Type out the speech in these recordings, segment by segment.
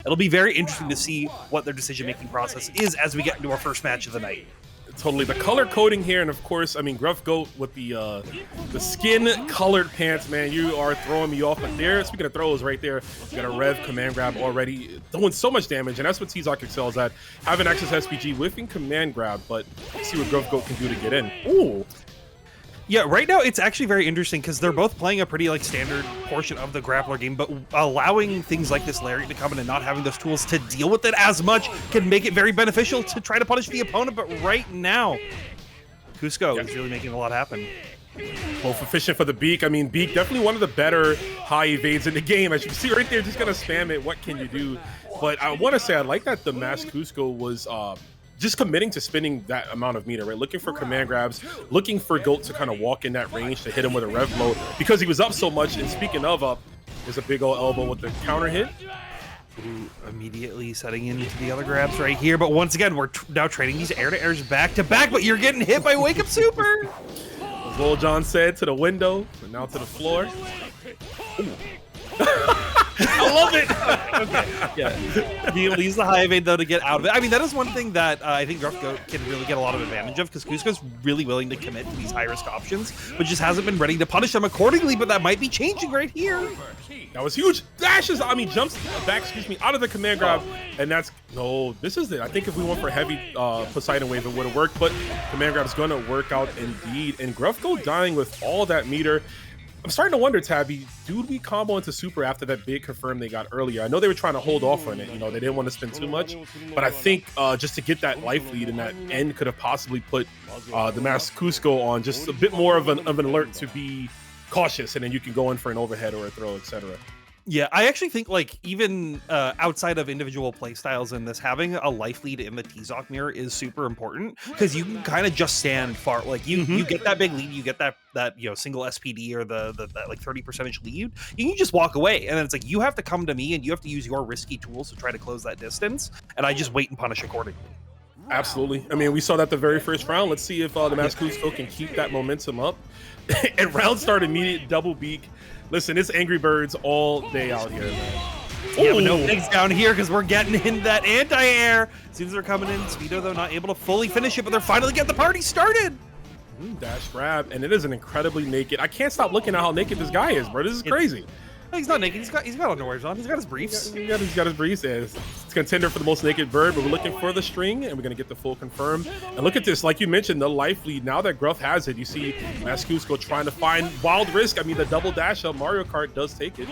It'll be very interesting to see what their decision-making process is as we get into our first match of the night. Totally, the color coding here, and of course, I mean, Gruff Goat with the skin-colored pants, man, you are throwing me off. But there, speaking of throws, right there, you got a Rev command grab already doing so much damage, and that's what Tizoc excels at, having access SPG, whiffing command grab. But let's see what Gruff Goat can do to get in. Ooh. Yeah, right now it's actually very interesting because they're both playing a pretty like standard portion of the grappler game, but allowing things like this lariat to come in and not having those tools to deal with it as much can make it very beneficial to try to punish the opponent. But right now, KUSKO is really making a lot happen. Both efficient for the Beak. I mean, Beak definitely one of the better high evades in the game. As you can see right there, just gonna spam it. What can you do? But I want to say I like that the masked KUSKO was just committing to spinning that amount of meter, right? Looking for command grabs, looking for Goat to kind of walk in that range to hit him with a rev blow because he was up so much. And speaking of up, there's a big old elbow with the counter hit. Ooh, immediately setting into the other grabs right here. But once again, we're now trading these air-to-airs back to back, but you're getting hit by Wake Up Super. As Lil John said, to the window, but now to the floor. I love it. Okay. Yeah, he leaves the high evade though to get out of it. I mean, that is one thing that I think Gruff Goat can really get a lot of advantage of because KUSKO's really willing to commit to these high risk options, but just hasn't been ready to punish them accordingly. But that might be changing right here. That was huge. Dashes, I mean, jumps back, out of the command grab, and that's no. This is it. I think if we went for heavy Poseidon wave, it would have worked, but command grab is going to work out indeed. And Gruff Goat dying with all that meter. I'm starting to wonder, Tabby, do we combo into super after that big confirm they got earlier? I know they were trying to hold off on it. You know, they didn't want to spend too much, but I think just to get that life lead in that end could have possibly put the masked KUSKO on just a bit more of an alert to be cautious, and then you can go in for an overhead or a throw, etc. Yeah, I actually think like even outside of individual play styles in this, having a life lead in the Tizoc mirror is super important because you can kind of just stand far. Like you get that big lead, you get that single SPD or that like 30% lead, you can just walk away, and then it's like you have to come to me and you have to use your risky tools to try to close that distance, and I just wait and punish accordingly. Absolutely. I mean, we saw that the very first round. Let's see if the masked KUSKO can keep that momentum up. And round start immediate double beak. Listen, it's Angry Birds all day out here, man. Yeah, but no pigs down here because we're getting in that anti-air. As soon as they're coming in, Speedo, though, not able to fully finish it, but they're finally getting the party started. Dash grab, and it is an incredibly naked. I can't stop looking at how naked this guy is, bro. This is crazy. He's not naked. He's got underwears on. He's got his briefs. He's got his briefs. It's contender for the most naked bird, but we're looking for the string, and we're gonna get the full confirm. And look at this, like you mentioned, the life lead. Now that Gruff has it, you see masked KUSKO trying to find wild risk. I mean, the double dash up Mario Kart does take it.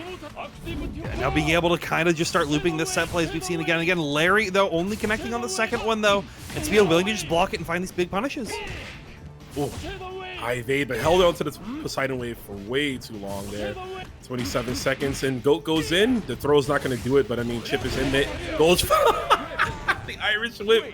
Yeah, now being able to kind of just start looping this set plays we've seen again and again. Larry, though, only connecting on the second one, though, and Speedo willing to just block it and find these big punishes. Ooh. High evade, but held on to the Poseidon wave for way too long there. 27 seconds, and Goat goes in. The throw's not going to do it, but I mean, Chip is in it. Goes the Irish whip.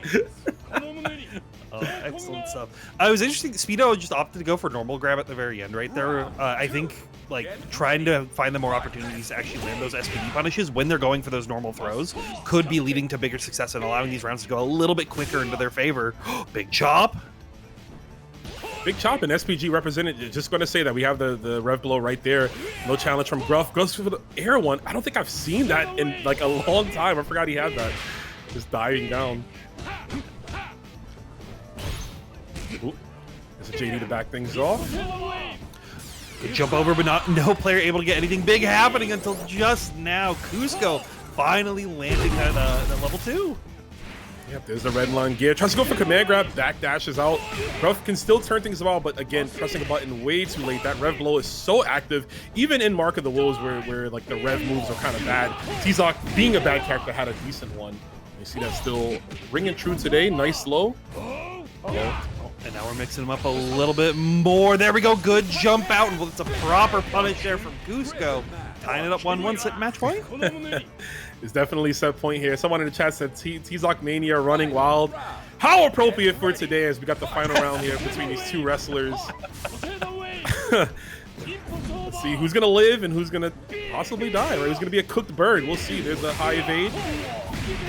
Oh, excellent stuff. It was interesting. Speedo just opted to go for normal grab at the very end right there. I think like trying to find the more opportunities to actually land those SPD punishes when they're going for those normal throws could be leading to bigger success and allowing these rounds to go a little bit quicker into their favor. Big chop. Big chop and SPG represented. Just going to say that we have the rev blow right there. No challenge from Gruff. Goes for the air one. I don't think I've seen that in like a long time. I forgot he had that. Just dying down. Ooh. There's a JD to back things off. Good jump over, but no player able to get anything big happening until just now. KUSKO finally landing at level 2. Yep, there's the red line gear. Tries to go for command grab, back dashes out. Gruff can still turn things around, but again, pressing a button way too late. That rev blow is so active, even in Mark of the Wolves where like the rev moves are kind of bad. Tizoc, being a bad character, had a decent one. You see that still ringing true today. Nice low. And now we're mixing them up a little bit more. There we go. Good jump out. And it's a proper punish there from KUSKO. Tying it up 1-1, set match point. It's definitely set point here. Someone in the chat said Tizoc Mania running wild. How appropriate for today as we got the final round here between these two wrestlers. Let's see who's going to live and who's going to possibly die, right? Who's going to be a cooked bird. We'll see. There's a high evade.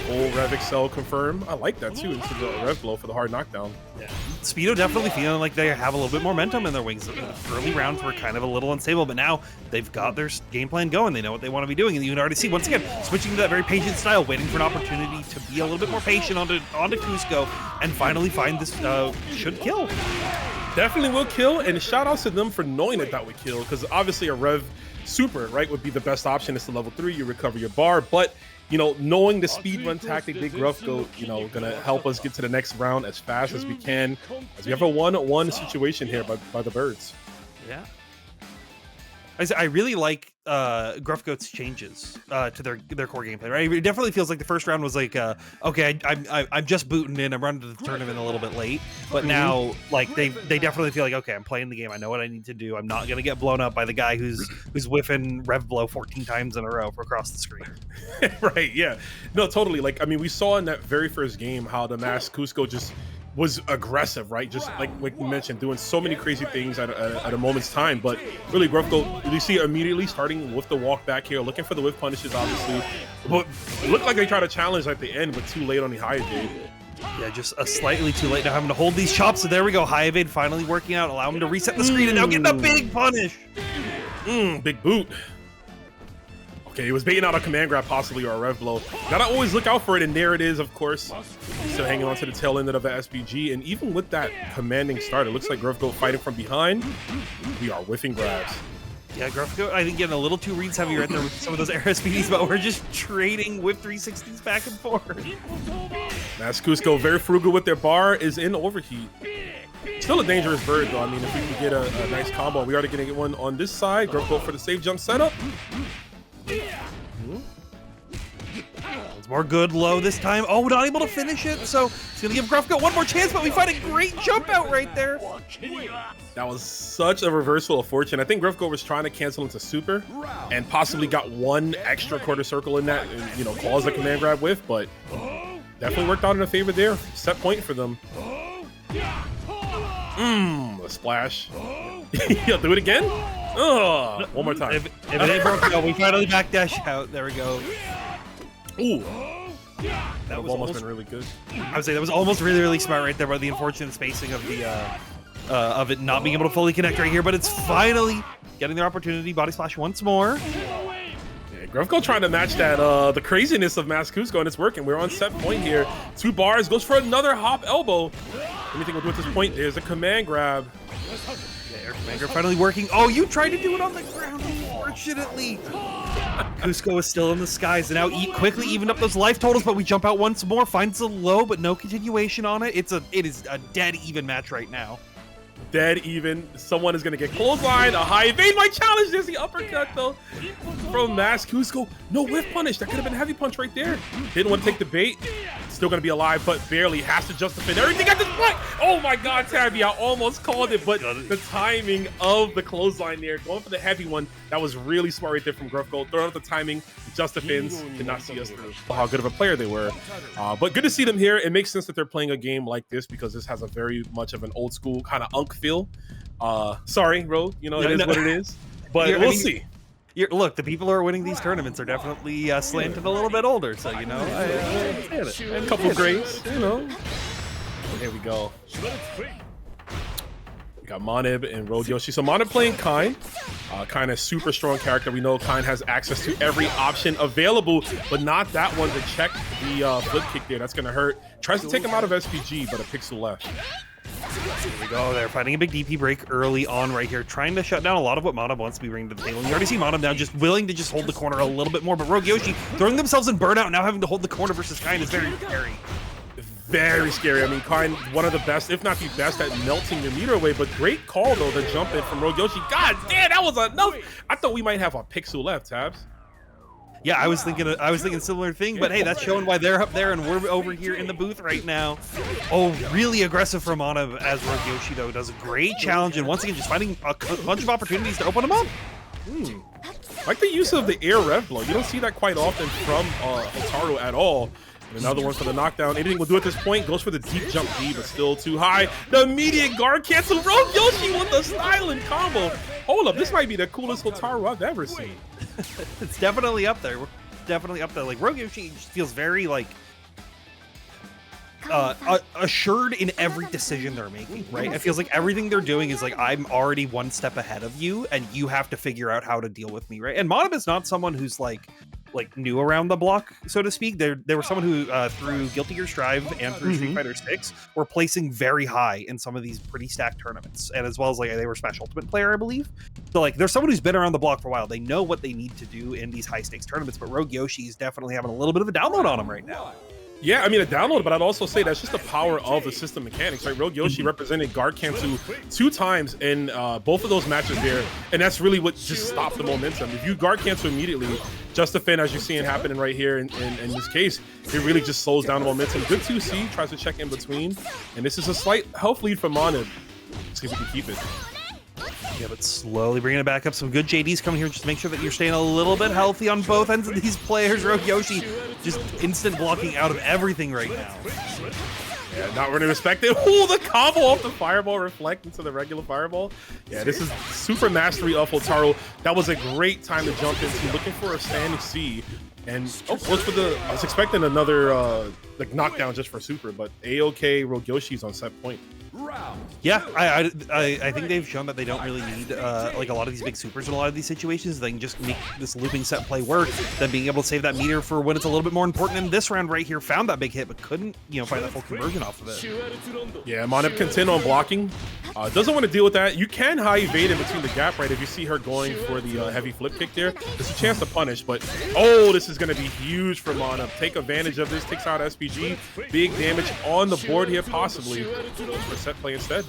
Full Rev Excel confirm. I like that too, into the Rev blow for the hard knockdown. Yeah. Speedo definitely feeling like they have a little bit more momentum in their wings. The early rounds were kind of a little unstable, but now they've got their game plan going. They know what they want to be doing, and you can already see, once again, switching to that very patient style, waiting for an opportunity to be a little bit more patient onto KUSKO, and finally find this should kill. Definitely will kill, and shout outs to them for knowing that would kill, because obviously a Rev Super, right, would be the best option. It's the level 3, you recover your bar, but you know, knowing the speed run tactic, Big Ruffgo, you know, gonna help us get to the next round as fast as we can, as we have a 1-1 situation here by the birds. Yeah. I really like Gruffgoat's changes to their core gameplay, right? It definitely feels like the first round was like, okay, I'm just booting in, I'm running to the tournament a little bit late, but now like they definitely feel like, okay, I'm playing the game, I know what I need to do, I'm not gonna get blown up by the guy who's whiffing Rev Blow 14 times in a row across the screen. Right, yeah, no, totally. Like, I mean, we saw in that very first game how the masked KUSKO just was aggressive, right? Just like we mentioned, doing so many crazy things at a moment's time. But really, Gruffgo, you see immediately starting with the walk back here, looking for the whiff punishes, obviously. But it looked like they tried to challenge at the end, but too late on the high evade. Yeah, just a slightly too late now, having to hold these chops. So there we go, high evade finally working out, allow him to reset the screen, and now getting a big punish. Big boot. Okay, he was baiting out a command grab possibly, or a rev blow. Gotta always look out for it, and there it is, of course. Still hanging on to the tail end of the SPG, and even with that commanding start, it looks like Gruffgo fighting from behind. We are whiffing grabs. Yeah, Gruffgo, I think, getting a little too reads heavy right there with some of those air SPDs, but we're just trading whip 360s back and forth. Masked KUSKO, very frugal with their bar, is in overheat. Still a dangerous bird, though. I mean, if we can get a nice combo, we already gonna get one on this side. Gruffgo for the safe jump setup. It's more good low this time. Oh, not able to finish it, so it's gonna give Gruffgo one more chance, but we find a great jump out right there. That was such a reversal of fortune. I think Gruffgo was trying to cancel into super and possibly got one extra quarter circle in that, and, you know, caused a command grab whiff, but definitely worked out in a favor there. Set point for them. A splash. You'll do it again? Oh, one more time. If it ain't broken, we finally backdash out. There we go. Ooh. That was almost been really good. I would say that was almost really, really smart right there, by the unfortunate spacing of the of it not being able to fully connect right here, but it's finally getting their opportunity. Body splash once more. Yeah, Gruffgo trying to match that the craziness of masked KUSKO, and it's working. We're on set point here. 2 bars, goes for another hop elbow. Anything we'll do at this point, there's a command grab. Air command grab finally working. Oh, you tried to do it on the ground, unfortunately. KUSKO is still in the skies, and now quickly evened up those life totals, but we jump out once more, finds the low, but no continuation on it. It is a dead even match right now. Dead even. Someone is going to get clothesline. A high evade might challenge. There's the uppercut, though, from masked KUSKO. No whiff punish. That could have been a heavy punch right there. Didn't want to take the bait. Still going to be alive, but barely. Has to justify everything at this point. Oh, my God, Tabby. I almost called it, but the timing of the clothesline there, going for the heavy one, that was really smart right there from Gruffgo. Throwing out the timing. Justifins did not see us through how good of a player they were. But good to see them here. It makes sense that they're playing a game like this, because this has a very much of an old school kind of unk feel. Sorry, Rogue, you know, it is what it is, but we'll see. Look, the people who are winning these tournaments are definitely slanted a little bit older, so, you know, I understand it. And a couple of grades, you know. Here we go. We got Monib and rogueyoshi. So Monib playing Kain. Kain is super strong character. We know Kain has access to every option available, but not that one to check the flip kick there. That's going to hurt. Tries to take him out of SPG, but a pixel left. Here we go. They're finding a big DP break early on right here, trying to shut down a lot of what Monib wants to be bringing to the table. And you already see Monib now just willing to just hold the corner a little bit more, but rogueyoshi throwing themselves in burnout, now having to hold the corner versus Kain is very scary. Very scary. I mean, Kain, one of the best, if not the best, at melting your meter away, but great call, though, the jump in from rogueyoshi. God damn, that was enough. I thought we might have a pixel left, Tabs. Yeah, I was thinking a similar thing, but hey, that's showing why they're up there and we're over here in the booth right now. Oh, really aggressive from Monib, as rogueyoshi, though, does a great challenge, and once again, just finding a bunch of opportunities to open them up. Like the use of the air rev blow. You don't see that quite often from Hotaru at all. And another one for the knockdown. Anything we'll do at this point, goes for the deep jump D, but still too high. The immediate guard cancel. rogueyoshi with the styling combo. Hold up, this might be the coolest Hotaru I've ever seen. It's definitely up there. definitely up there. Like rogueyoshi just feels very like assured in every decision they're making, right? It feels like everything they're doing is like, I'm already one step ahead of you and you have to figure out how to deal with me, right? And Monib is not someone who's like new around the block, so to speak. They were someone who through Guilty Gear Strive and through Street Fighter 6 were placing very high in some of these pretty stacked tournaments, and as well as like they were Smash Ultimate player, I believe. So like there's someone who's been around the block for a while. They know what they need to do in these high stakes tournaments, but rogueyoshi is definitely having a little bit of a download on him right now. Yeah, I mean a download, but I'd also say that's just the power of the system mechanics, right? rogueyoshi represented guard cancel 2 times in both of those matches there, and that's really what just stopped the momentum. If you guard cancel immediately, just a fin as you're seeing happening right here in this case, it really just slows down the momentum. Good 2C, tries to check in between, and this is a slight health lead for Monib. See if we can keep it. Yeah, but slowly bringing it back up. Some good JDs coming here. Just make sure that you're staying a little bit healthy on both ends of these players. rogueyoshi just instant blocking out of everything right now. Yeah, not really respected. Ooh, the combo off the fireball reflect into the regular fireball. Yeah, this is super mastery of Hotaru. That was a great time to jump into, looking for a standing C. And look for the, I was expecting another like knockdown just for super, but A-OK rogueyoshi's on set point. Yeah, I think they've shown that they don't really need like a lot of these big supers in a lot of these situations. They can just make this looping set play work. Then being able to save that meter for when it's a little bit more important. In this round right here, found that big hit, but couldn't, you know, find that full conversion off of it. Yeah, Monib contend on blocking. Doesn't want to deal with that. You can high evade in between the gap, right? If you see her going for the heavy flip kick there, there's a chance to punish. But oh, this is going to be huge for Monib. Take advantage of this. Takes out SPG. Big damage on the board here, possibly. For set play instead.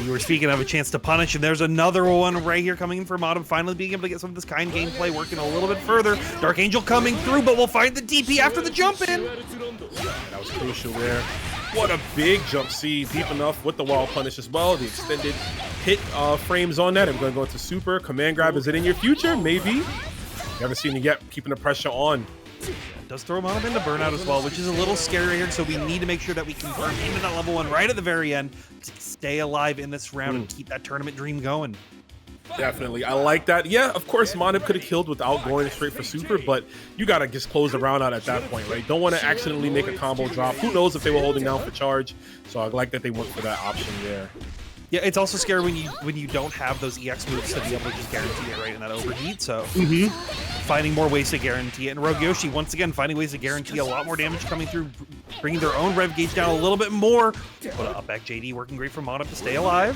You were speaking of a chance to punish, and there's another one right here coming in for Monib, finally being able to get some of this Kain gameplay working a little bit further. Dark Angel coming through, but we'll find the DP after the jump in. That was crucial there. What a big jump C, deep enough with the wild punish as well. The extended hit frames on that. I'm going to go into super. Command grab, is it in your future? Maybe. You haven't seen it yet, keeping the pressure on. Does throw Monib into burnout as well, which is a little scary here, so we need to make sure that we confirm into that level 1 right at the very end to stay alive in this round and keep that tournament dream going. Definitely, I like that. Yeah, of course, Monib could have killed without going straight for super, but you gotta just close the round out at that point, right? Don't want to accidentally make a combo drop. Who knows if they were holding down for charge? So I like that they went for that option there. Yeah, it's also scary when you don't have those EX moves to be able to just guarantee it right in that overheat. So finding more ways to guarantee it. And rogueyoshi, once again, finding ways to guarantee a lot more damage coming through, bringing their own rev gauge down a little bit more. But up back JD working great for Monib to stay alive.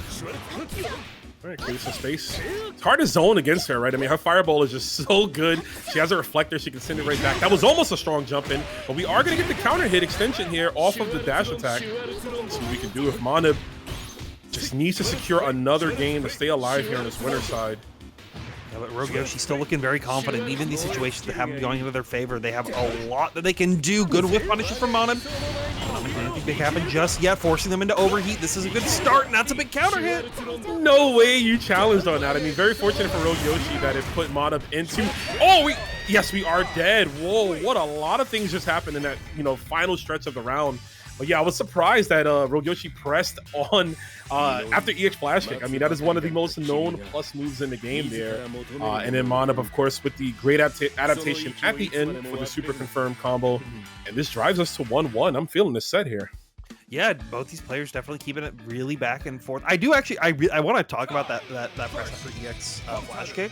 All right, create some space. It's hard to zone against her, right? I mean, her fireball is just so good. She has a reflector. She can send it right back. That was almost a strong jump in, but we are going to get the counter hit extension here off of the dash attack. Let's see what we can do if Monib just needs to secure another game to stay alive here on this winner side. Yeah, but rogueyoshi still looking very confident. Even these situations that haven't going into their favor, they have a lot that they can do. Good whip punishes from Monib. Not making anything big happen just yet, forcing them into overheat. This is a good start, and that's a big counter hit. No way you challenged on that. I mean, very fortunate for rogueyoshi that it put Monib into. Oh, yes, we are dead. Whoa, what a lot of things just happened in that, you know, final stretch of the round. But yeah, I was surprised that rogueyoshi pressed on after EX Flash Kick. I mean, that is one of the most known plus moves in the game there. And then Monib, of course, with the great adaptation at the end for the super confirmed combo. And this drives us to 1-1. I'm feeling this set here. Yeah, both these players definitely keeping it really back and forth. I do actually, I want to talk about that press after EX Flash Kick.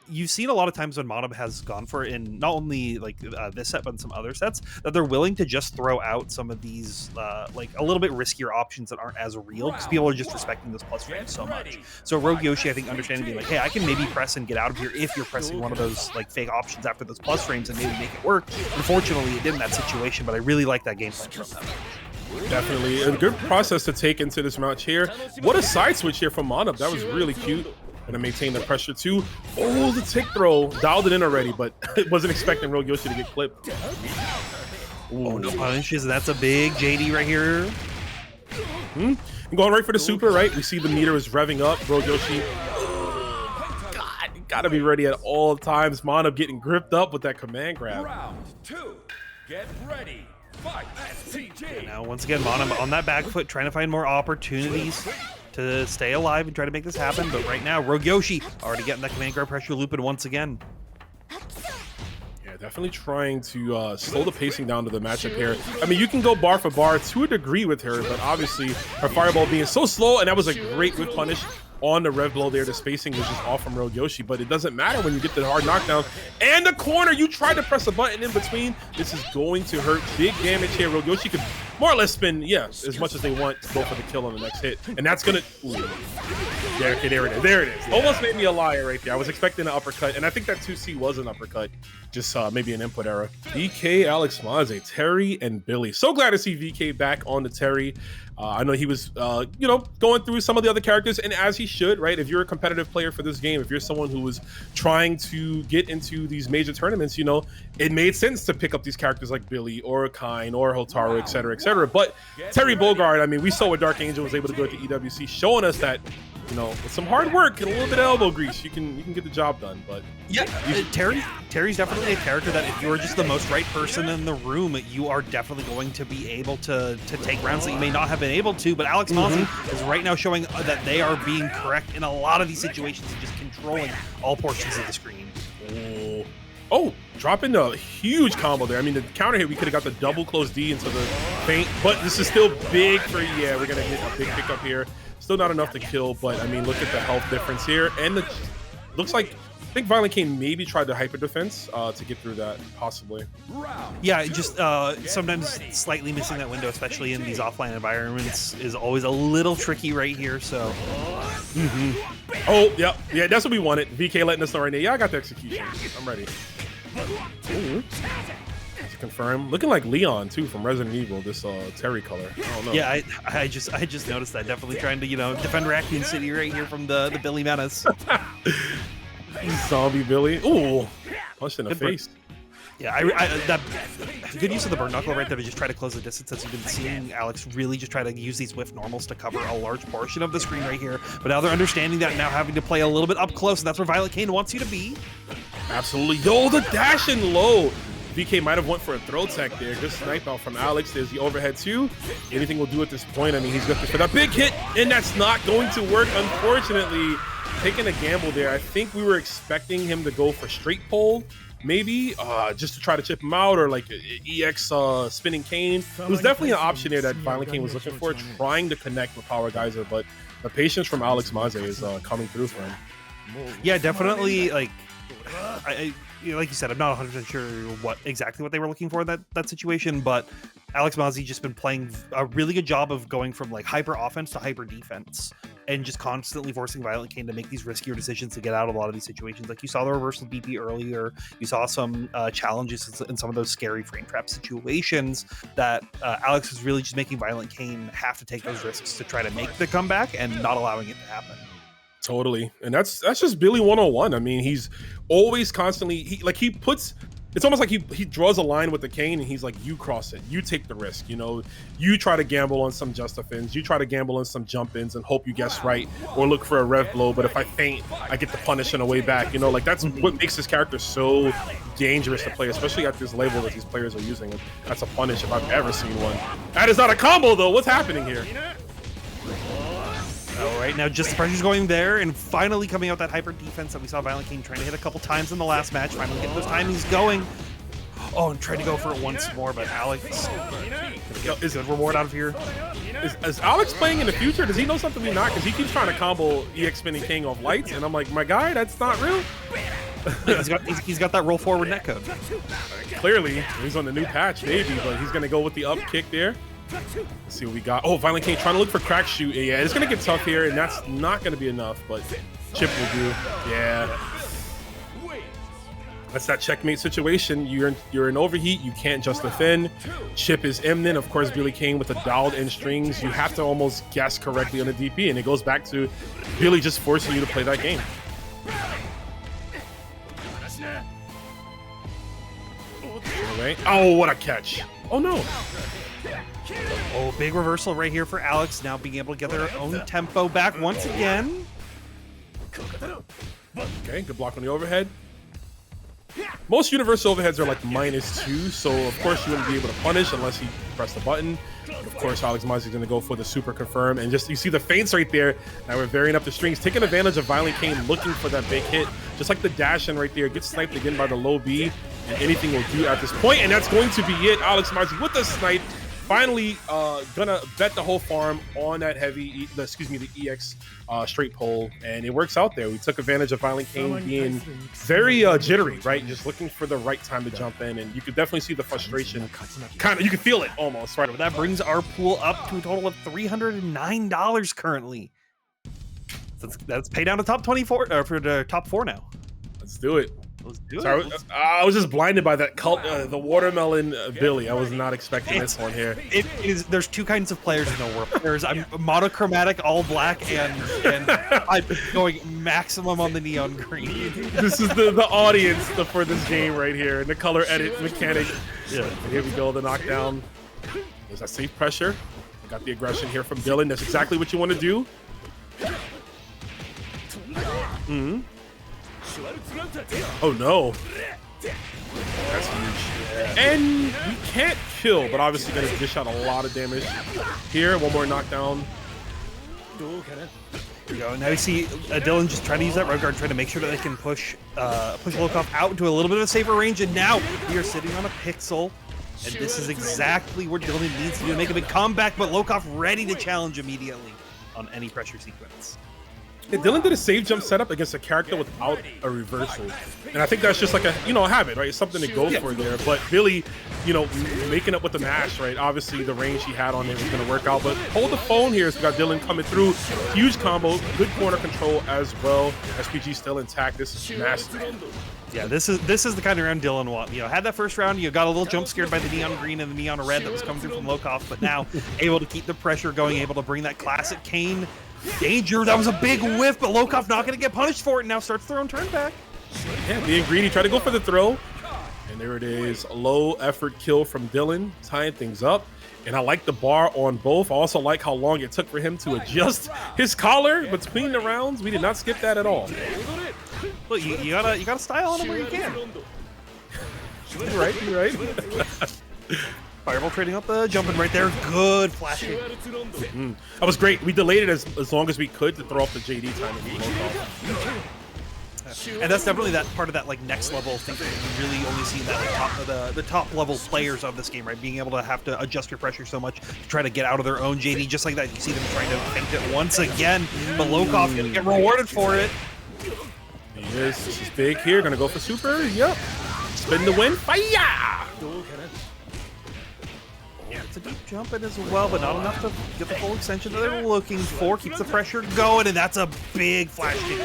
You've seen a lot of times when Monib has gone for it in not only like this set, but in some other sets, that they're willing to just throw out some of these like a little bit riskier options that aren't as real because people are just respecting those plus frames so much. So rogueyoshi, I think, understanding being like, hey, I can maybe press and get out of here if you're pressing one of those like fake options after those plus frames and maybe make it work. Unfortunately, it did in that situation, but I really like that gameplay from that. Definitely a good process to take into this match here. What a side switch here from Monib. That was really cute. Gonna maintain the pressure too. Oh, the tick throw. Dialed it in already, but wasn't expecting rogueyoshi to get clipped. Ooh. Oh, no punishes. That's a big JD right here. Going right for the super, right? We see the meter is revving up. rogueyoshi. God, you gotta be ready at all times. Monib getting gripped up with that command grab. Round 2. Get ready. Fight. And now, once again, Monib on that back foot, trying to find more opportunities to stay alive and try to make this happen. But right now, rogueyoshi already getting that command grab pressure looping once again. Yeah, definitely trying to slow the pacing down to the matchup here. I mean, you can go bar for bar to a degree with her, but obviously her fireball being so slow, and that was a great whip punish on the rev blow there. The spacing was just off from rogueyoshi, but it doesn't matter when you get the hard knockdown. And the corner, you tried to press a button in between. This is going to hurt. Big damage here. rogueyoshi could more or less spin, yeah, as much as they want to go for the kill on the next hit. And that's going to... There, okay, there it is. There it is. Almost made me a liar right there. I was expecting an uppercut, and I think that 2C was an uppercut. Just maybe an input error. VK, Alex Mazi, Terry, and Billy. So glad to see VK back on the Terry. I know he was, you know, going through some of the other characters, and as he should, right? If you're a competitive player for this game, if you're someone who was trying to get into these major tournaments, you know, it made sense to pick up these characters like Billy or Kain or Hotaru, et cetera, et cetera. But Terry Bogard, I mean, we saw what Dark Angel was able to do at the EWC, showing us that, you know, with some hard work and a little bit of elbow grease, you can get the job done. But yeah, Terry's definitely a character that if you're just the most right person in the room, you are definitely going to be able to take rounds that you may not have been able to. But Alex Mazi is right now showing that they are being correct in a lot of these situations and just controlling all portions of the screen. Oh, dropping a huge combo there. I mean, the counter hit, we could have got the double close D into the feint, but this is still big for, yeah, we're going to get a big pickup here. Still not enough to kill, but I mean, look at the health difference here. And the looks like, I think ViolentKain maybe tried the hyper defense to get through that, possibly. Yeah, just sometimes slightly missing that window, especially in these offline environments, is always a little tricky right here. So, oh, yeah, that's what we wanted. VK letting us know right now. Yeah, I got the execution. I'm ready. To confirm, looking like Leon too from Resident Evil. This Terry color. I don't know. Yeah, I just noticed that. Definitely trying to, you know, defend Raccoon City right here from the Billy menace. Zombie Billy. Ooh, punched in the face. Yeah, that good use of the burn knuckle right there to just try to close the distance, as you've been seeing Alex really just try to use these whiff normals to cover a large portion of the screen right here. But now they're understanding that, now having to play a little bit up close, and that's where ViolentKain wants you to be. Absolutely. Yo, the dash and low. VK might have went for a throw tech there. Good snipe out from Alex. There's the overhead too. Anything will do at this point. I mean, he's looking for that big hit, and that's not going to work, unfortunately. Taking a gamble there. I think we were expecting him to go for straight pole, maybe, just to try to chip him out, or like EX spinning Kain. It was definitely an option there that ViolentKain was looking for, trying to connect with Power Geyser, but the patience from Alex Mazi is coming through for him. Yeah, definitely. Like, like you said, I'm not 100% sure what they were looking for in that situation, but Alex Mazi just been playing a really good job of going from like hyper offense to hyper defense, and just constantly forcing ViolentKain to make these riskier decisions to get out of a lot of these situations. Like you saw the reversal BP earlier, you saw some challenges in some of those scary frame trap situations that Alex is really just making ViolentKain have to take those risks to try to make the comeback and not allowing it to happen. Totally. And that's just Billy 101. I mean, he's always constantly, he puts, it's almost like he draws a line with the Kain, and he's like, you cross it, you take the risk, you know, you try to gamble on some justifins, you try to gamble on some jump ins and hope you guess right, or look for a rev blow, but if I feint, I get the punish on the way back, you know, like that's what makes this character so dangerous to play, especially at this level that these players are using. That's a punish if I've ever seen one. That is not a combo though. What's happening here? All right, now just the pressure's going there, and finally coming out that hyper defense that we saw ViolentKain trying to hit a couple times in the last match. Finally getting those timings going. Oh, and tried to go for it once more, but Alex is good reward out of here. Is Alex playing in the future? Does he know something we not? Because he keeps trying to combo EX spinning King off lights, and I'm like, my guy, that's not real. he's got that roll forward netcode. Clearly, he's on the new patch, maybe, but he's gonna go with the up kick there. Let's see what we got. Oh, ViolentKain trying to look for crack shoot. Yeah, it's gonna get tough here, and that's not gonna be enough, but chip will do. Yeah. That's that checkmate situation. You're in overheat, you can't just defend. Chip is imminent. Of course, Billy Kain with the dialed in strings. You have to almost guess correctly on the DP, and it goes back to Billy just forcing you to play that game. All right. Oh, what a catch. Oh no. Oh, big reversal right here for Alex, now being able to get their own tempo back once again. Okay, good block on the overhead. Most universal overheads are like -2, so of course you wouldn't be able to punish unless he pressed the button. But of course, Alex Mazi is going to go for the super confirm, and just you see the feints right there. Now we're varying up the strings, taking advantage of ViolentKain looking for that big hit, just like the dash in right there. Gets sniped again by the low B. and anything will do at this point, and that's going to be it. Alex Mazi with the snipe. Finally, gonna bet the whole farm on that heavy, the EX straight pole, and it works out there. We took advantage of ViolentKain being very jittery, right? Just looking for the right time to jump in, and you could definitely see the frustration. Kind of, you can feel it almost, right? That brings our pool up to a total of $309 currently. So that's pay down to top 24 for the top 4 now. Let's do it. Let's do it. Sorry, I was just blinded by that cult, the watermelon Billy. I was not expecting this one here. It is. There's two kinds of players in the world. There's I'm monochromatic, all black, and I'm going maximum on the neon green. This is the audience for this game right here, and the color edit mechanic. Yeah. And here we go, the knockdown. There's that safe pressure. Got the aggression here from Dylan. That's exactly what you want to do. Oh no. That's huge. And we can't kill, but obviously gonna dish out a lot of damage. Here, one more knockdown. There we go. Now you see Dylan just trying to use that road guard, trying to make sure that they can push Lokof out into a little bit of a safer range, and now we are sitting on a pixel. And this is exactly what Dylan needs to do to make a big comeback, but Lokof ready to challenge immediately on any pressure sequence. Yeah, Dylan did a save jump setup against a character without a reversal, and I think that's just like a a habit, right? It's something to go for there. But Billy, making up with the mash, right? Obviously the range he had on it was going to work out, but hold the phone here. So we got Dylan coming through, huge combo, good corner control as well. SPG still intact. This is nasty. Yeah, this is the kind of round Dylan want. Had that first round, you got a little jump scared by the neon green and the neon red that was coming through from Lokof, but now able to keep the pressure going, able to bring that classic Kain danger. That was a big whiff, but Lokof not going to get punished for it. Now starts throwing turn back. Yeah, being greedy, try to go for the throw, and there it is. A low effort kill from Dylan, tying things up. And I like the bar on both. I also like how long it took for him to adjust his collar between the rounds. We did not skip that at all. Look, you gotta style on him where you can. You're right. Fireball trading up the jumping right there. Good flashing. That was great. We delayed it as long as we could to throw off the JD time. And that's definitely that part of that next level thing that you really only see in that the top level players of this game, right? Being able to have to adjust your pressure so much to try to get out of their own JD, just like that. You see them trying to feint it once again, but Lokof gonna get rewarded for it. He is. This is big here. Gonna go for super. Yep. Spin the win. Fire! It's a deep jump in as well, but not enough to get the full extension that they're looking for. Keeps the pressure going, and that's a big flash kick.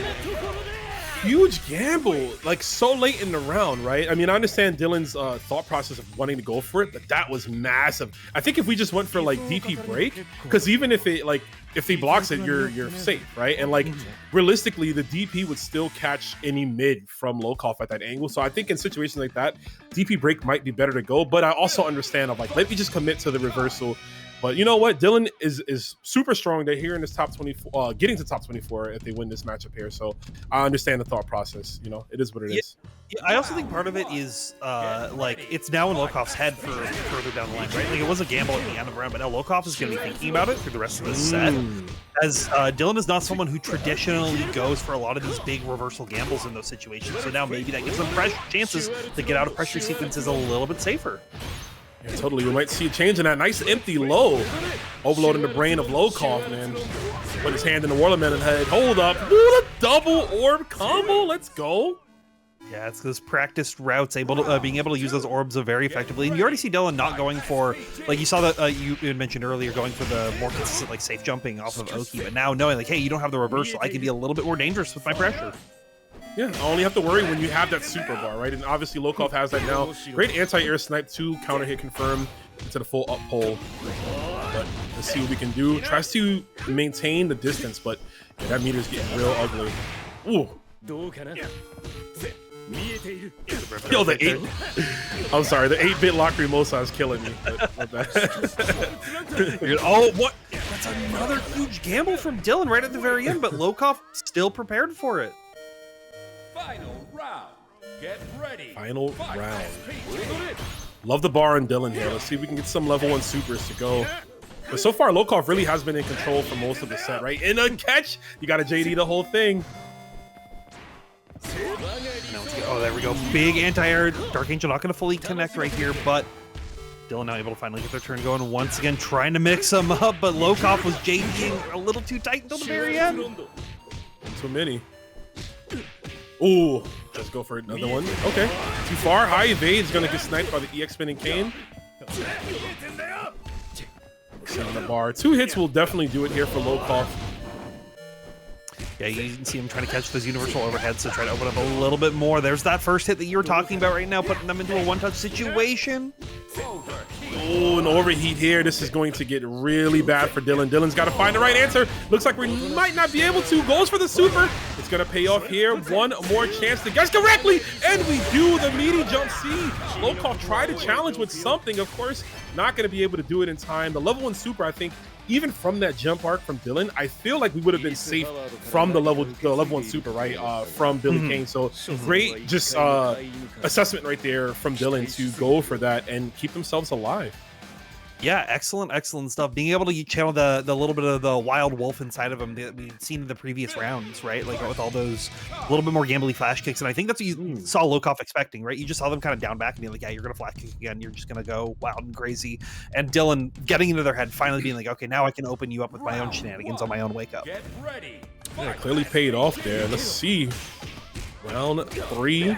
Huge gamble, so late in the round, right? I mean, I understand Dylan's thought process of wanting to go for it, but that was massive. I think if we just went for DP break, because even if he blocks it, you're safe, right? And realistically, the DP would still catch any mid from Lokof at that angle. So I think in situations like that, DP break might be better to go. But I also understand let me just commit to the reversal. But you know what? Dylan is super strong. They're here in this top 24, getting to top 24 if they win this matchup here. So I understand the thought process. It is what it is. Yeah, I also think part of it is it's now in Lokof's head for further down the line, right? It was a gamble at the end of the round, but now Lokof is going to be thinking about it through the rest of the set. As Dylan is not someone who traditionally goes for a lot of these big reversal gambles in those situations. So now maybe that gives them chances to get out of pressure sequences a little bit safer. Yeah, totally. We might see a change in that nice empty low. Overloading the brain of Lokof, man. Put his hand in the watermelon head. Hold up. What a double orb combo. Let's go. Yeah, it's those practiced routes, being able to use those orbs very effectively. And you already see Dylan not going for, you saw that you had mentioned earlier, going for the more consistent, safe jumping off of Oki. But now knowing, hey, you don't have the reversal, I can be a little bit more dangerous with my pressure. Yeah, I only have to worry when you have that super bar, right? And obviously Lokof has that now. Great anti-air snipe, 2 counter hit confirmed into the full up pull. But let's see what we can do. Tries to maintain the distance, but that meter's getting real ugly. Ooh. Yo, the 8. I'm sorry, the 8-bit Lacrimosa is killing me. Oh, what? That's another huge gamble from Dylan right at the very end, but Lokof still prepared for it. Final round. Get ready. Final round. Love the bar on Dylan here. Let's see if we can get some level 1 supers to go. But so far, Lokof really has been in control for most of the set, right? In a catch, you got to JD the whole thing. Oh, there we go. Big anti-air. Dark Angel not going to fully connect right here, but Dylan now able to finally get their turn going once again, trying to mix them up, but Lokof was JDing a little too tight until the very end. Too many. Ooh, let's go for another one. Okay, too far. High evade is going to get sniped by the EX spinning Kain. Sit on the bar. 2 hits will definitely do it here for Lokof. Yeah, you can see him trying to catch those universal overheads, so try to open up a little bit more. There's that first hit that you were talking about right now, putting them into a one-touch situation. Oh, an overheat here. This is going to get really bad for Dylan. Dylan's got to find the right answer. Looks like we might not be able to. Goes for the super. It's going to pay off here. One more chance to guess correctly, and we do the meaty jump C. Lokof tried to challenge with something. Of course, not going to be able to do it in time. The level 1 super, I think, even from that jump arc from Dylan, I feel like we would have been safe from the level 1 super, right? From Billy Kain. So great just assessment right there from Dylan to go for that and keep themselves alive. Yeah, excellent stuff. Being able to channel the little bit of the wild wolf inside of him that we've seen in the previous rounds, right? Like with all those a little bit more gambly flash kicks. And I think that's what you saw Lokof expecting, right? You just saw them kind of down back and be like, yeah, you're going to flash kick again. You're just going to go wild and crazy. And Dylan getting into their head, finally being like, okay, now I can open you up with my own shenanigans on my own wake up. Get ready. Yeah, clearly paid off there. Let's see. Round 3.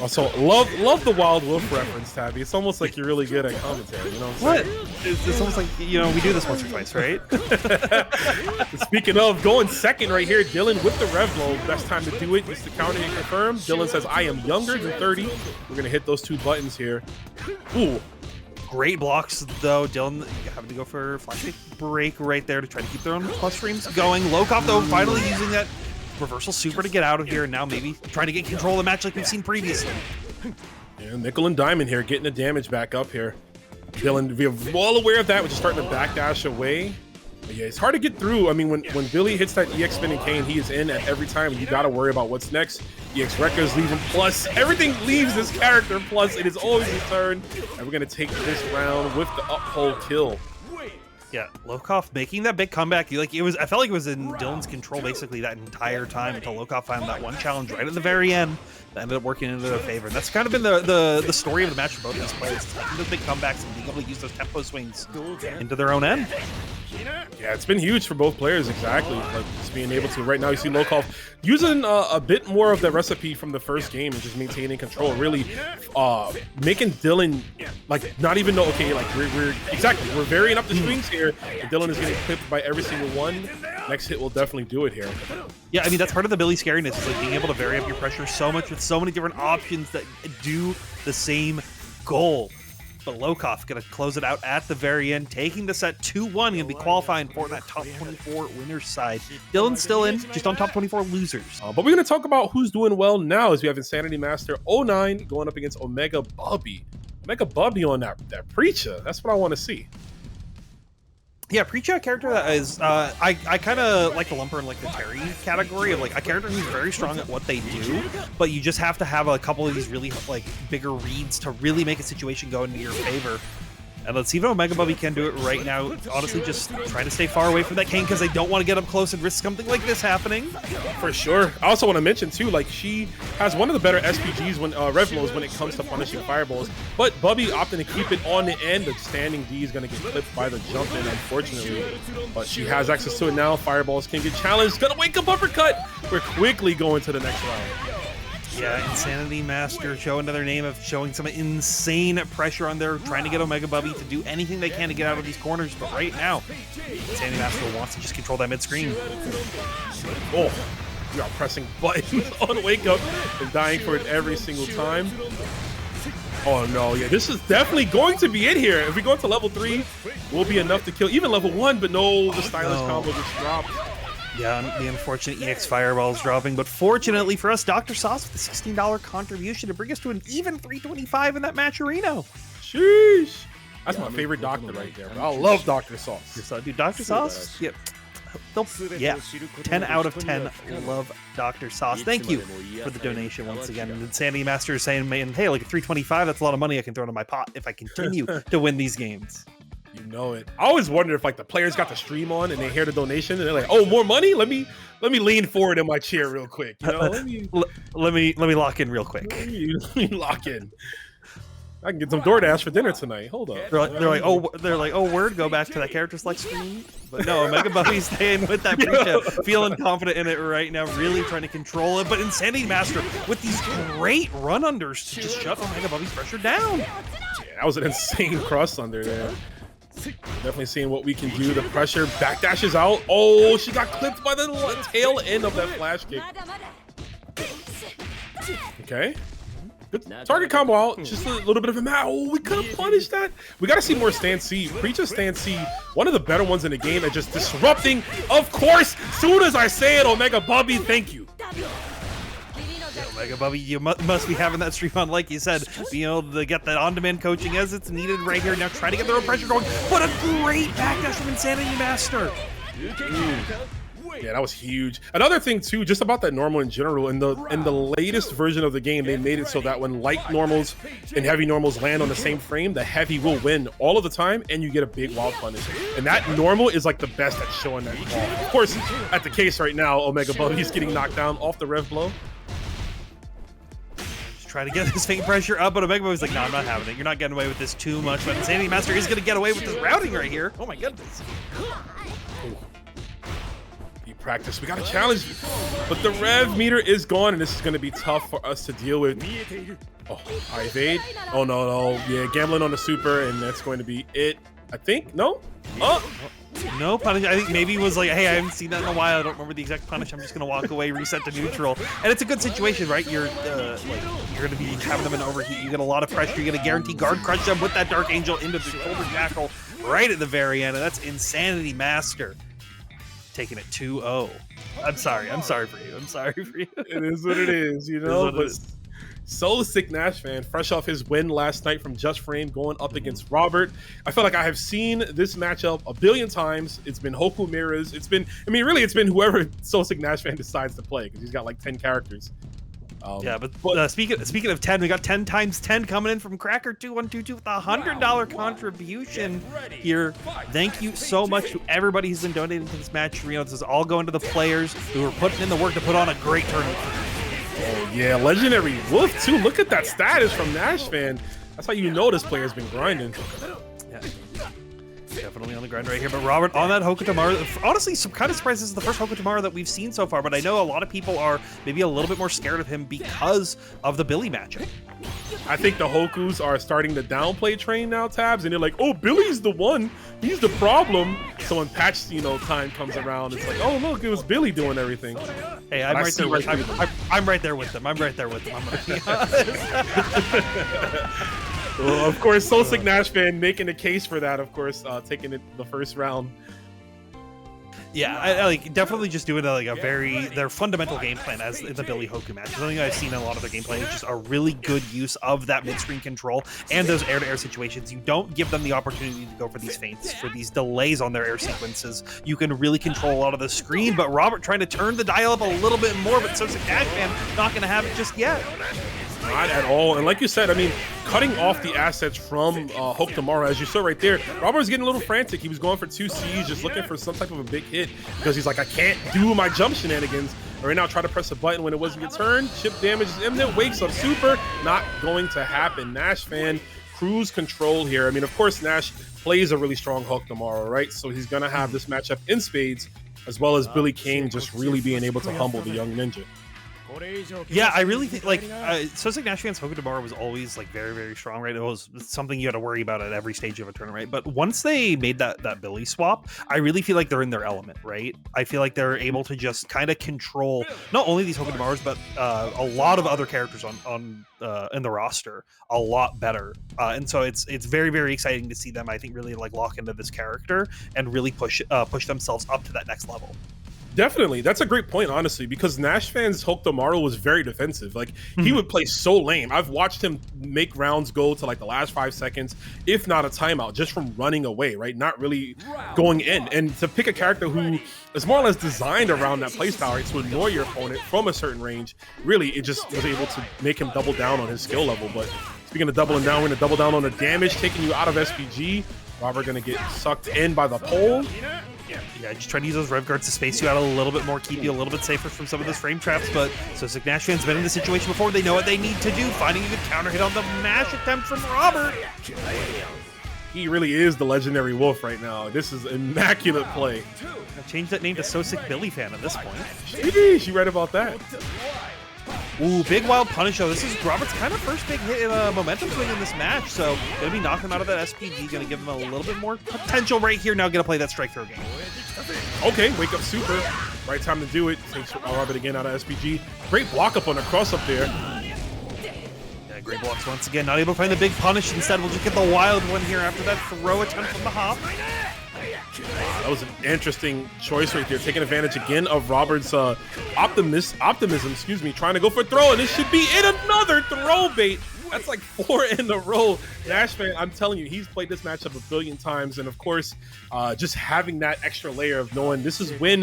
Also, love the Wild Wolf reference, Tabby. It's almost like you're really good at commentary, you know what I'm saying? It's almost like, you know, we do this once or twice, right? Speaking of, going second right here, Dylan with the rev low. Best time to do it is to counter and confirm. Dylan says, I am younger than 30. We're going to hit those 2 buttons here. Ooh. Great blocks, though. Dylan having to go for flash kick break right there to try to keep their own plus streams going. Lokof, though, finally using that reversal super to get out of here, and now maybe trying to get control of the match like we've seen previously. Yeah, nickel and diamond here, getting the damage back up here. Dylan, we're well aware of that, we're just starting to backdash away. But yeah, it's hard to get through. I mean, when Billy hits that EX spinning Kain, he is in at every time, and you got to worry about what's next. EX Rekka's leaving plus. Everything leaves this character plus. It is always his turn, and we're going to take this round with the uphold kill. Yeah, Lokof making that big comeback. I felt like it was in Dylan's control basically that entire time until Lokof found that one challenge right at the very end that ended up working into their favor. And that's kind of been the story of the match for both these players. It's making those big comebacks and being able to use those tempo swings into their own end. Yeah, it's been huge for both players, exactly. Like just being able to, right now you see Lokof using a bit more of the recipe from the first game and just maintaining control, really making Dylan like not even know, okay, like we're varying up the strings here, and Dylan is getting clipped by every single one. Next hit will definitely do it here. Yeah, I mean, that's part of the Billy scariness, is like being able to vary up your pressure so much with so many different options that do the same goal. But Lokof gonna close it out at the very end, taking the set 2-1, gonna be qualifying for that top 24 winners side. Dylan's still in, just on top 24 losers. But we're gonna talk about who's doing well now, as we have Insanity Master 09 going up against omegabubby. omegabubby on that Preecha. That's what I want to see. Yeah, Preecha, a character that is, I kind of like the lumper in like the Terry category of like a character who's very strong at what they do, but you just have to have a couple of these really like bigger reads to really make a situation go into your favor. And let's see if omegabubby can do it right now. Honestly, just trying to stay far away from that Kain because they don't want to get up close and risk something like this happening. For sure. I also want to mention too, like she has one of the better SPGs when Revlos when it comes to punishing fireballs. But Bubby opting to keep it on the end. The standing D is going to get clipped by the jump in, unfortunately. But she has access to it now. Fireballs can get challenged. Gonna wake up uppercut. We're quickly going to the next round. Yeah, Insanity Master showing another name of showing some insane pressure on there, trying to get omegabubby to do anything they can to get out of these corners. But right now, Insanity Master wants to just control that mid-screen. Oh, we are pressing buttons on wake up and dying for it every single time. Oh no, yeah, this is definitely going to be it here. If we go into level 3, we'll be enough to kill even level 1, but no, the stylish combo just dropped. Yeah, the unfortunate EX Fireballs dropping, but fortunately for us, Dr. Sauce with a $16 contribution to bring us to an even 325 in that match arena. Sheesh. That's my favorite doctor right there. I love Dr. Sauce. Dude, Dr. Sauce? Yep. Yeah, 10 out of 10 love Dr. Sauce. Thank you for the donation once again. And Insanity Master is saying, man, hey, like a 325, that's a lot of money I can throw into my pot if I continue to win these games. You know it. I always wonder if like the players got the stream on and they hear the donation and they're like, "Oh, more money? Let me lean forward in my chair real quick." You know, let me lock in real quick. Let me lock in. I can get some DoorDash for dinner tonight. Hold up. They're like, oh, word, go back to that character select screen. But no, omegabubby's staying with that Preecha, feeling confident in it right now, really trying to control it. But Insanity Master with these great run unders to just shut omegabubby's pressure down. Yeah, that was an insane cross under there. Definitely seeing what we can do. The pressure backdashes out. Oh, she got clipped by the tail end of that flash kick. Okay. Good target combo out. Just a little bit of a mat. Oh, we could have punished that. We got to see more stand C. Preecha stand C, one of the better ones in the game at just disrupting. Of course, soon as I say it, omegabubby, thank you. omegabubby, you must be having that stream on, like you said, being able to get that on-demand coaching as it's needed right here. Now try to get the road pressure going. What a great backdash from Insanity Master. Yeah, that was huge. Another thing too, just about that normal in general, in the latest version of the game, they made it so that when light normals and heavy normals land on the same frame, the heavy will win all of the time, and you get a big wild punish. And that normal is like the best at showing that ball. Of course, at the case right now, omegabubby is getting knocked down off the rev blow. Try to get his faint pressure up, but omegabubby's like, no, I'm not having it. You're not getting away with this too much. But Insanity Master is going to get away with this routing right here. Oh my goodness. Ooh. Practice. We got a challenge, but the rev meter is gone, and this is going to be tough for us to deal with. Oh, I evade. Oh no. Yeah, gambling on the super, and that's going to be it. I think. No. No punish. I think maybe it was like, hey, I haven't seen that in a while. I don't remember the exact punish. I'm just gonna walk away, reset to neutral, and it's a good situation, right? You're gonna be having them in overheat. You get a lot of pressure. You're gonna guarantee guard crush them with that Dark Angel into the shoulder tackle right at the very end, and that's Insanity Master. Taking it 2-0. I'm sorry for you. It is what it is, you know. But SoSickNASHFAN, fresh off his win last night from Just Frame, going up against Robert. I feel like I have seen this matchup a billion times. It's been Hoku mirrors. It's been whoever SoSickNASHFAN decides to play, because he's got like 10 characters. Yeah, but speaking of 10, we got 10 times 10 coming in from Cracker2122 with a $100 contribution here. Thank you so much to everybody who's been donating to this match. You know, this is all going to the players who are putting in the work to put on a great tournament. Oh yeah, Legendary Wolf too. Look at that status from NASHFAN. That's how you know this player's been grinding. Yeah. Definitely on the grind right here, but Robert on that Hokutomaru. Honestly, I'm kind of surprised this is the first Hokutomaru that we've seen so far, but I know a lot of people are maybe a little bit more scared of him because of the Billy matchup. I think the Hokus are starting to downplay train now, Tabs, and they're like, oh, Billy's the one. He's the problem. So when patch, time comes around, it's like, oh, look, it was Billy doing everything. Hey, I'm right there with them. I'm right there with them. I'm right there with them. I'm going to be honest. Well, of course, SoSickNASHFAN making a case for that, of course, taking it the first round. Yeah, I like definitely just doing their fundamental game plan as in the Billy Hoku match. Something I've seen in a lot of their gameplay is just a really good use of that mid-screen control and those air-to-air situations. You don't give them the opportunity to go for these feints, for these delays on their air sequences. You can really control a lot of the screen, but Robert trying to turn the dial up a little bit more, but SoSickNASHFAN not going to have it just yet. Not at all. And like you said, I mean, cutting off the assets from Hokutomaru, as you saw right there, Robert was getting a little frantic. He was going for 2 Cs, just looking for some type of a big hit, because he's like, I can't do my jump shenanigans. Right now, try to press a button when it wasn't your turn. Chip damage is imminent. Wakes up super. Not going to happen. NASHFAN cruise control here. I mean, of course, Nash plays a really strong Hokutomaru, right? So he's going to have this matchup in spades, as well as ViolentKain just really being able to humble the young ninja. Yeah, I really think SoSickNASHFAN's Hokutomaru was always very, very strong, right? It was something you had to worry about at every stage of a tournament, right? But once they made that Billy swap, I really feel like they're in their element, right? I feel like they're able to just kind of control not only these Hokutomarus, but a lot of other characters on in the roster a lot better. And so it's very, very exciting to see them, I think, really lock into this character and really push themselves up to that next level. Definitely. That's a great point, honestly, because NASHFAN's Hokutomaru was very defensive. He would play so lame. I've watched him make rounds go to the last 5 seconds, if not a timeout, just from running away, right? Not really going in. And to pick a character who is more or less designed around that playstyle, right, to annoy your opponent from a certain range, really, it just was able to make him double down on his skill level. But speaking of doubling down, we're going to double down on the damage, taking you out of SPG. Robert gonna get sucked in by the pole. Yeah, just trying to use those rev guards to space you out a little bit more, keep you a little bit safer from some of those frame traps, but SoSickNASHFAN's been in this situation before. They know what they need to do, finding a good counter hit on the mash attempt from Robert. He really is the legendary wolf right now. This is immaculate play. I'll change that name to SoSickBillyFan at this point. Sheesh, you right about that. Ooh, big wild punish though. This is Robert's kind of first big hit in a momentum swing in this match, so gonna be knocking him out of that SPG, gonna give him a little bit more potential right here. Now gonna play that strike throw game. Okay, wake up super. Right time to do it. Takes Robert again out of SPG. Great block up on the cross up there. Yeah, great blocks once again. Not able to find the big punish. Instead, we'll just get the wild one here after that throw attempt from the hop. That was an interesting choice right there, taking advantage again of Robert's optimism, excuse me, trying to go for a throw, and this should be in another throw bait. That's like 4 in a row. NASHFAN, I'm telling you, he's played this matchup a billion times, and of course, just having that extra layer of knowing this is when,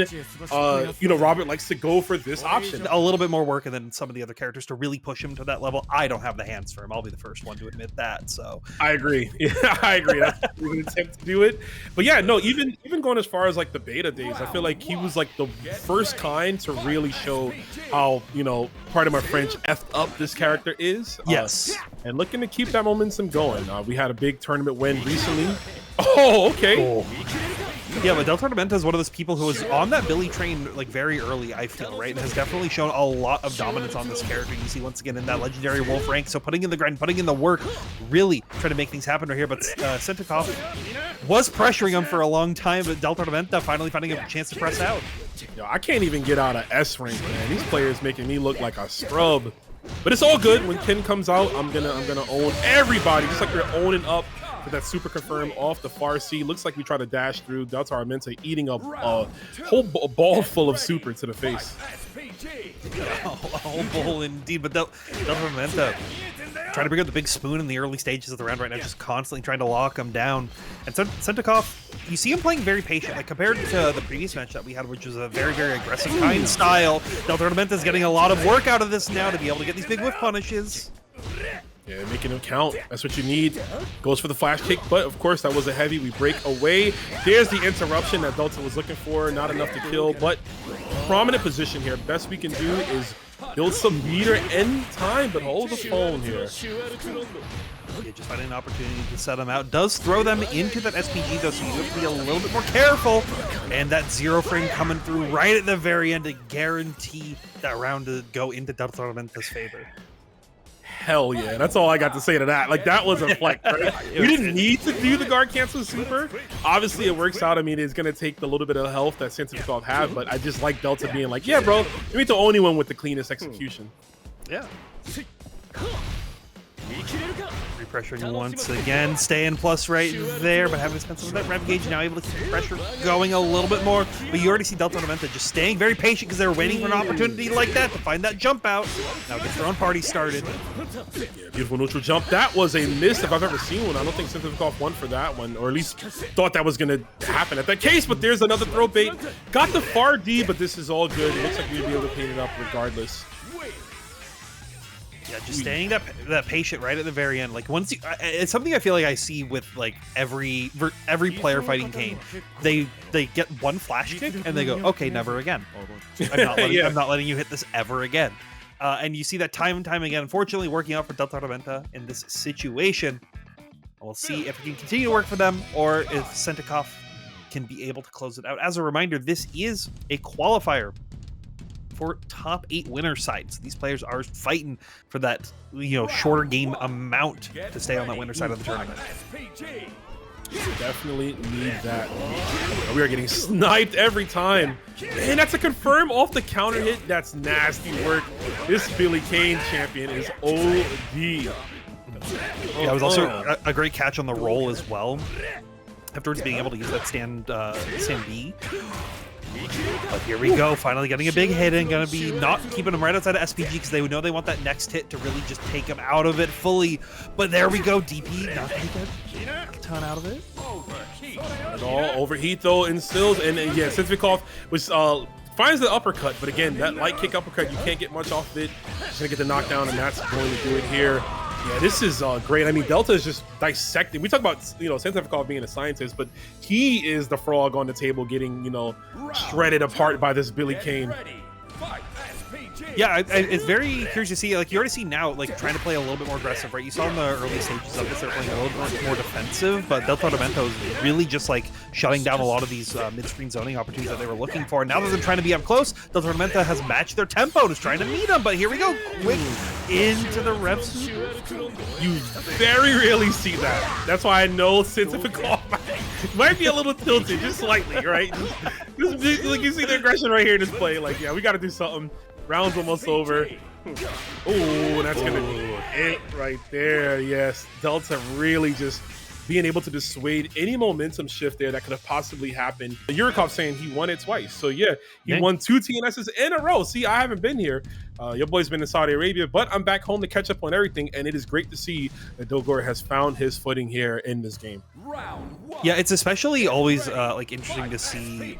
you know, Robert likes to go for this option. A little bit more work than some of the other characters to really push him to that level. I don't have the hands for him. I'll be the first one to admit that. So I agree. Yeah, I agree. That's an attempt to do it. But yeah, no, even going as far as like the beta days, I feel like he was like the first kind to really show how, you know, part of my French, effed up this character is. Yes. And looking to keep that momentum going. We had a big tournament win recently. Oh, okay. Oh. Yeah, but DELTARMENTA is one of those people who was on that Billy train like very early, I feel, right? And has definitely shown a lot of dominance on this character. You see once again in that legendary wolf rank. So putting in the grind, putting in the work, really trying to make things happen right here. But CientifiKOF was pressuring him for a long time, but DELTARMENTA finally finding a chance to press out. Yo, I can't even get out of S rank, man. These players making me look like a scrub. But it's all good. When Ken comes out, I'm gonna own everybody, just like we're owning up with that super confirm off the far C. Looks like we try to dash through. DELTARMENTA eating a whole ball full of super to the face. A whole bowl indeed, but DELTARMENTA trying to bring up the big spoon in the early stages of the round right now, just constantly trying to lock him down. And CientifiKOF, you see him playing very patient, like compared to the previous match that we had, which was a very, very aggressive Kain style. DELTARMENTA is getting a lot of work out of this now to be able to get these big whiff punishes. Yeah, making them count. That's what you need. Goes for the flash kick, but of course that was a heavy. We break away. There's the interruption that Delta was looking for. Not enough to kill, but prominent position here. Best we can do is build some meter in time, but hold the phone here. Yeah, just finding an opportunity to set them out. Does throw them into that SPG though, so you have to be a little bit more careful. And that 0 frame coming through right at the very end to guarantee that round to go into DELTARMENTA's favor. Hell yeah, that's all I got to say to that. Like, that was a flex, right? We didn't need to do the guard cancel super. Obviously, it works out. I mean, it's going to take the little bit of health that CientifiKOF have, but I just like Delta being like, yeah, bro, you're the only one with the cleanest execution. Yeah. Repressuring once again, staying plus right there, but having spent some of that rev gauge, now able to keep the pressure going a little bit more. But you already see DELTARMENTA just staying very patient because they were waiting for an opportunity like that to find that jump out. Now get their own party started. Yeah, beautiful neutral jump. That was a miss if I've ever seen one. I don't think CientifiKOF won for that one, or at least thought that was going to happen at that case, but there's another throw bait. Got the far D, but this is all good. It looks like we'd be able to clean it up regardless. Yeah, just staying that patient right at the very end. Like once you, it's something I feel like I see with like every player fighting Kain. They get one flash kick and they go, okay, never again. I'm not letting you hit this ever again. And you see that time and time again. Unfortunately, working out for DELTARMENTA in this situation. We'll see if it can continue to work for them or if CientifiKOF can be able to close it out. As a reminder, this is a qualifier for top 8 winner sides. These players are fighting for that, you know, shorter game amount to stay on that winner side of the tournament. Definitely need that. We are getting sniped every time. And that's a confirm off the counter hit. That's nasty work. This ViolentKain champion is OD. Yeah, it was also a great catch on the roll as well. Afterwards being able to use that stand B. But here we go, finally getting a big hit and gonna be not keeping them right outside of SPG because they would know they want that next hit to really just take them out of it fully. But there we go, DP not gonna get a ton out of it. Not at all. Overheat though instills, and yeah, CientifiKOF was finds the uppercut, but again, that light kick uppercut, you can't get much off of it. Just gonna get the knockdown, and that's going to do it here. Yeah, this is great. I mean, Delta is just dissecting. We talk about, CientifiKOF being a scientist, but he is the frog on the table getting, shredded apart by this Kain. Yeah, it's very curious to see. Like, you already see now, like, trying to play a little bit more aggressive, right? You saw in the early stages of this, they're playing a little bit more defensive, but DELTARMENTA is really just, like, shutting down a lot of these mid-screen zoning opportunities that they were looking for. Now that they're trying to be up close, DELTARMENTA has matched their tempo and is trying to meet them, but here we go. Quick into the reps. You very rarely see that. That's why I know CientifiKOF might be a little tilted, just slightly, right? Just, like, you see the aggression right here in this play. Like, yeah, we got to do something. Round's almost over. Oh, that's gonna be it right there. Yes, Delta really just being able to dissuade any momentum shift there that could have possibly happened. Yurikov saying he won it twice. So yeah, he won 2 TNSs in a row. See, I haven't been here. Your boy's been in Saudi Arabia, but I'm back home to catch up on everything, and it is great to see that Dogor has found his footing here in this game. Yeah, it's especially always like interesting to see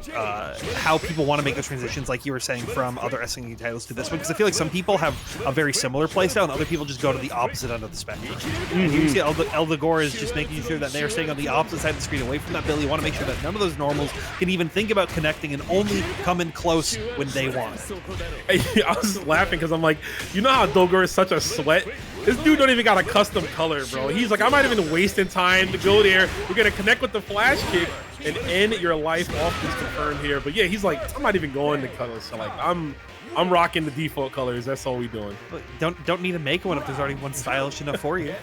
how people want to make the transitions, like you were saying, from other SNG titles to this one, because I feel like some people have a very similar playstyle, and other people just go to the opposite end of the spectrum. And you see Dogor is just making sure that they're staying on the opposite side of the screen, away from that Billy. You want to make sure that none of those normals can even think about connecting and only come in close when they want it. Hey, I was laughing because I'm like, you know how Dogor is such a sweat? This dude don't even got a custom color, bro. He's like, I'm not even wasting time to go there. We're going to connect with the flash kick and end your life off is confirmed here. But yeah, he's like, I'm not even going to colors. So like, I'm rocking the default colors. That's all we doing. Don't need to make one if there's already one stylish enough for you.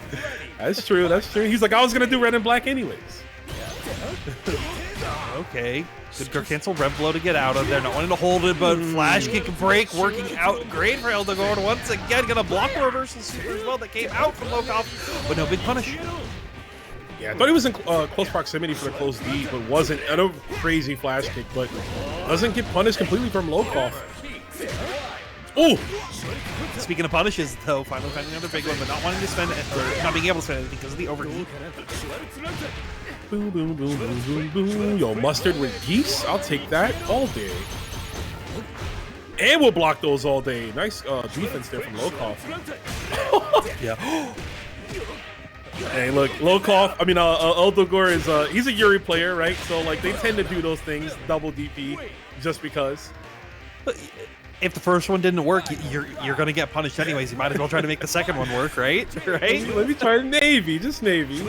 That's true. That's true. He's like, I was going to do red and black anyways. Okay. Good cancel rev blow to get out of there. Not wanting to hold it, but flash kick break working out great for Dogor. Once again, gonna block the reversal super as well that came out from Lokof, but no big punish. Yeah, I thought he was in close proximity for the close D, but wasn't. I know, crazy flash kick, but doesn't get punished completely from Lokof. Oh! Speaking of punishes, though, finally finding another big one, but not wanting to spend it, or not being able to spend anything because of the overheat. Boom, boom, boom, boom, boom, boom. Yo, mustard with geese? I'll take that all day. And we'll block those all day. Nice defense there from Lokof. Yeah. Hey, look, Lokof, I mean, Dogor is, he's a Yuri player, right? So, like, they tend to do those things, double DP, just because. But if the first one didn't work, you're going to get punished anyways. You might as well try to make the second one work, right? Right? Let me try Navy, just Navy.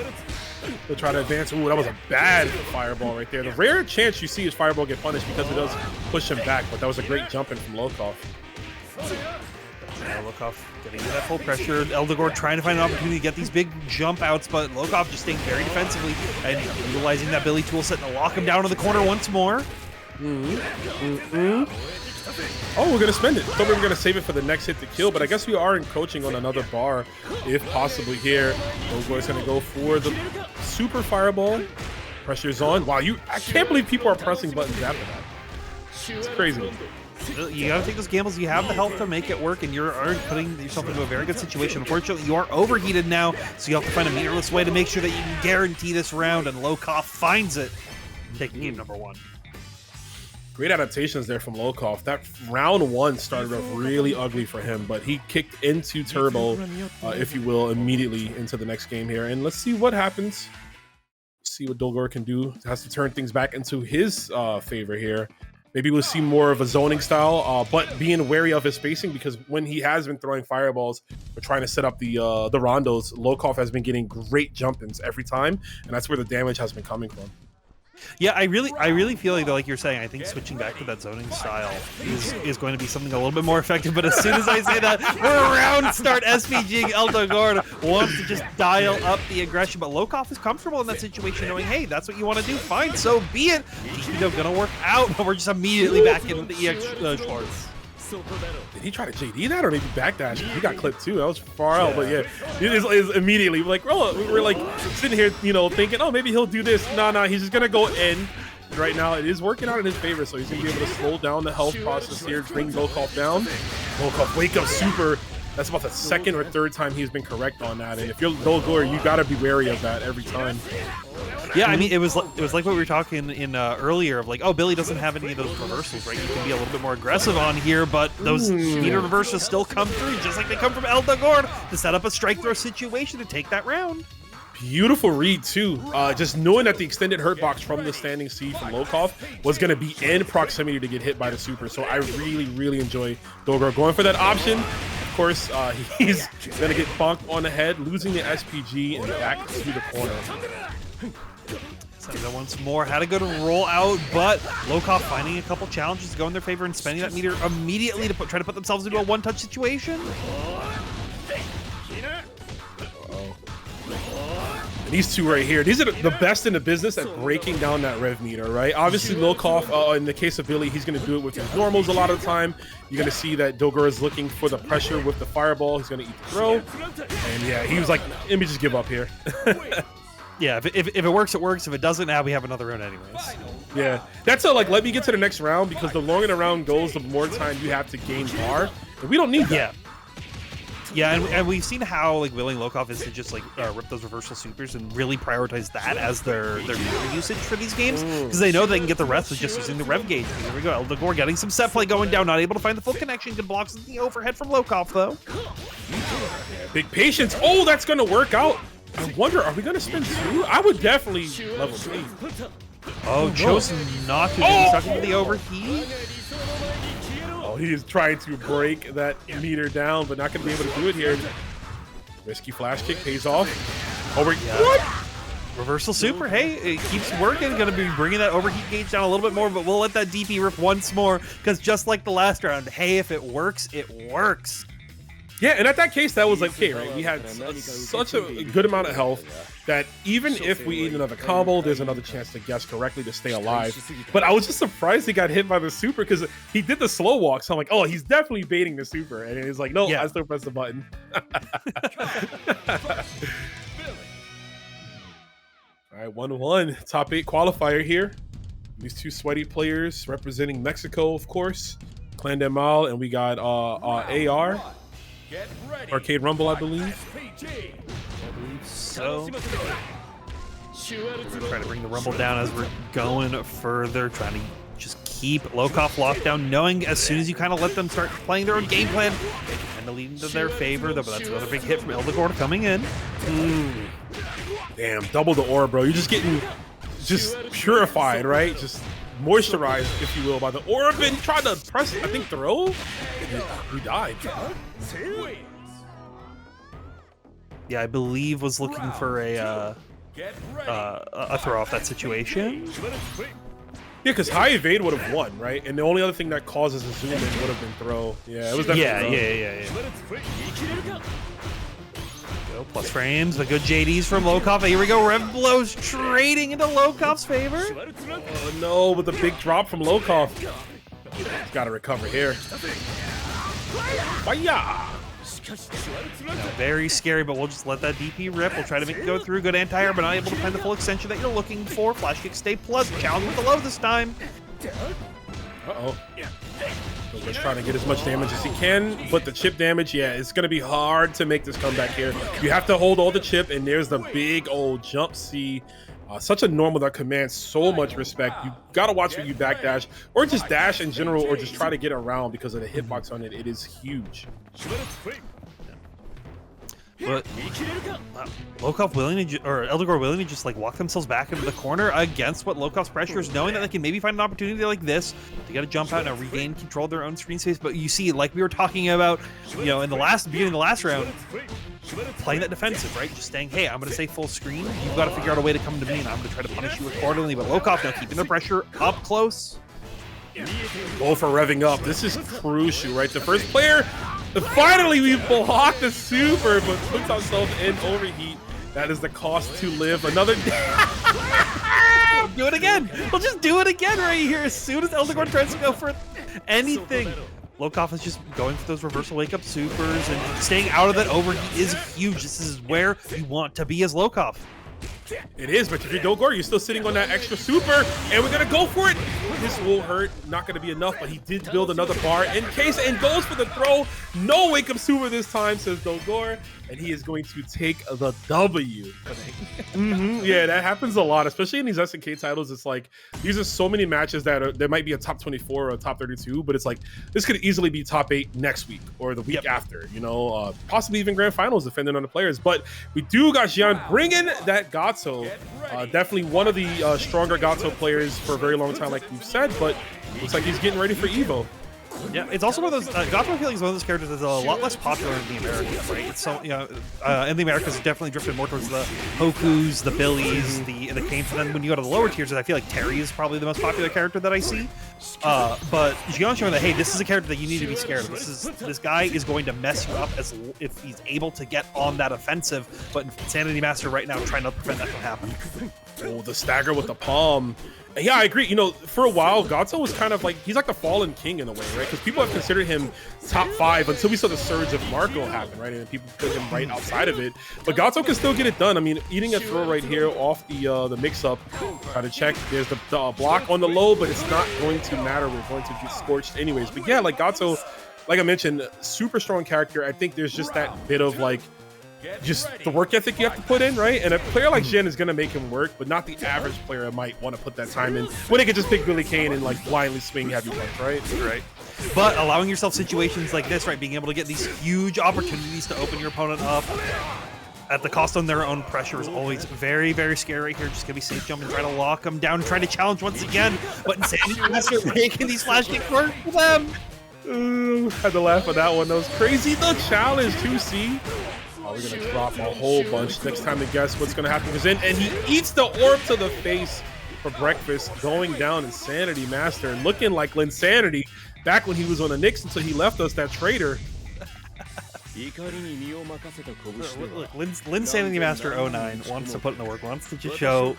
They'll try to advance. Ooh, that was a bad fireball right there. The rare chance you see is fireball get punished because it does push him back, but that was a great jump in from Lokof. Yeah, Lokof getting into that full pressure. Dogor trying to find an opportunity to get these big jump outs, but Lokof just staying very defensively and utilizing that Billy tool set to lock him down to the corner once more. Oh, we're going to spend it. I thought we were going to save it for the next hit to kill, but I guess we are encroaching on another bar, if possibly here. Dogor's going to go for the super fireball. Pressure's on. Wow, I can't believe people are pressing buttons after that. It's crazy. You got to take those gambles. You have the health to make it work, and you're already putting yourself into a very good situation. Unfortunately, you are overheated now, so you have to find a meterless way to make sure that you can guarantee this round, and Lokof finds it, taking game number 1. Great adaptations there from Lokof. That round 1 started off really ugly for him, but he kicked into turbo, if you will, immediately into the next game here. And let's see what happens. See what Dogor can do. Has to turn things back into his favor here. Maybe we'll see more of a zoning style, but being wary of his spacing, because when he has been throwing fireballs or trying to set up the rondos, Lokof has been getting great jump-ins every time, and that's where the damage has been coming from. Yeah, I really feel like, though, like you're saying, I think switching back to that zoning style is going to be something a little bit more effective. But as soon as I say that, we're around start SPGing Dogor wants to just dial up the aggression. But Lokof is comfortable in that situation, knowing, hey, that's what you want to do. Fine, so be it. DPW gonna work out, but we're just immediately back in with the EX Schwartz. Did he try to JD that or maybe backdash? He got clipped too. That was far out, but yeah, it is immediately like, oh, we're like sitting here, thinking, oh, maybe he'll do this. No, he's just gonna go in. Right now, it is working out in his favor, so he's gonna be able to slow down the health process here, bring Lokof down. Lokof, wake up super. That's about the second or third time he's been correct on that, and if you're Dogor, you gotta be wary of that every time. Yeah, I mean, it was like what we were talking in earlier of like, oh, Billy doesn't have any of those reversals, right? You can be a little bit more aggressive on here, but those meter reversals still come through, just like they come from El Dogor to set up a strike throw situation to take that round. Beautiful read too. Just knowing that the extended hurt box from the standing C from Lokof was going to be in proximity to get hit by the super. So I really enjoy Dogor going for that option. Of course, he's going to get bonked on the head, losing the SPG and back to the corner. Sendo once more had a good roll out, but Lokof finding a couple challenges to go in their favor and spending that meter immediately to try to put themselves into a one-touch situation. And these two right here, these are the best in the business at breaking down that rev meter, right? Obviously, Lokof, in the case of Billy, he's going to do it with his normals a lot of the time. You're going to see that Dogor is looking for the pressure with the fireball. He's going to eat the throw. And yeah, he was like, let me just give up here. Yeah, if it works, it works. If it doesn't, now we have another round anyways. Yeah, that's a, like, let me get to the next round, because the longer the round goes, the more time you have to gain bar. And we don't need that. Yeah, and we've seen how like willing Lokof is to just like rip those reversal supers and really prioritize that as their meter usage for these games, because they know they can get the rest with just using the rev gauge. Here we go, El Dogor getting some set play going down, not able to find the full connection. Good blocks in the overhead from Lokof though. Big patience. Oh, that's going to work out. I wonder, are we going to spend 2? I would definitely level 3. Oh, chose not to. Stuck into the overheat. Oh, he is trying to break that meter down, but not going to be able to do it here. Risky flash kick pays off. Over. What? Reversal super. Hey, it keeps working. Going to be bringing that overheat gauge down a little bit more, but we'll let that DP rip once more, because just like the last round, hey, if it works, it works. Yeah, and at that case, that was like, okay, right? We had such a good amount of health that even if we eat another combo, there's another chance to guess correctly to stay alive. But I was just surprised he got hit by the super, because he did the slow walk. So I'm like, oh, he's definitely baiting the super. And he's like, no, I still press the button. All right, 1-1. Top 8 qualifier here. These two sweaty players representing Mexico, of course. Clan de Mal, and we got AR. Arcade Rumble, I believe. So we're trying to bring the Rumble down as we're going further, trying to just keep Lokof locked down, knowing as soon as you kind of let them start playing their own game plan, they can kind of lead into their favor. But that's another big hit from El Dogor coming in. Damn, double the aura, bro. You're just getting purified, right? Just moisturized, if you will, by the aura. Been trying to press, I think, throw. He died. Yeah, I believe was looking for a throw off that situation. Yeah, because high evade would have won, right? And the only other thing that causes a zoom in would have been throw. Yeah, it was definitely yeah. Go plus frames, the good JDs from Lokof. Here we go, Rev blows trading into Lokof's favor. Oh no, with the big drop from Lokof. He's got to recover here. Fire! Very scary, but we'll just let that DP rip. We'll try to make it go through. Good anti-air, but not able to find the full extension that you're looking for. Flash kick stay plus. Challenge with the low this time. Uh-oh. Just trying to get as much damage as he can, but the chip damage, yeah, it's going to be hard to make this comeback here. You have to hold all the chip, and there's the big old jump C. Such a normal that commands so much respect. You got to watch when you backdash, or just dash in general, or just try to get around because of the hitbox on it. It is huge. But Lokof willing to, or El Dogor willing to just like walk themselves back into the corner against what Lokof's pressure is, knowing that they can maybe find an opportunity like this to get a jump out and regain control of their own screen space. But you see, like we were talking about, you know, in the beginning of the last round, playing that defensive, right? Just saying, hey, I'm going to stay full screen. You've got to figure out a way to come to me, and I'm going to try to punish you accordingly. But Lokof now keeping the pressure up close. Go for revving up. This is crucial, right? The first player, finally we blocked the super, but puts ourselves in overheat. That is the cost to live. Another do it again. We'll just do it again right here. As soon as El Dogor tries to go for anything, Lokof is just going for those reversal wake up supers, and staying out of that overheat is huge. This is where you want to be as Lokof. It is, but if you're Dogor, you're still sitting on that extra super, and we're gonna go for it. This will hurt, not gonna be enough, but he did build another bar in case, and goes for the throw. No wake up super this time, says Dogor, and he is going to take the W. Yeah, that happens a lot, especially in these SNK titles. It's like, these are so many matches that there might be a top 24 or a top 32, but it's like, this could easily be top 8 next week or the week after, you know, possibly even grand finals, depending on the players. But we do got Xian bringing that Gato. Definitely one of the stronger Gato players for a very long time, like you've said, but looks like he's getting ready for Evo. Yeah, it's also one of those, Gato, I feel like is one of those characters that's a lot less popular in the Americas, right? It's so, you know, in the Americas, it's definitely drifted more towards the Hokus, the Billies, the Kains, and then when you go to the lower tiers, I feel like Terry is probably the most popular character that I see. But Xian showing that, hey, this is a character that you need to be scared of. This guy is going to mess you up if he's able to get on that offensive, but Insanity Master right now trying to prevent that from happening. Oh, the stagger with the palm. And yeah, I agree. You know, for a while, Gato was kind of like, he's like the fallen king in a way, right? Because people have considered him top 5 until we saw the surge of Marco happen, right? And people put him right outside of it. But Gato can still get it done. I mean, eating a throw right here off the mix-up. Try to check. There's the block on the low, but it's not going to matter. We're going to get scorched anyways. But yeah, like Gato, like I mentioned, super strong character. I think there's just that bit of like, just the work ethic you have to put in, right? And a player like Xian is going to make him work, but not the average player might want to put that time in when they could just pick ViolentKain and like blindly swing heavy punch, right? Right. But allowing yourself situations like this, right? Being able to get these huge opportunities to open your opponent up at the cost on their own pressure is always very, very scary right here. Just gonna be safe jump and try to lock them down, trying to challenge once again. But Insanity Master making these flash kicks work for them. Had to laugh at that one. That was crazy. The challenge 2C. Oh, we're gonna drop a whole bunch next time to guess what's gonna happen. And he eats the orb to the face for breakfast, going down Insanity Master and looking like Linsanity back when he was on the Knicks until he left us, that traitor. Look, Linsanity Master 09 wants to put in the work, wants to just show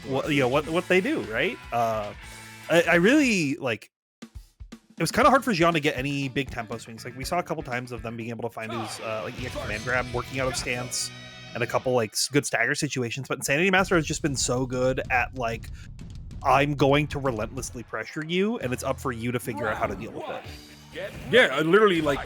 what they do, right? I really like. It was kind of hard for Xian to get any big tempo swings. Like we saw a couple times of them being able to find his like EX command grab working out of stance and a couple like good stagger situations. But Insanity Master has just been so good at like, I'm going to relentlessly pressure you, and it's up for you to figure out how to deal with it. Yeah, literally like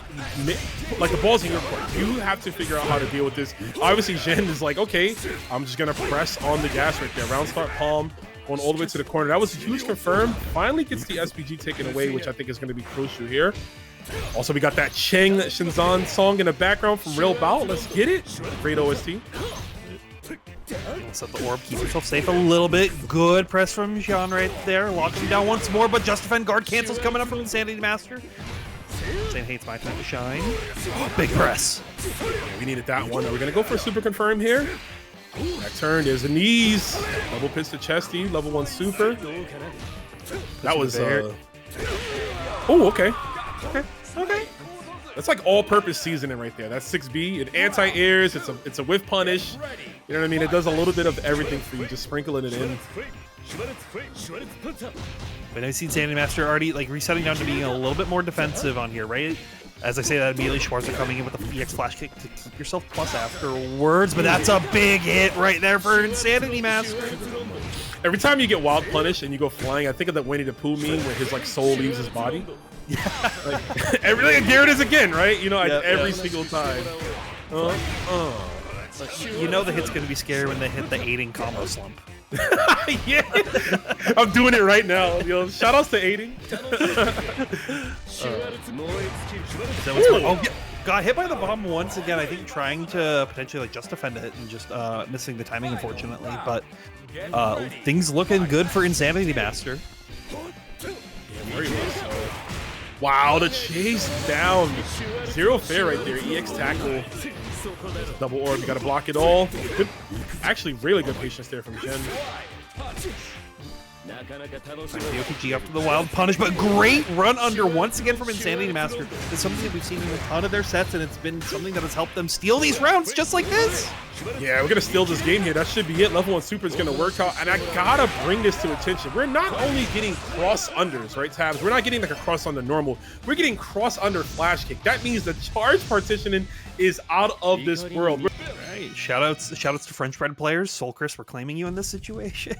the ball's in your court. You have to figure out how to deal with this. Obviously, Xian is like, okay, I'm just gonna press on the gas right there. Round start palm. Going all the way to the corner. That was a huge confirm. Finally gets the SPG taken away, which I think is going to be crucial here. Also, we got that Shenzan song in the background from Real Bout. Let's get it. Great OST. Set the orb. Keep yourself safe a little bit. Good press from Xian right there. Locks him down once more, but Just Defend guard cancels coming up from Insanity Master. Insane hates my time to shine. Big press. Yeah, we needed that one. We're going to go for a super confirm here. That turn, there's the knees. Double pitch to chesty, level 1 super. That was oh, okay. That's like all-purpose seasoning right there. That's 6B. It anti-airs. It's a whiff punish. You know what I mean? It does a little bit of everything for you, just sprinkling it in. But I see Insanity Master already like resetting down to being a little bit more defensive on here, right? As I say that, immediately Schwarzer coming in with the EX flash kick to keep yourself plus afterwards, but that's a big hit right there for Insanity Master. Every time you get wild punish and you go flying, I think of that Winnie the Pooh meme where his like soul leaves his body. Yeah. Like, there it is again, right? You know, every single time. You know the hit's gonna be scary when they hit the aiding combo slump. Yeah, I'm doing it right now. Yo, shout outs to aiding. Got hit by the bomb once again. I think trying to potentially like just defend it and just missing the timing, unfortunately. But things looking good for Insanity Master. Yeah, very much so. Wow, the chase down. Zero fair right there. EX tackle. Double orb, you gotta block it all. Good, actually, really good patience there from Xian. The OPG after the wild punish, but great run under once again from Insanity Master. It's something that we've seen in a ton of their sets, and it's been something that has helped them steal these rounds just like this. Yeah, we're gonna steal this game here. That should be it. Level 1 super is gonna work out, and I gotta bring this to attention. We're not only getting cross unders, right, Tabs? We're not getting like a cross under normal. We're getting cross under flash kick. That means the charge partitioning is out of this world. Shoutouts to French bread players. Soul Chris, we're claiming you in this situation.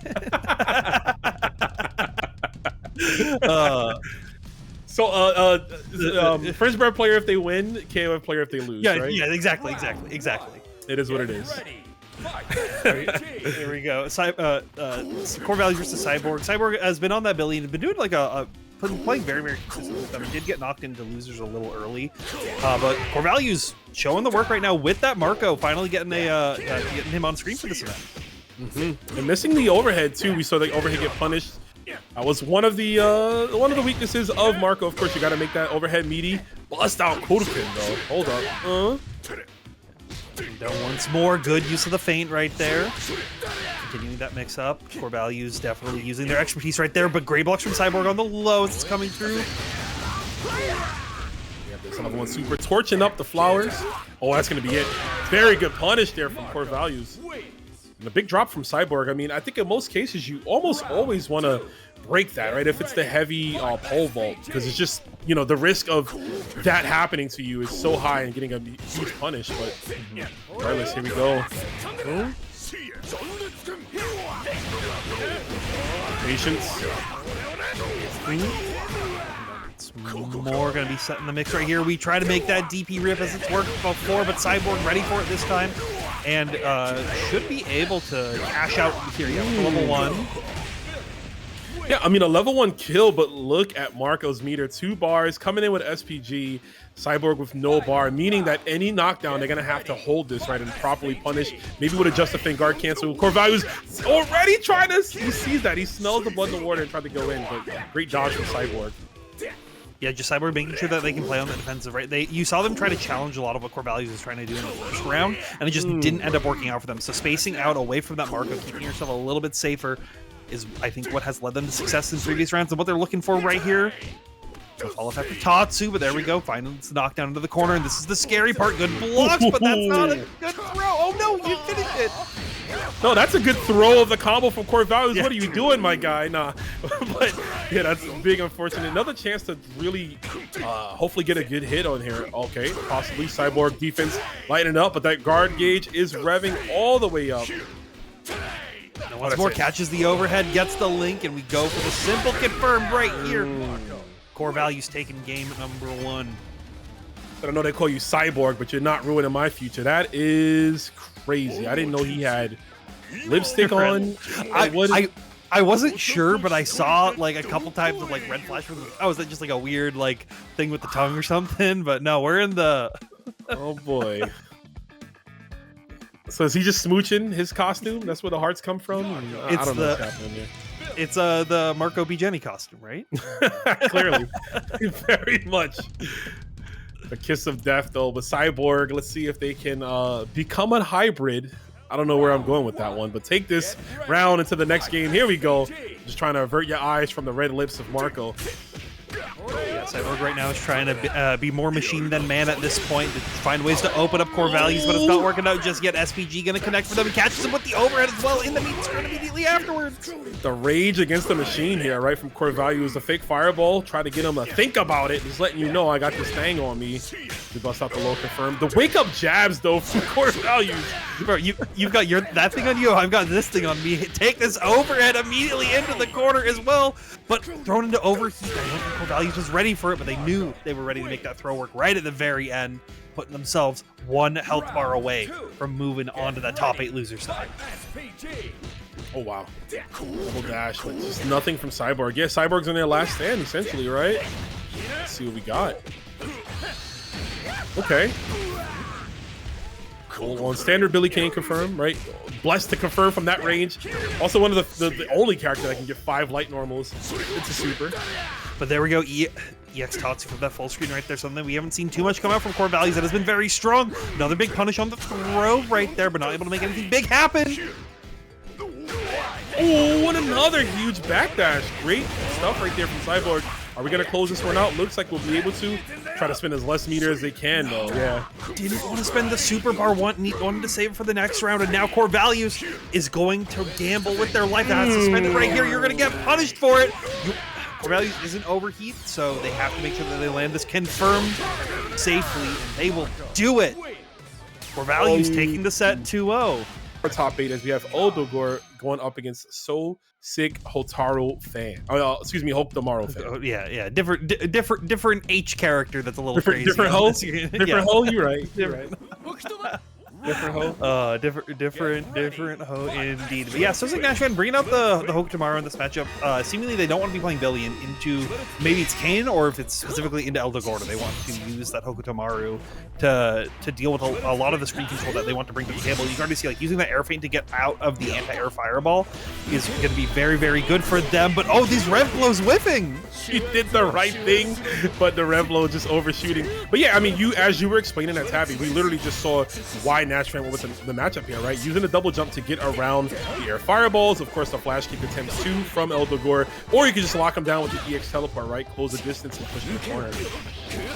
French bread player if they win, KOF player if they lose. Yeah, right? yeah, exactly. It is what it is. Here we go. CoreValues versus Cyborg. Cyborg has been on that Billy and been doing like playing very, very consistently with them. He did get knocked into losers a little early, but CoreValues showing the work right now with that Marco, finally getting getting him on screen for this event. And missing the overhead too. We saw the overhead get punished. That was one of the weaknesses of Marco. Of course, you got to make that overhead meaty. Bust out Kodokin though. Hold up. Down once more. Good use of the feint right there. Continuing that mix up. CoreValues definitely using their expertise right there, but great blocks from Cyborg on the low. It's coming through. Yeah, there's another one super torching up the flowers. Oh, that's gonna be it. Very good punish there from CoreValues. And a big drop from Cyborg. I mean, I think in most cases you almost always want to break that, right? If it's the heavy pole vault, because it's just, you know, the risk of that happening to you is so high and getting a huge punish. But regardless, here we go. Patience. It's more going to be set in the mix right here. We try to make that DP rip as it's worked before, but Cyborg ready for it this time. And should be able to cash out here. Yeah, level 1. Yeah, I mean, a level 1 kill, but look at Marco's meter. 2 bars coming in with SPG. Cyborg with no bar, meaning that any knockdown, they're going to have to hold this, right, and properly punish. Maybe with a Justifying guard cancel. CoreValues already trying to... He sees that. He smells the blood in the water and tried to go in, but great dodge from Cyborg. Yeah, just Cyborg making sure that they can play on the defensive, right? You saw them try to challenge a lot of what CoreValues was trying to do in the first round, and it just didn't end up working out for them. So spacing out away from that Marco, keeping yourself a little bit safer is, I think, what has led them to success in previous rounds and what they're looking for right here. So follow after Tatsu, but there we go. Finally, it's knocked down into the corner, and this is the scary part. Good blocks, but that's not a good throw. Oh no, you finished it. No, that's a good throw of the combo from CoreValues. Yeah. What are you doing, my guy? Nah, but yeah, that's big unfortunate. Another chance to really, hopefully get a good hit on here. Okay, possibly Cyborg defense lighting up, but that guard gauge is revving all the way up. Once more, catches the overhead, gets the link, and we go for the simple confirm right here. CoreValues taking game number 1. But I know they call you Cyborg, but you're not ruining my future. That is crazy. I didn't know he had lipstick on. I wasn't sure, but I saw like a couple times of like red flash. Oh, is that just like a weird like thing with the tongue or something? But no, we're in the. Oh boy. So is he just smooching his costume? That's where the hearts come from? I don't know what's happening here. It's the Marco B. Jenny costume, right? Clearly. Very much. The kiss of death, though. But Cyborg, let's see if they can become a hybrid. I don't know where I'm going with that one, but take this round into the next game. Here we go. Just trying to avert your eyes from the red lips of Marco. Yeah, Cyborg right now is trying to be more machine than man at this point to find ways to open up CoreValues, but it's not working out just yet. SPG going to connect for them and catches him with the overhead as well in the meat screen immediately afterwards. The rage against the machine here, right, from CoreValues. The fake fireball. Try to get him to think about it. Just letting you know I got this thing on me. We bust out the low confirm. The wake up jabs, though, from CoreValues. Bro, you've got that thing on you. I've got this thing on me. Take this overhead immediately into the corner as well, but thrown into overheat. I don't think CoreValues was ready for it, but they knew they were ready to make that throw work right at the very end, putting themselves 1 health bar away from moving on to that top 8 loser side. Oh, wow. Double dash, but just nothing from Cyborg. Yeah, Cyborg's in their last stand, essentially, right? Let's see what we got. Okay. Cool. On standard Billy Kain confirm, right? Blessed to confirm from that range. Also one of the only character that can get 5 light normals. It's a super. But there we go. EX Tatsu from that full screen right there. Something we haven't seen too much come out from CoreValues that has been very strong. Another big punish on the throw right there, but not able to make anything big happen. Oh, and another huge backdash. Great stuff right there from Cyborg. Are we going to close this one out? Looks like we'll be able to. Try to spend as less meter as they can, though. Yeah. Didn't want to spend the super bar, wanted to save it for the next round, and now CoreValues is going to gamble with their life. That's suspended right here. You're going to get punished for it. CoreValues isn't overheat, so they have to make sure that they land this confirmed safely, and they will do it. CoreValues taking the set 2-0. Our top 8 as we have Dogor going up against SoSickNASHFAN fan. Excuse me, Hokutomaru fan. Oh, yeah. Different H character that's a little crazy. Different hoe. Yeah. Different hoe. You're right. You're right. Different hoe. Different hoe indeed. But yeah, SoSickNASHFAN bringing out the Hokutomaru in this matchup. Seemingly they don't want to be playing Billion into, maybe it's Kain, or if it's specifically into Dogor, they want to use that Hokutomaru to deal with a lot of the screen control that they want to bring to the table. You can already see, like, using that air feint to get out of the anti-air fireball is going to be very, very good for them. But oh, these rev blows whiffing. She did the right thing, but the rev blow just overshooting. But yeah, I mean, as you were explaining that, Tabby, we literally just saw why NASHFAN went with the matchup here, right? Using the double jump to get around the air fireballs, of course, the flash kick attempts too from Dogor, or you can just lock him down with the EX teleport, right? Close the distance and push the corner.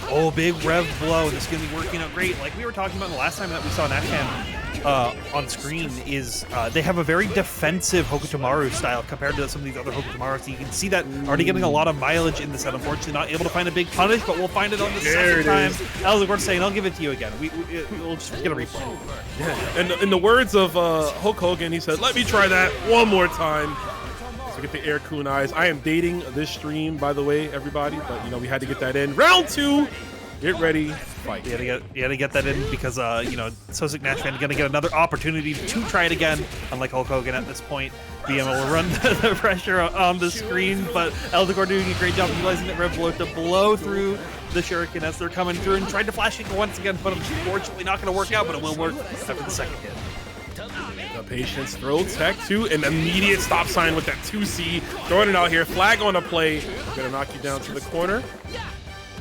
Oh, big rev blow. This is going to be working out great. Like we were talking about the last time that we saw NASHFAN on screen, is they have a very defensive Hokutomaru style compared to some of these other Hokutomaru. So you can see that already getting a lot of mileage in the set. Unfortunately, not able to find a big punish, but we'll find it on the second time. Dogor saying, "I'll give it to you again. We'll just get a replay." Yeah. And in the words of Hulk Hogan, he said, "Let me try that one more time." So get the air kunais. I am dating this stream, by the way, everybody. But you know, we had to get that in. Round 2. Get ready. Fight. You had to get that in because you know, SoSickNASHFAN gonna get another opportunity to try it again. Unlike Hulk Hogan at this point, being able to run the pressure on the screen, but Dogor doing a great job utilizing that rev blow to blow through the shuriken as they're coming through and tried to flash it once again, but unfortunately not going to work out. But it will work after the second hit. The patience throw tech too, an immediate stop sign with that 2C, throwing it out here. Flag on the play, gonna knock you down to the corner.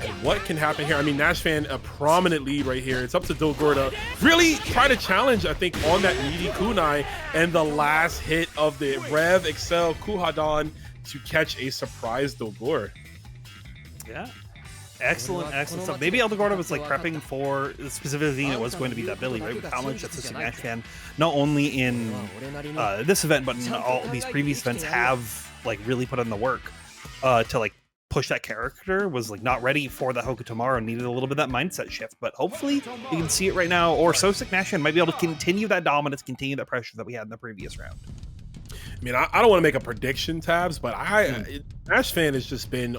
And what can happen here? I mean, NASHFAN, a prominent lead right here. It's up to Dogor to really try to challenge, I think, on that meaty kunai and the last hit of the Rev Excel Kuhadan to catch a surprise Dogor. Yeah. Excellent stuff. Maybe Dogor was like prepping for the specific thing. It was going to be that Billy, right? With how much that SoSickNASHFAN, not only in this event, but in all these previous events, have like really put in the work to like push that character. Was like not ready for the Hokutomaru, needed a little bit of that mindset shift, but hopefully you can see it right now, or SoSickNASHFAN might be able to continue that dominance, continue that pressure that we had in the previous round. I mean, I don't want to make a prediction, Tabs, but NASHFAN has just been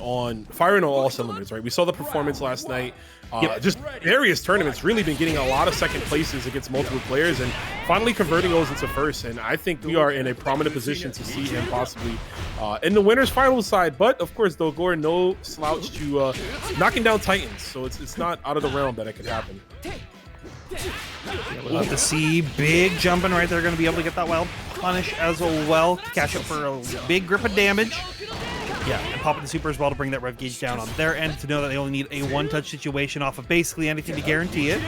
firing on all cylinders, right? We saw the performance last night. Just various tournaments, really been getting a lot of second places against multiple players and finally converting those into first. And I think we are in a prominent position to see him possibly in the winner's final side. But of course, Dogor, no slouch to knocking down Titans. So it's not out of the realm that it could happen. We'll have to see big jumping right there. Going to be able to get that wild punish as well to catch up for a big grip of damage. Yeah, and popping the super as well to bring that rev gauge down on their end to know that they only need a one-touch situation off of basically anything to guarantee it.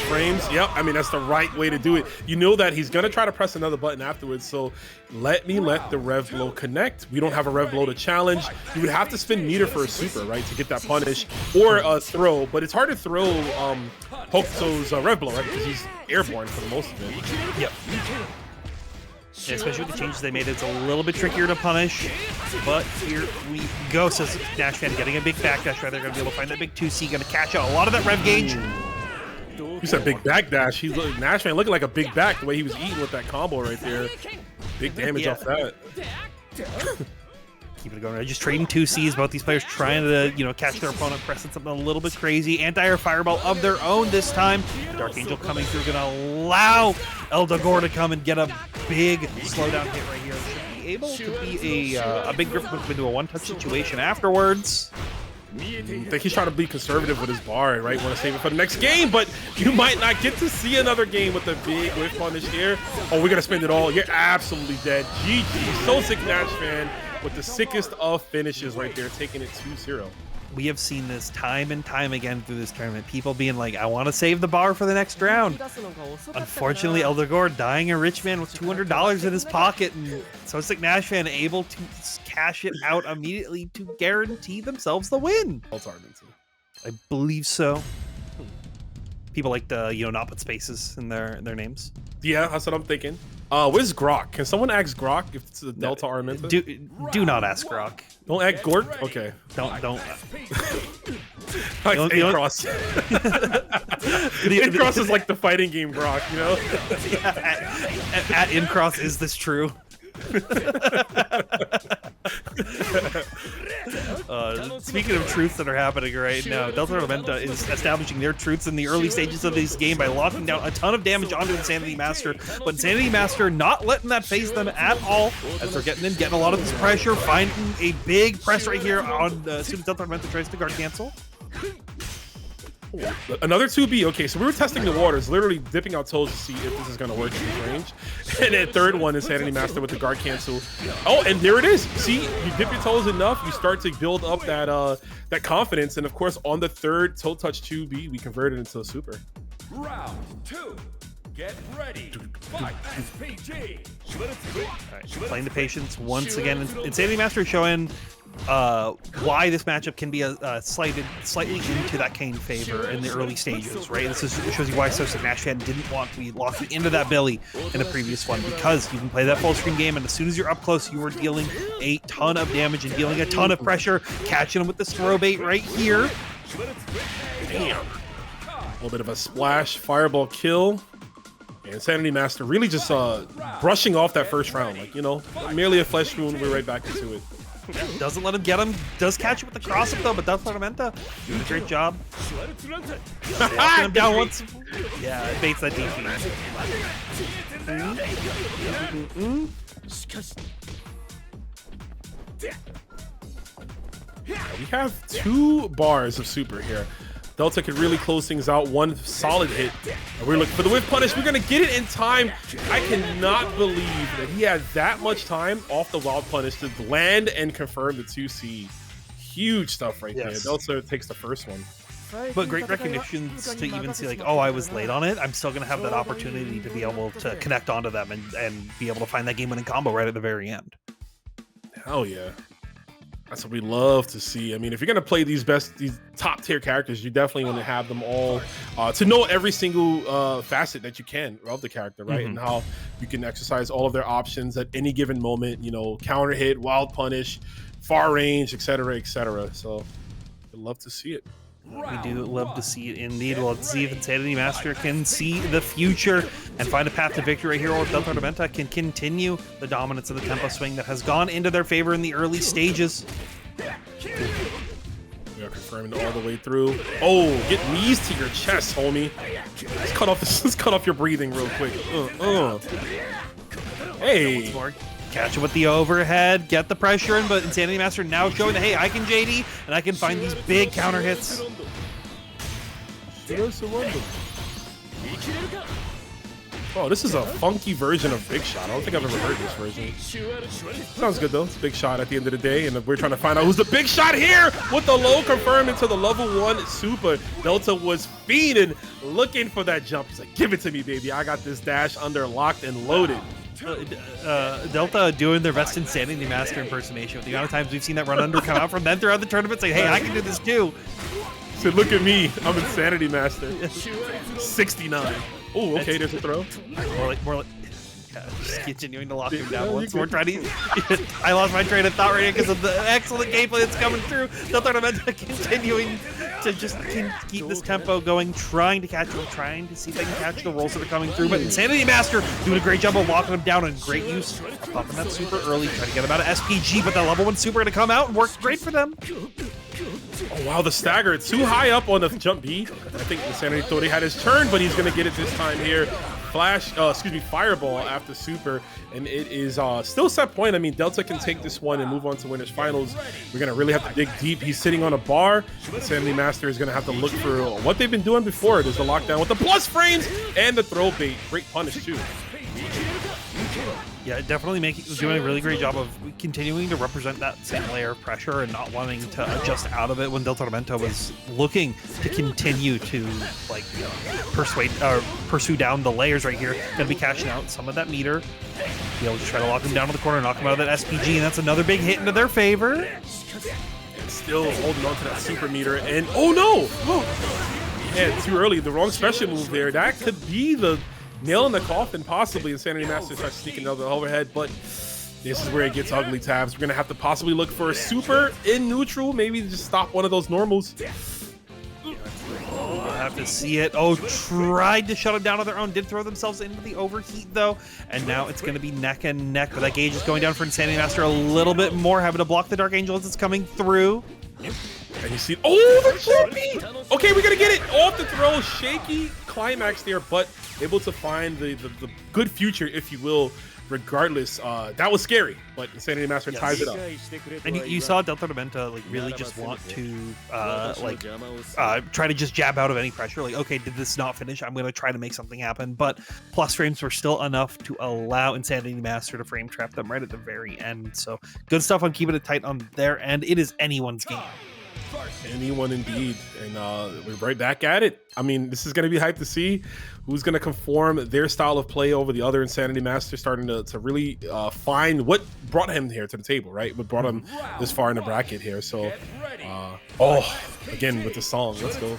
Frames, yep. I mean, that's the right way to do it. You know that he's going to try to press another button afterwards, so let the rev blow connect. We don't have a rev blow to challenge. You would have to spin meter for a super, right, to get that punish, or a throw, but it's hard to throw Hokuto's rev blow, right, because he's airborne for the most of it. Yep. Yeah, especially with the changes they made, it's a little bit trickier to punish, but here we go. So NASHFAN getting a big backdash right. They're going to be able to find that big 2C, going to catch out a lot of that rev gauge. You said big backdash. He's NASHFAN looking like a big back the way he was eating with that combo right there. Big damage off that. Keep it going. Right? Just trading 2Cs. Both these players trying to, you know, catch their opponent, pressing something a little bit crazy. Anti-air fireball of their own this time. Dark Angel coming through, going to allow Dogor to come and get a big slowdown hit right here. Should be able to be a big grip into a one-touch situation afterwards. I think he's trying to be conservative with his bar, right? Want to save it for the next game, but you might not get to see another game with a big whiff punish here. Oh, we're going to spend it all. You're absolutely dead. GG. SoSickNASHFAN with the sickest of finishes right there, taking it 2-0. We have seen this time and time again through this tournament. People being like, I want to save the bar for the next round. Unfortunately, Dogor dying a rich man with $200 in his pocket, and SoSickNASHFAN able to cash it out immediately to guarantee themselves the win. I believe so. People like to, you know, not put spaces in their names. Yeah, that's what I'm thinking. Where's Grok? Can someone ask Grok if it's the DELTARMENTA? Do not ask Grok. Don't ask Gork? Okay. Don't. Like A-Cross. A-Cross is like the fighting game Brock, you know? At Incross, is this true? Speaking of truths that are happening right now, DELTARMENTA is establishing their truths in the early stages of this game by locking down a ton of damage onto Insanity Master, but Insanity Master not letting that phase them at all as they're getting a lot of this pressure, finding a big press right here on as soon as DELTARMENTA tries to guard cancel. Another 2B. Okay, so we were testing the waters, literally dipping our toes to see if this is going to work in this range. And then third one is Insanity Master with the guard cancel. Oh, and there it is. See, you dip your toes enough, you start to build up that that confidence. And of course, on the third toe touch 2B, we converted into a super. Round 2. Get ready. Fight SPG. Right, playing the patience once again. Insanity Master showing why this matchup can be slightly into that Kain favor in the early stages, right? This shows you why SoSickNASHFAN didn't want to be locking into that Billy in the previous one, because you can play that full screen game, and as soon as you're up close, you are dealing a ton of damage and dealing a ton of pressure, catching him with this throw bait right here. Damn. A little bit of a splash, fireball kill. And Insanity Master really just brushing off that first round, like, you know, merely a flesh wound, we're right back into it. Doesn't let him get him. Does catch him with the cross up though, but DELTARMENTA doing a great job. Knocking him down once. Yeah, it baits that DP. We have 2 bars of super here. Delta could really close things out. One solid hit. And we're looking for the whiff punish. We're going to get it in time. I cannot believe that he had that much time off the wild punish to land and confirm the 2C. Huge stuff right there. Delta takes the first one. But great recognitions to even see, like, oh, I was late on it. I'm still going to have that opportunity to be able to connect onto them and be able to find that game-winning combo right at the very end. Hell yeah. That's what we love to see. I mean, if you're gonna play these top tier characters, you definitely want to have them all to know every single facet that you can of the character, right? And how you can exercise all of their options at any given moment. You know, counter hit, wild punish, far range, etc., etc. So, I'd love to see it. We do love to see it indeed. We'll see if Insanity Master can see the future and find a path to victory right here, or if DELTARMENTA can continue the dominance of the tempo swing that has gone into their favor in the early stages. We are confirming all the way through. Oh, get knees to your chest, homie. Let's cut off your breathing real quick. Hey. Catch it with the overhead, get the pressure in, but Insanity Master now showing that, hey, I can JD, and I can find these big counter hits. Oh, this is a funky version of Big Shot. I don't think I've ever heard this version. Sounds good, though. It's Big Shot at the end of the day, and we're trying to find out who's the Big Shot here with the low confirm into the level 1 super. Delta was fiending, looking for that jump. He's like, give it to me, baby. I got this dash under locked and loaded. Delta doing their best Insanity Master impersonation with the amount of times we've seen that run under come out from them throughout the tournament, saying, hey, I can do this too. So look at me, I'm Insanity Master. 69. Oh, okay, there's a throw. More like yeah, just continuing to lock him down once more. I lost my train of thought right here because of the excellent gameplay that's coming through. DELTARMENTA continuing to just keep this tempo going, trying to catch him, trying to see if they can catch the rolls that are coming through. But Insanity Master doing a great job of locking him down, and great use of popping that super early, trying to get him out of SPG, but that level 1 super going to come out and works great for them. Oh, wow, the stagger. Too high up on the jump B. I think Insanity thought he had his turn, but he's going to get it this time here. Fireball after super, and it is still set point. I mean, Delta can take this one and move on to winners finals. We're going to really have to dig deep. He's sitting on a bar. Insanity Master is going to have to look for what they've been doing before. There's the lockdown with the plus frames and the throw bait. Great punish, too. Yeah, definitely doing a really great job of continuing to represent that same layer of pressure and not wanting to adjust out of it when DELTARMENTA was looking to continue to pursue down the layers right here. Gonna be cashing out some of that meter. Be able to try to lock him down to the corner, knock him out of that SPG, and that's another big hit into their favor. And still holding on to that super meter, and oh no! Yeah, too early. The wrong special move there. That could be the nail in the coffin, possibly. Insanity Master starts sneaking another overhead, but this is where it gets ugly, Tabs. We're going to have to possibly look for a super in neutral, maybe just stop one of those normals. have to see it. Oh, tried to shut him down on their own. Did throw themselves into the overheat, though. And now it's going to be neck and neck. But that gauge is going down for Insanity Master a little bit more, having to block the Dark Angel as it's coming through. And you see, oh, the chippy! Okay, we got to get it off the throw. Shaky climax there, but able to find the good future, if you will, regardless. That was scary, but Insanity Master ties it up. And you saw DELTARMENTA like really just want to try to just jab out of any pressure. Like, okay, did this not finish? I'm going to try to make something happen. But plus frames were still enough to allow Insanity Master to frame trap them right at the very end. So good stuff on keeping it tight on their end. It is anyone's game. Anyone indeed, and we're right back at it. I mean, this is going to be hype to see who's going to conform their style of play over the other Insanity Master, starting to really find what brought him here to the table, right? What brought him this far in the bracket here. So, oh, again with the song, let's go.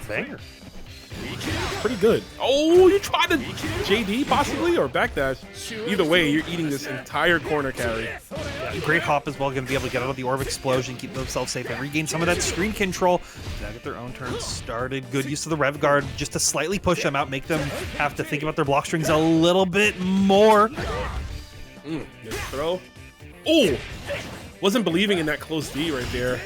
Banger. Pretty good. Oh, you tried to JD possibly or backdash. Either way, you're eating this entire corner carry. Yeah, great hop as well, going to be able to get out of the orb explosion, keep themselves safe, and regain some of that screen control. Now get their own turn started. Good use of the Rev Guard just to slightly push them out, make them have to think about their block strings a little bit more. Good throw. Oh, wasn't believing in that close D right there.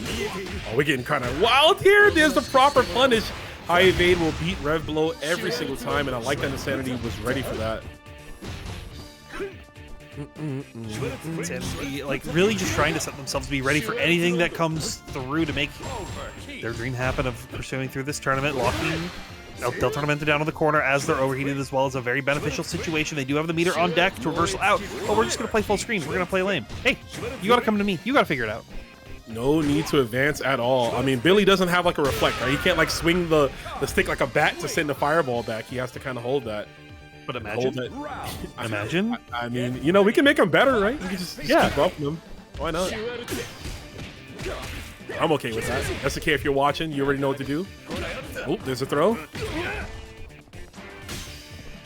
Oh, we're getting kind of wild here. There's the proper punish. High evade will beat Rev Blow every single time, and I like that Insanity was ready for that. Insanity, like, really just trying to set themselves to be ready for anything that comes through to make their dream happen of pursuing through this tournament, locking DELTARMENTA down in the corner as they're overheated as well. As a very beneficial situation. They do have the meter on deck to reversal out, but we're just going to play full screen. We're going to play lame. Hey, you got to come to me. You got to figure it out. No need to advance at all. I mean, Billy doesn't have like a reflect, right? He can't like swing the stick like a bat to send the fireball back. He has to kind of hold that. But imagine. Imagine. I mean, you know, we can make him better, right? We can just keep buffing him. Why not? I'm okay with that. That's okay if you're watching. You already know what to do. Oh, there's a throw.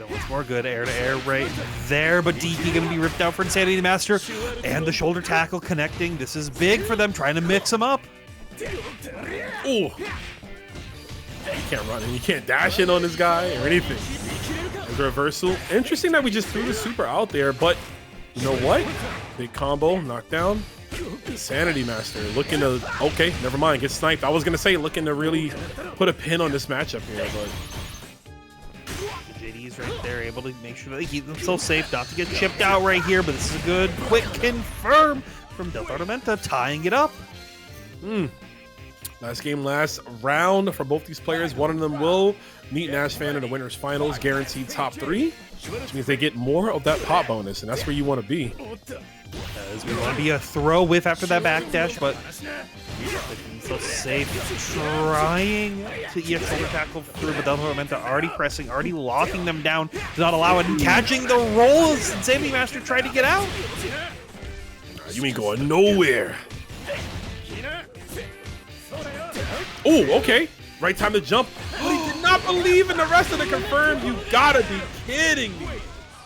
Once more, good air to air right there, but DP going to be ripped out for Insanity Master, and the shoulder tackle connecting. This is big for them, trying to mix them up. Oh, you can't run and you can't dash in on this guy or anything. There's a reversal. Interesting that we just threw the super out there, but you know what? Big combo, knockdown. Insanity Master looking to, okay, never mind, get sniped. I was going to say looking to really put a pin on this matchup here, but JD's right there, able to make sure that they keep themselves safe, not to get chipped out right here, but this is a good, quick confirm from DELTARMENTA, tying it up. Last game, last round for both these players. One of them will meet NashFan in the winners finals, guaranteed top 3, which means they get more of that pop bonus, and that's where you want to be. As we want to be a throw whiff after that backdash, but so safe, trying to EX shoulder tackle through, but DELTARMENTA already pressing, already locking them down to not allow it, and catching the roll as Insanity Master tried to get out. You ain't going nowhere. Oh, okay. Right time to jump. But he did not believe in the rest of the confirm. You gotta be kidding me.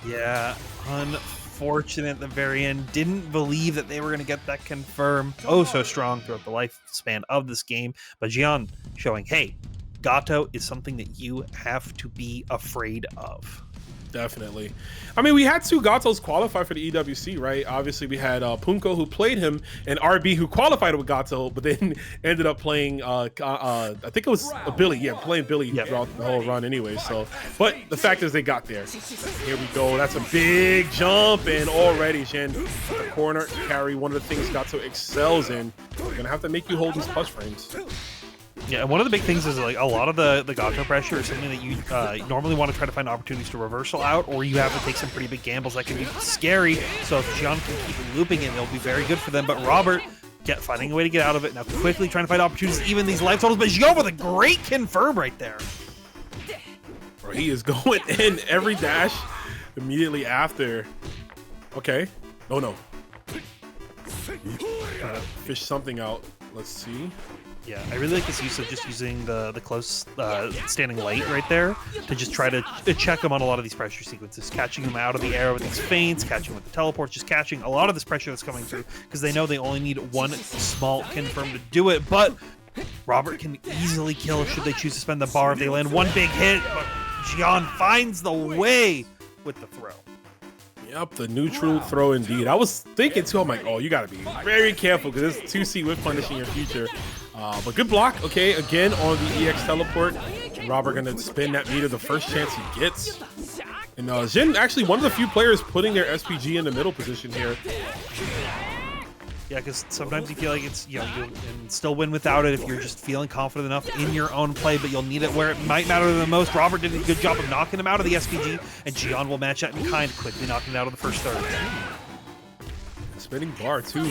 Yeah, unfortunate at the very end. Didn't believe that they were going to get that confirm. Oh, so strong throughout the lifespan of this game. But Xian showing, hey, Gato is something that you have to be afraid of. Definitely. I mean, we had 2 Gatos qualify for the EWC, right? Obviously, we had Punko, who played him, and RB, who qualified with Gato, but then ended up playing, I think it was Billy. Yeah, playing Billy throughout the whole run anyway. So, but the fact is they got there. Here we go. That's a big jump, and already, Xian, the corner carry, one of the things Gato excels in. We're going to have to make you hold these plus frames. Yeah, and one of the big things is like a lot of the Gato pressure is something that you normally want to try to find opportunities to reversal out, or you have to take some pretty big gambles that can be scary. So if Xian can keep looping it, it'll be very good for them. But Robert finding a way to get out of it now, quickly trying to find opportunities, even these life totals. But Xian with a great confirm right there. Bro, he is going in every dash immediately after. Okay. Oh no. Gotta fish something out. Let's see. Yeah, I really like this use of just using the close standing light right there to just try to check them on a lot of these pressure sequences, catching them out of the air with these feints, catching with the teleports, just catching a lot of this pressure that's coming through because they know they only need one small confirm to do it. But Robert can easily kill should they choose to spend the bar if they land one big hit, but Xian finds the way with the throw. Yep, the neutral throw indeed. I was thinking too, I'm like, oh, you gotta be very careful because it's 2C with punishing your future. But good block, okay, again on the EX teleport. Robert gonna spin that meter the first chance he gets. And Xian actually one of the few players putting their SPG in the middle position here. Yeah, because sometimes you feel like it's, you can still win without it if you're just feeling confident enough in your own play, but you'll need it where it might matter the most. Robert did a good job of knocking him out of the SPG, and Xian will match that in kind, quickly knocking him out of the first third. Spinning bar too.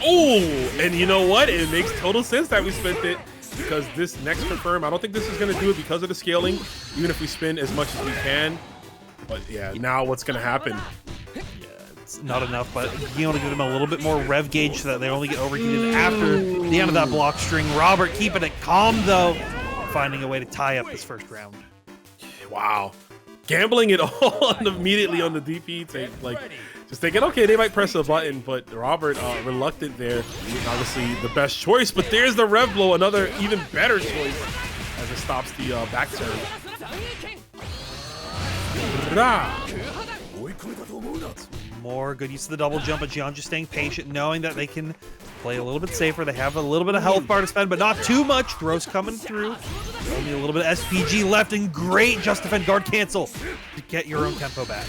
Oh, and you know what? It makes total sense that we spent it because this next confirm, I don't think this is going to do it because of the scaling, even if we spin as much as we can. But yeah, now what's going to happen? Not enough, but being able to give them a little bit more rev gauge so that they only get overheated after the end of that block string. Robert keeping it calm though, finding a way to tie up this first round. Wow, gambling it all immediately on the DP take, like just thinking, okay, they might press a button, but Robert reluctant there. Obviously the best choice, but there's the rev blow, another even better choice as it stops the back turn. More good use of the double jump, but Xian just staying patient, knowing that they can play a little bit safer. They have a little bit of health bar to spend, but not too much. Throws coming through. Only a little bit of SPG left, and great just defend guard cancel to get your own tempo back.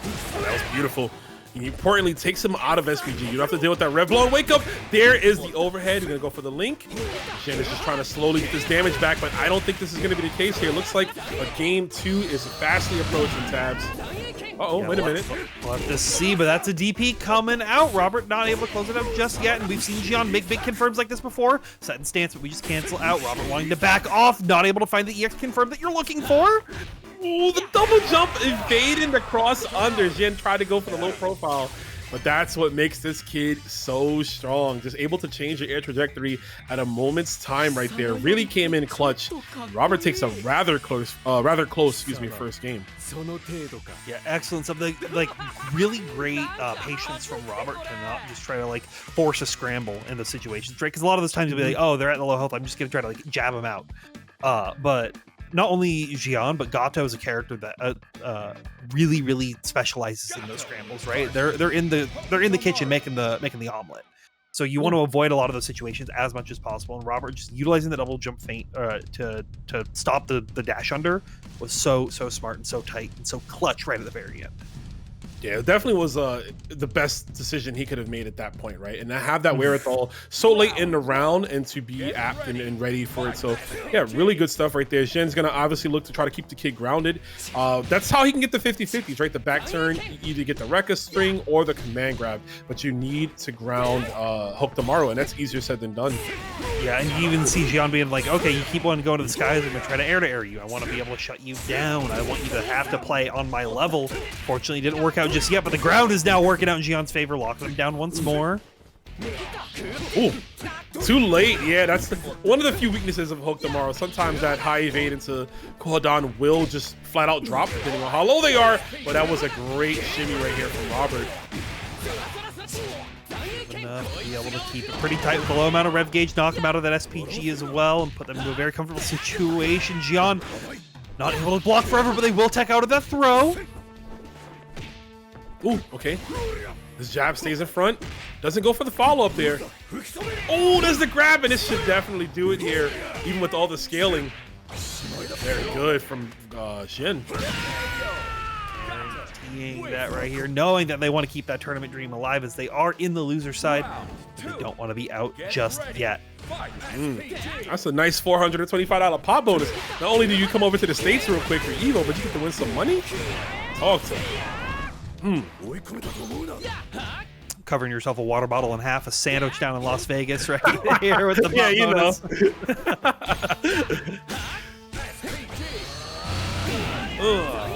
Oh, that was beautiful. And importantly, takes him out of SPG. You don't have to deal with that rev blow. Wake up. There is the overhead. You're going to go for the link. Xian is just trying to slowly get this damage back, but I don't think this is going to be the case here. It looks like a game 2 is fastly approaching, Tabs. Uh-oh, wait a minute. We'll have to see, but that's a DP coming out. Robert not able to close it up just yet, and we've seen Xian make big confirms like this before. Set in stance, but we just cancel out. Robert wanting to back off, not able to find the EX confirm that you're looking for. Ooh, the double jump evading the cross under. Xian tried to go for the low profile, but that's what makes this kid so strong. Just able to change your air trajectory at a moment's time right there. Really came in clutch. Robert takes a rather close, first game. Yeah, excellent. Something like really great patience from Robert to not just try to like force a scramble in the situations, right? Because a lot of those times you'll be like, oh, they're at the low health, I'm just gonna try to like jab them out. But not only Xian, but Gato is a character that really specializes in those scrambles, right? They're in the kitchen making the omelet. So you want to avoid a lot of those situations as much as possible. And Robert just utilizing the double jump feint to stop the dash under was so smart and so tight and so clutch right at the very end. Yeah, it definitely was the best decision he could have made at that point, right? And to have that wherewithal so late in the round and to be apt and ready for it. So, yeah, really good stuff right there. Xian's going to obviously look to try to keep the kid grounded. That's how he can get the 50-50s, right? The back turn, you either get the Rekka string or the command grab, but you need to ground Hokutomaru, and that's easier said than done. Yeah, and you even see Xian being like, okay, you keep on going to the skies, I'm going to try to air you. I want to be able to shut you down. I want you to have to play on my level. Fortunately, it didn't work out just yet, but the ground is now working out in Xian's favor, locking him down once more. Ooh, too late. Yeah, that's one of the few weaknesses of Hokutomaru. Sometimes that high evade into Kohadan will just flat out drop depending on how low they are, but that was a great shimmy right here from Robert. Enough to be able to keep it pretty tight with a low amount of rev gauge, knock him out of that SPG as well, and put them into a very comfortable situation. Xian not able to block forever, but they will tech out of that throw. Ooh, okay. This jab stays in front. Doesn't go for the follow-up there. Oh, there's the grab, and this should definitely do it here, even with all the scaling. Very good from Xian. That right here, knowing that they want to keep that tournament dream alive as they are in the loser side. They don't want to be out just yet. That's a nice $425 pop bonus. Not only do you come over to the States real quick for Evo, but you get to win some money. Talk to me. Covering yourself a water bottle in half, a sandwich down in Las Vegas right here with the yeah, you bonus.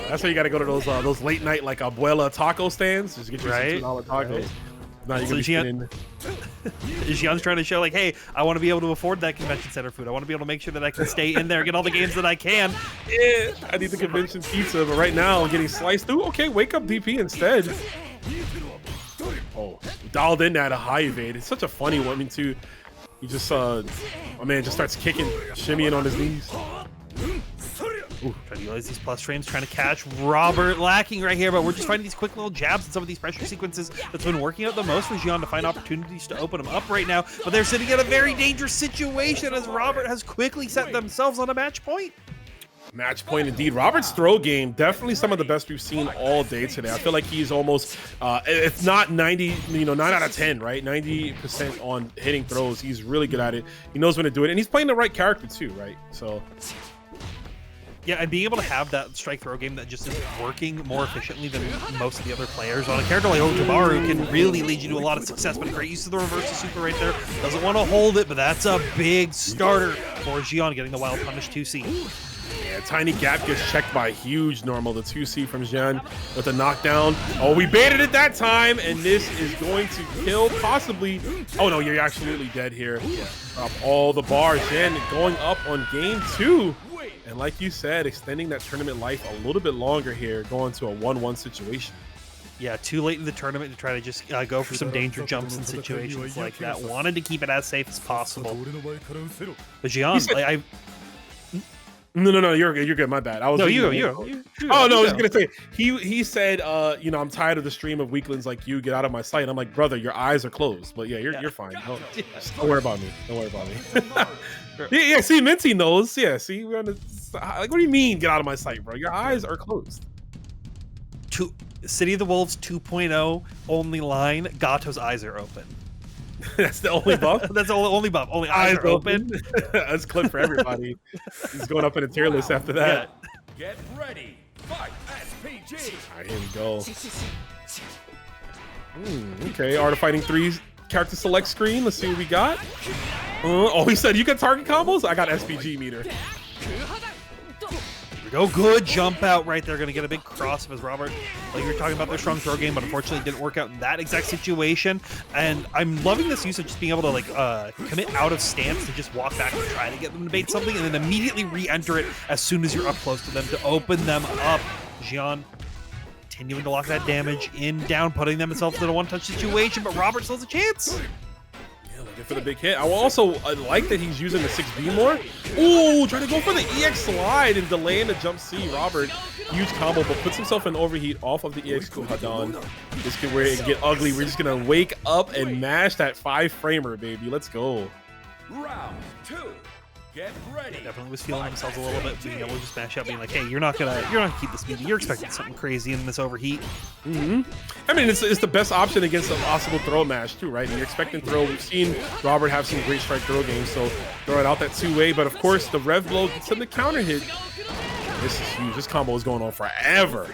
That's why you got to go to those late night like abuela taco stands. Just get you some $2 tacos. Right. Now you're gonna be Xian's trying to show like, hey, I want to be able to afford that convention center food. I want to be able to make sure that I can stay in there, get all the games that I can. Yeah, I need the convention pizza, but right now I'm getting sliced through. Okay, wake up DP instead. Oh, dialed in at a high evade. It's such a funny one. I mean, He just my man just starts kicking, shimmying on his knees. Ooh, trying to utilize these plus frames, trying to catch Robert, lacking right here, but we're just finding these quick little jabs and some of these pressure sequences that's been working out the most for Xian to find opportunities to open them up right now, but they're sitting in a very dangerous situation as Robert has quickly set themselves on a match point. Match point indeed. Robert's throw game, definitely some of the best we've seen all day today. I feel like he's almost, if not 90, 9 out of 10, right? 90% on hitting throws. He's really good at it. He knows when to do it, and he's playing the right character too, right? So. Yeah, and being able to have that strike throw game that just is working more efficiently than most of the other players on a character like Hokutomaru can really lead you to a lot of success, but a great use of the reversal super right there. Doesn't want to hold it, but that's a big starter for Xian getting the wild punish 2C. Yeah, tiny gap gets checked by huge normal. The 2C from Xian with a knockdown. Oh, we baited it that time, and this is going to kill possibly. Oh no, you're absolutely dead here. Drop all the bars. Xian going up on game 2. And like you said, extending that tournament life a little bit longer here, going to a 1-1 situation. Yeah, too late in the tournament to try to just go for some danger jumps in situations like that. Wanted to keep it as safe as possible. But Xian, No, you're good. My bad. I was. No, you. Oh no, I was gonna say he said, I'm tired of the stream of weaklings like you. Get out of my sight. I'm like, brother, your eyes are closed. But yeah, you're fine. Don't worry about me. Don't worry about me. yeah. See, Minty knows. Yeah. See, we're on the. Like, what do you mean? Get out of my sight, bro. Your eyes are closed. City of the Wolves 2.0 only line. Gato's eyes are open. That's the only buff. That's the only buff. Only eyes are open. That's clip for everybody. He's going up in a tier list after that. Yeah. Get ready. Fight SPG. All right, here we go. Okay, Art of Fighting 3's character select screen. Let's see what we got. Oh, he said you got target combos? I got SPG meter. Go good jump out right there. Going to get a big cross of his Robert. Like you were talking about their strong throw game, but unfortunately didn't work out in that exact situation. And I'm loving this use of just being able to like commit out of stance to just walk back and try to get them to bait something and then immediately re-enter it as soon as you're up close to them to open them up. Xian continuing to lock that damage in, down, putting themselves in a one-touch situation, but Robert still has a chance. Looking for the big hit. I will also like that he's using the 6B more. Ooh, trying to go for the EX slide and delaying the jump C. Robert, huge combo, but puts himself in overheat off of the EX Kuhadan. This could where it get ugly. We're just gonna wake up and mash that 5-framer, baby. Let's go. Round 2. Get ready. Definitely was feeling themselves a little bit, being able to just mash up, being like, hey, you're not gonna keep this speed. You're expecting something crazy in this overheat. I mean, it's the best option against a possible throw mash too, right? And you're expecting throw. We've seen Robert have some great strike throw games, so throw it out that 2-way. But of course, the rev blow gets him the counter hit. This is huge. This combo is going on forever.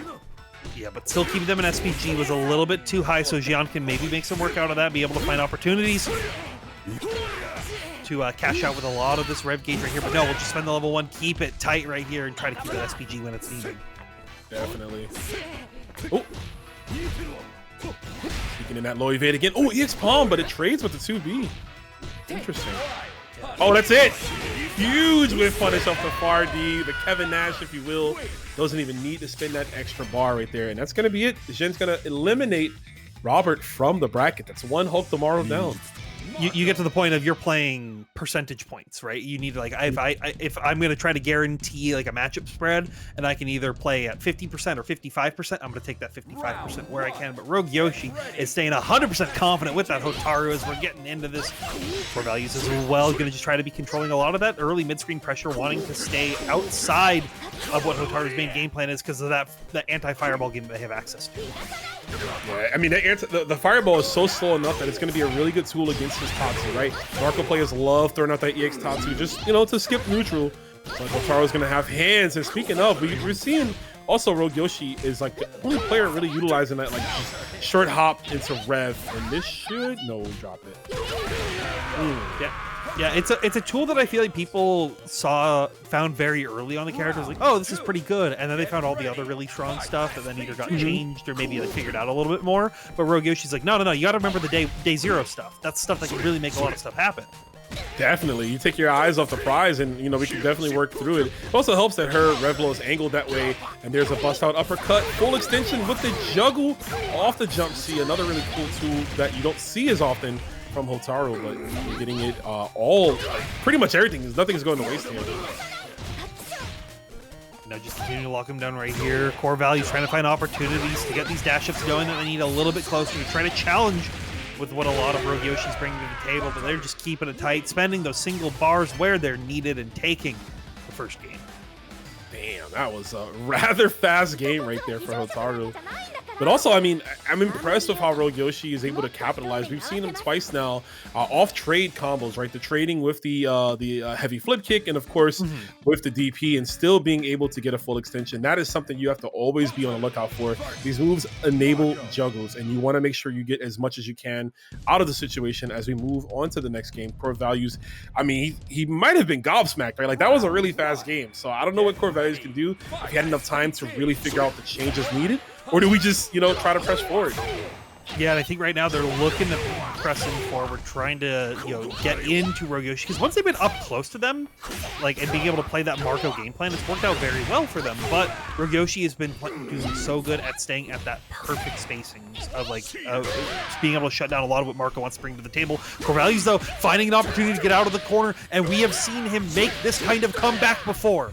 Yeah, but still keeping them in SPG was a little bit too high, so Xian can maybe make some work out of that, be able to find opportunities to cash out with a lot of this rev gauge right here. But no, we'll just spend the level 1, keep it tight right here, and try to keep that SPG when it's needed. Definitely. Oh. Speaking in that low evade again. Oh, EX palm, but it trades with the 2B. Interesting. Oh, that's it. Huge whiff punish off the far D. The Kevin Nash, if you will. Doesn't even need to spin that extra bar right there. And that's going to be it. Xian's going to eliminate Robert from the bracket. That's one Hokutomaru down. You get to the point of you're playing percentage points, right? You need to like if I'm going to try to guarantee like a matchup spread, and I can either play at 50% or 55%, I'm going to take that 55% where I can. But rogueyoshi is staying 100% confident with that Hotaru as we're getting into this CoreValues as well. Going to just try to be controlling a lot of that early mid-screen pressure, wanting to stay outside of what Hotaru's main game plan is because of that anti-fireball game that they have access to. Yeah, I mean, the fireball is so slow enough that it's going to be a really good tool against his Tatsu, right? Narco players love throwing out that EX Tatsu just, to skip neutral. But Hotaru's going to have hands. And speaking of, we're seeing also rogueyoshi is like the only player really utilizing that like just short hop into rev. And this should drop it. Yeah, it's a tool that I feel like people found very early on the characters, like, oh, this is pretty good, and then they found all the other really strong stuff that then either got changed or maybe like figured out a little bit more. But rogueyoshi's like, no, you got to remember the day zero stuff. That's stuff that can really make a lot of stuff happen. Definitely, you take your eyes off the prize, and we can definitely work through it. It also helps that her rev blow is angled that way, and there's a bust out uppercut, full extension with the juggle off the jump C. Another really cool tool that you don't see as often from Hotaru, but we're getting it all, pretty much everything. Nothing is going to waste here. Now just continue to lock him down right here. CoreValues trying to find opportunities to get these dash ups going that they need a little bit closer to try to challenge with what a lot of rogueyoshi's bringing to the table, but they're just keeping it tight, spending those single bars where they're needed and taking the first game. Damn, that was a rather fast game right there for Hotaru. But also, I mean, I'm impressed with how rogueyoshi is able to capitalize. We've seen him twice now off trade combos, right? The trading with the heavy flip kick, and of course with the DP, and still being able to get a full extension. That is something you have to always be on the lookout for. These moves enable juggles, and you want to make sure you get as much as you can out of the situation as we move on to the next game. CoreValues, I mean, he might have been gobsmacked, right? Like, that was a really fast game. So I don't know what CoreValues can do if he had enough time to really figure out the changes needed. Or do we just, you know, try to press forward? Yeah, and I think right now they're looking to pressing forward, trying to, you know, get into rogueyoshi. Because once they've been up close to them, like, and being able to play that Marco game plan, it's worked out very well for them. But rogueyoshi has been doing so good at staying at that perfect spacing of, like, being able to shut down a lot of what Marco wants to bring to the table. CoreValues, though, finding an opportunity to get out of the corner, and we have seen him make this kind of comeback before.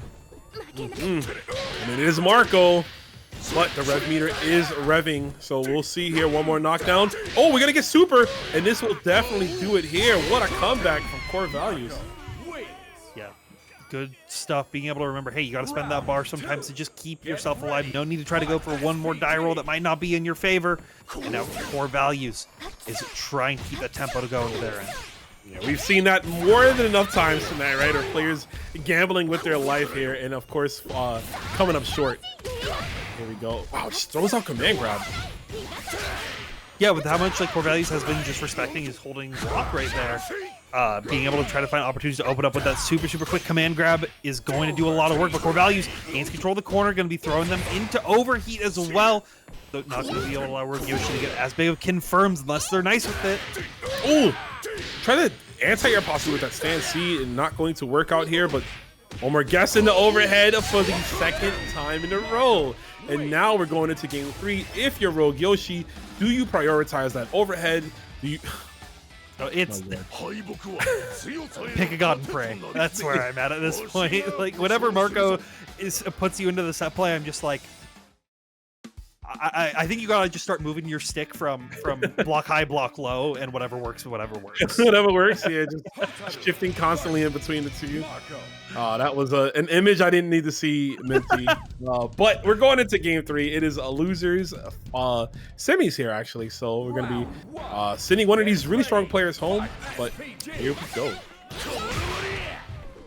I mean, it is Marco. But the rev meter is revving, so we'll see here. One more knockdown. Oh, we're gonna get super, and this will definitely do it here. What a comeback from CoreValues. Yeah, good stuff. Being able to remember, hey, you got to spend that bar sometimes to just keep yourself alive. No need to try to go for one more die roll that might not be in your favor. And now CoreValues is trying to keep that tempo to go into their end. Yeah, we've seen that more than enough times tonight, right? Our players gambling with their life here, and of course, coming up short. Here we go. Wow, just throws out command grab. Yeah, with how much like CoreValues has been just respecting his holding block right there, being able to try to find opportunities to open up with that super quick command grab is going to do a lot of work. But CoreValues gains control of the corner, going to be throwing them into overheat as well. So not going to be able to allow rogueyoshi to get as big of confirms unless they're nice with it. Ooh, try to anti-air possibly with that stand C, and not going to work out here, but one more guess in the overhead for the second time in a row. And now we're going into game 3. If you're rogueyoshi, do you prioritize that overhead? Do you... No, it's pick a god and pray. That's where I'm at this point. Like, whenever Marco puts you into the set play, I'm just like, I think you gotta just start moving your stick from block high, block low, and whatever works, whatever works. Whatever works, yeah, just shifting constantly in between the two. That was an image I didn't need to see, Minty. But we're going into game 3. It is a losers semis here, actually. So we're gonna be sending one of these really strong players home. But here we go.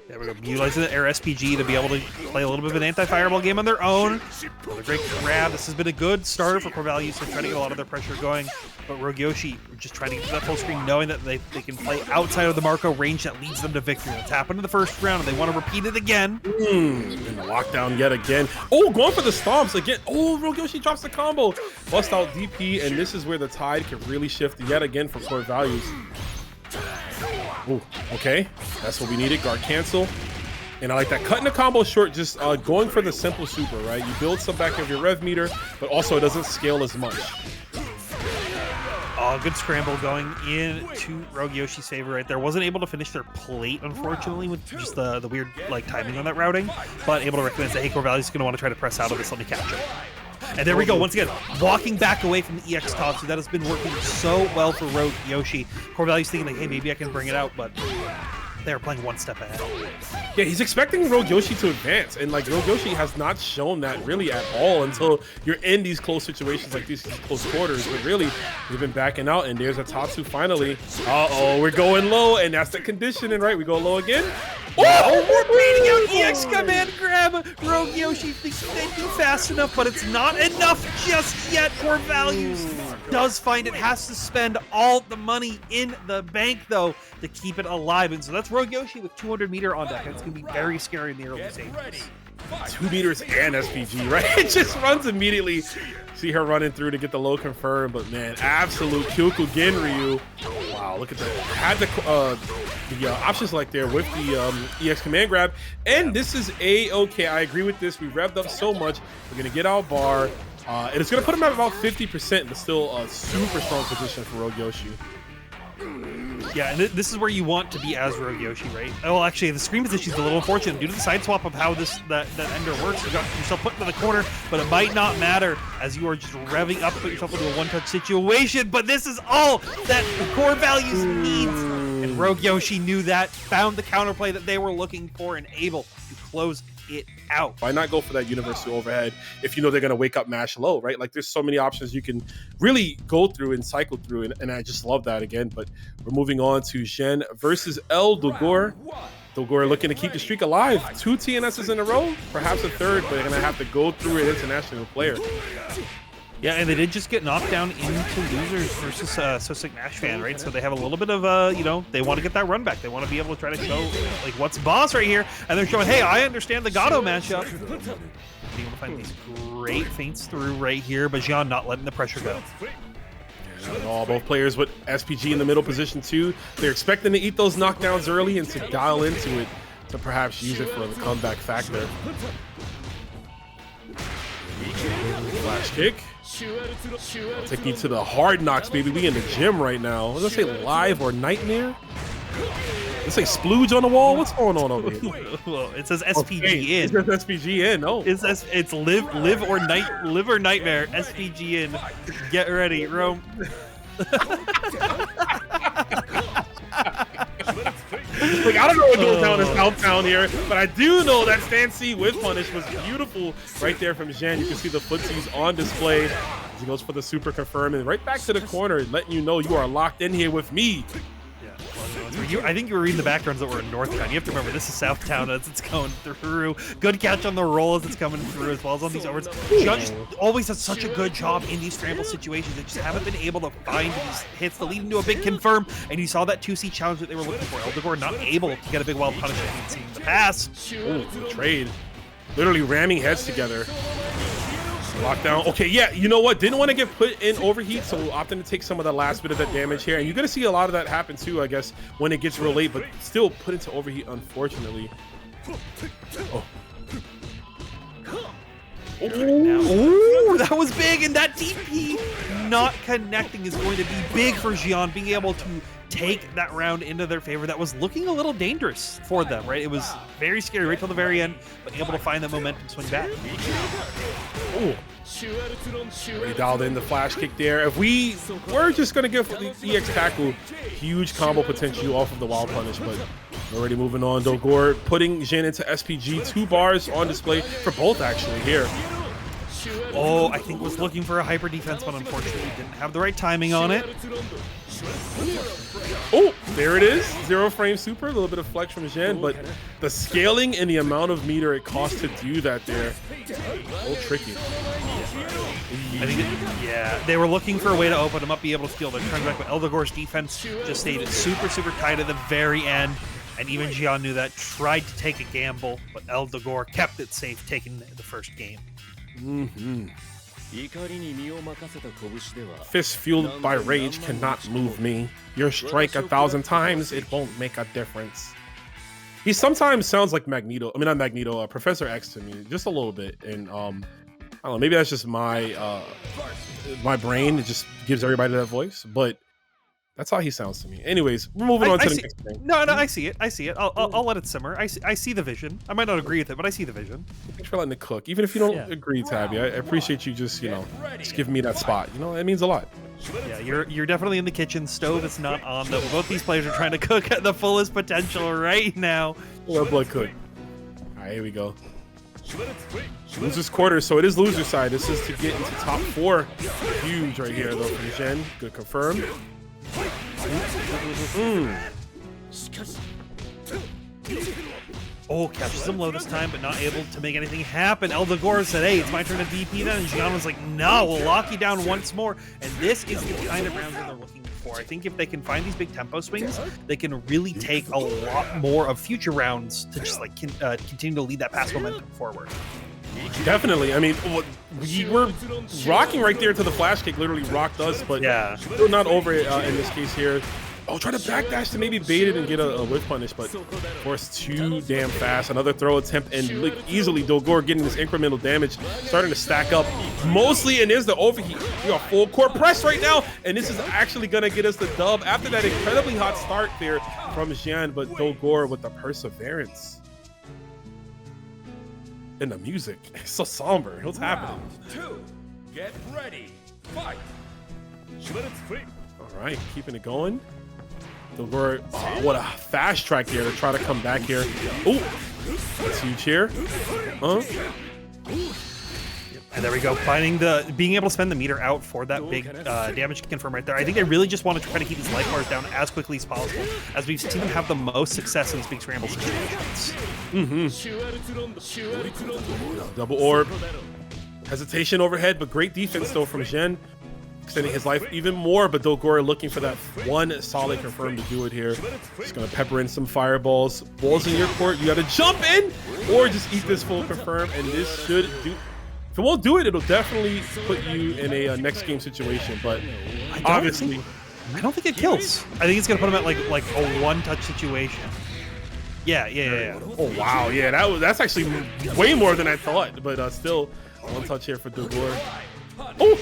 There we go, utilizing the air SPG to be able to play a little bit of an anti-fireball game on their own. Another great grab. This has been a good starter for CoreValues to try to get a lot of their pressure going. But rogueyoshi just trying to get to that full screen, knowing that they can play outside of the Marco range that leads them to victory. That's happened in the first round, and they want to repeat it again. And the lockdown yet again. Oh, going for the stomps again. Oh, rogueyoshi drops the combo. Bust out DP, and this is where the tide can really shift yet again for CoreValues. Ooh, okay, that's what we needed. Guard cancel. And I like that. Cutting the combo short, just going for the simple super, right? You build some back of your rev meter, but also it doesn't scale as much. Good scramble going into rogueyoshi's favor right there. Wasn't able to finish their plate, unfortunately, with just the weird like timing on that routing, but able to recognize that, hey, CoreValues is going to want to try to press out of this. Let me catch it. And there we go, once again, walking back away from the EX top, so that has been working so well for rogueyoshi. CoreValues thinking like, hey, maybe I can bring it out, but they're playing one step ahead. Yeah, he's expecting rogueyoshi to advance, and like rogueyoshi has not shown that really at all until you're in these close situations like these close quarters. But really, they've been backing out, and there's a Tatsu finally. Uh-oh, we're going low, and that's the conditioning, right? We go low again. Oh, we're beating out EX command grab. rogueyoshi thinks they do fast enough, but it's not enough just yet. CoreValues does find it has to spend all the money in the bank, though, to keep it alive. And so that's rogueyoshi with 200 meter on deck. It's going to be very scary in the early stages. 2 meters and SPG, right? It just runs immediately. See her running through to get the low confirmed, but man, absolute Kyoku Genryu. Wow, look at that. Had the option select there with the EX command grab, and this is A-okay. I agree with this. We revved up so much. We're gonna get our bar, and it's gonna put him at about 50%, but still a super strong position for rogueyoshi. Yeah, and this is where you want to be as rogueyoshi, right? Oh, actually, the screen position is a little unfortunate due to the side swap of how that ender works. You got yourself put into the corner, but it might not matter as you are just revving up to put yourself into a one-touch situation. But this is all that CoreValues needs, and rogueyoshi knew that, found the counterplay that they were looking for, and able to close it out. Why not go for that universal overhead if you know they're going to wake up mash low, right? Like there's so many options you can really go through and cycle through, and I just love that again. But we're moving on to Xian versus Dogor. Dogor looking to keep the streak alive. 2 TNSs in a row, perhaps a third, but they're going to have to go through an international player. Yeah, and they did just get knocked down into losers versus SoSickNASHFAN, right? So they have a little bit of, you know, they want to get that run back. They want to be able to try to show, like, what's boss right here. And they're showing, hey, I understand the Gato matchup. Being able to find these great feints through right here, but Xian not letting the pressure go. Yeah, both players with SPG in the middle position, too. They're expecting to eat those knockdowns early and to dial into it to perhaps use it for the comeback factor. Flash kick. Take me to the hard knocks, baby. We in the gym right now. I was gonna say live or nightmare. Let's say splooge on the wall. What's going on over here? Well, it says SPG in. It says SPG in. No, it's live or nightmare. SPG in. Get ready, Rome. Like, I don't know what goes down in Southtown here, but I do know that stand C with punish was beautiful right there from Xian. You can see the footsies on display as he goes for the super confirm and right back to the corner, letting you know you are locked in here with me. I think you were reading the backgrounds that were in Northtown. You have to remember, this is Southtown as it's going through. Good catch on the roll as it's coming through, as well as on these overs. Judge always does such a good job in these scramble situations. They just haven't been able to find these hits that lead into a big confirm. And you saw that 2C challenge that they were looking for. Dogor not able to get a big wild punishment we've seen in the past. Ooh, the trade. Literally ramming heads together. Lockdown. Okay, yeah, you know what? Didn't want to get put in overheat, so opting to take some of the last bit of that damage here. And you're going to see a lot of that happen too, I guess, when it gets real late, but still put into overheat, unfortunately. Oh. Ooh, that was big, and that DP not connecting is going to be big for Xian, being able to take that round into their favor. That was looking a little dangerous for them, right? It was very scary right till the very end, but able to find that momentum swing back. Ooh. We dialed in the flash kick there. If we were just going to give the EX tackle, huge combo potential off of the wild punish, but already moving on. Dogor putting Xian into SPG, 2 bars on display for both actually here. Oh, I think was looking for a hyper defense, but unfortunately didn't have the right timing on it. Oh, there it is. 0 frame super, a little bit of flex from Xian, but the scaling and the amount of meter it costs to do that there, a little tricky. I think, yeah, they were looking for a way to open him up, be able to steal. They're trying back, but Dogor's defense just stayed super tight at the very end. And even Xian knew that, tried to take a gamble, but Dogor kept it safe, taking the first game. Fist fueled by rage cannot move me. Your strike 1,000 times, it won't make a difference. He sometimes sounds like Magneto. I mean, not Magneto, Professor X to me, just a little bit. And I don't know, maybe that's just my my brain. It just gives everybody that voice, but that's how he sounds to me. Anyways, we're moving on to the next thing. No, I see it. I'll let it simmer. I see the vision. I might not agree with it, but I see the vision. Thanks for letting it cook. Even if you don't agree, Tabby, I appreciate you just, you know, just giving me that spot. You know, it means a lot. Yeah, you're definitely in the kitchen. Stove is not on, though. Both these players are trying to cook at the fullest potential right now. Well, blood cook. All right, here we go. Losers quarter, so it is loser side. This is to get into top 4. Huge right here, though, from Xian. Good confirm. Oh, catches him low this time, but not able to make anything happen. Dogor said, hey, it's my turn to DP then, and Xian was like, no, we'll lock you down once more. And this is the kind of rounds that they're looking for. I think if they can find these big tempo swings, they can really take a lot more of future rounds to just like continue to lead that pass momentum forward. Definitely. I mean, we were rocking right there to the flash kick, literally rocked us, but yeah, still not over it in this case here. Oh, try to backdash to maybe bait it and get a whiff punish, but of course too damn fast. Another throw attempt, and easily Dogor getting this incremental damage, starting to stack up mostly, and there's the overheat. We are full court press right now, and this is actually gonna get us the dub after that incredibly hot start there from Xian, but Dogor with the perseverance. And the music, it's so somber. What's happening? Round 2. Get ready. Fight. All right, keeping it going. Dogor, oh, what a fast track here to try to come back here. Oh, that's huge here. And there we go, being able to spend the meter out for that big damage confirm right there. I think they really just want to try to keep these life bars down as quickly as possible, as we've seen them have the most success in these big scramble situations. Double orb. Hesitation overhead, but great defense though from Xian, extending his life even more, but Dogor looking for that one solid confirm to do it here. Just gonna pepper in some fireballs. Balls in your court, you gotta jump in or just eat this full confirm, and this should do. If it won't do it, it'll definitely put you in a next game situation, but obviously I don't think it kills. I think it's gonna put him at like a one-touch situation. Yeah. Oh wow, yeah, that's actually way more than I thought, but still one touch here for Dogor. Oh,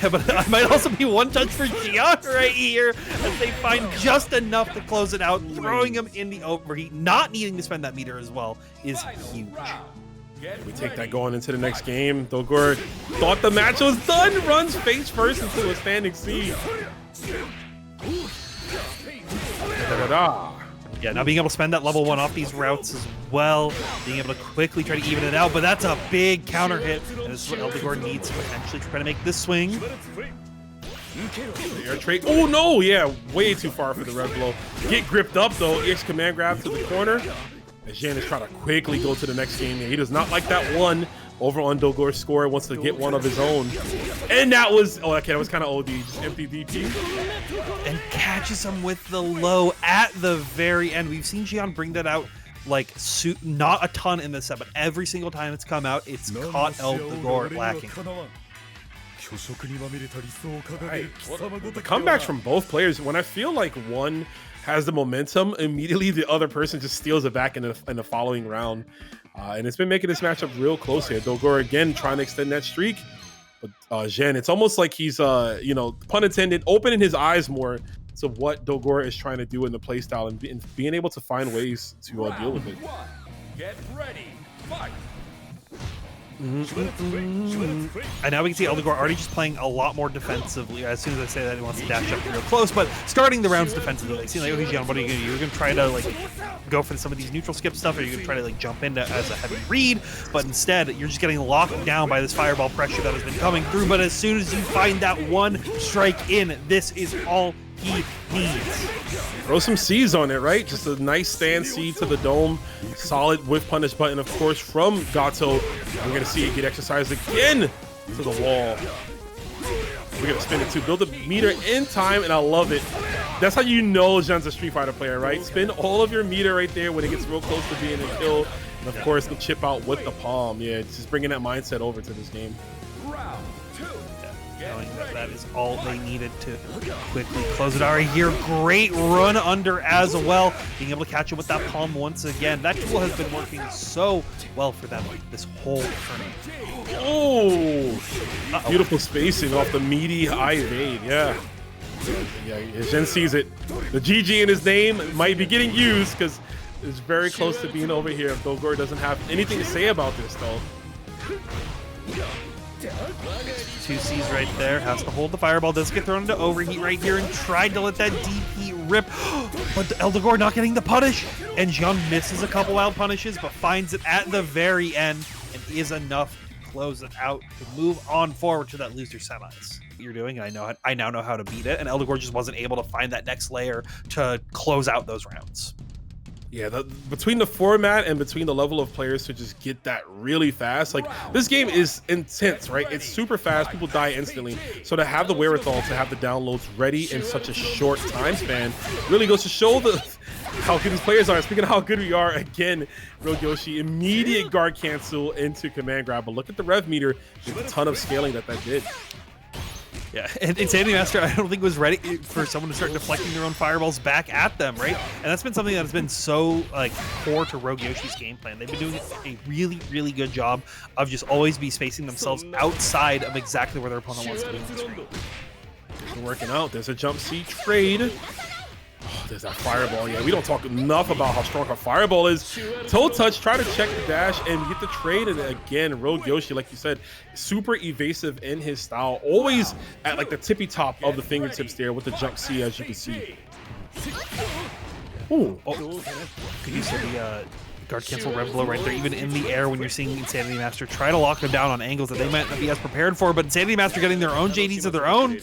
yeah, but it might also be one touch for Xian right here, as they find just enough to close it out. Throwing him in the overheat, not needing to spend that meter as well, is huge. We take that going into the next game. Dogor thought the match was done, runs face first into a standing C. Yeah, now being able to spend that level 1 off these routes as well, being able to quickly try to even it out, but that's a big counter hit, and this is what Dogor needs to potentially try to make this swing. Air trade. Oh no, yeah, way too far for the red blow. Get gripped up though. EX command grab to the corner. As Xian is trying to quickly go to the next game. He does not like that one over on Dogor's score. Wants to get one of his own. And that was, oh, okay, that was kind of OD. Just empty DP. And catches him with the low at the very end. We've seen Xian bring that out like not a ton in this set, but every single time it's come out, it's caught Dogor lacking. Right. The comebacks from both players, when I feel like one has the momentum, immediately the other person just steals it back in the following round. And it's been making this matchup real close here. Dogor again trying to extend that streak. But Xian, it's almost like he's, you know, pun intended, opening his eyes more to what Dogor is trying to do in the playstyle and being able to find ways to deal with it. Get ready. Fight. And now we can see Dogor already just playing a lot more defensively. As soon as I say that, he wants to dash up real close, but starting the rounds defensively. Like, seeing like, okay, Xian, what are you gonna do? You're gonna try to like go for some of these neutral skip stuff, or you're gonna try to like jump into as a heavy read, but instead you're just getting locked down by this fireball pressure that has been coming through. But as soon as you find that one strike in, this is all he needs. Throw some C's on it, right? Just a nice stand C to the dome. Solid whiff punish button, of course, from Gato. We're going to see it get exercised again to the wall. We're going to spin it too. Build a meter in time, and I love it. That's how you know Xian's a Street Fighter player, right? Spin all of your meter right there when it gets real close to being a kill. And of course, the chip out with the palm. Yeah, it's just bringing that mindset over to this game. Round 2. Knowing that is all they needed to quickly close it out right here. Great run under as well. Being able to catch it with that palm once again. That tool has been working so well for them this whole tournament. Oh, beautiful spacing off the meaty high evade. Yeah. Yeah, Xian sees it. The GG in his name might be getting used because it's very close to being over here. If Dogor doesn't have anything to say about this, though. 2 C's right there. Has to hold the fireball. Does get thrown into overheat right here and tried to let that DP rip. But Dogor not getting the punish. And Xian misses a couple wild punishes, but finds it at the very end and is enough to close it out to move on forward to that loser semis. You're doing, I now know how to beat it, and Dogor just wasn't able to find that next layer to close out those rounds. Yeah, between the format and between the level of players to just get that really fast, like this game is intense, right? It's super fast, people die instantly. So to have the wherewithal to have the downloads ready in such a short time span really goes to show how good these players are. Speaking of how good we are, again, rogueyoshi, immediate guard cancel into command grab. But look at the rev meter, with a ton of scaling that did. Yeah, and Insanity Master, I don't think was ready for someone to start deflecting their own fireballs back at them, right? And that's been something that has been so like core to Rogue Yoshi's game plan. They've been doing a really, really good job of just always be spacing themselves outside of exactly where their opponent wants to be on the screen. Working out. There's a jump C trade. Oh, there's that fireball. Yeah, we don't talk enough about how strong her fireball is. Toe touch, try to check the dash and get the trade. And again, Rogue Yoshi, like you said, super evasive in his style. Always at like the tippy top of the fingertips there with the jump C, as you can see. Ooh. Oh, could you see the guard cancel rev blow right there, even in the air when you're seeing Insanity Master try to lock them down on angles that they might not be as prepared for, but Insanity Master getting their own JDs of their own.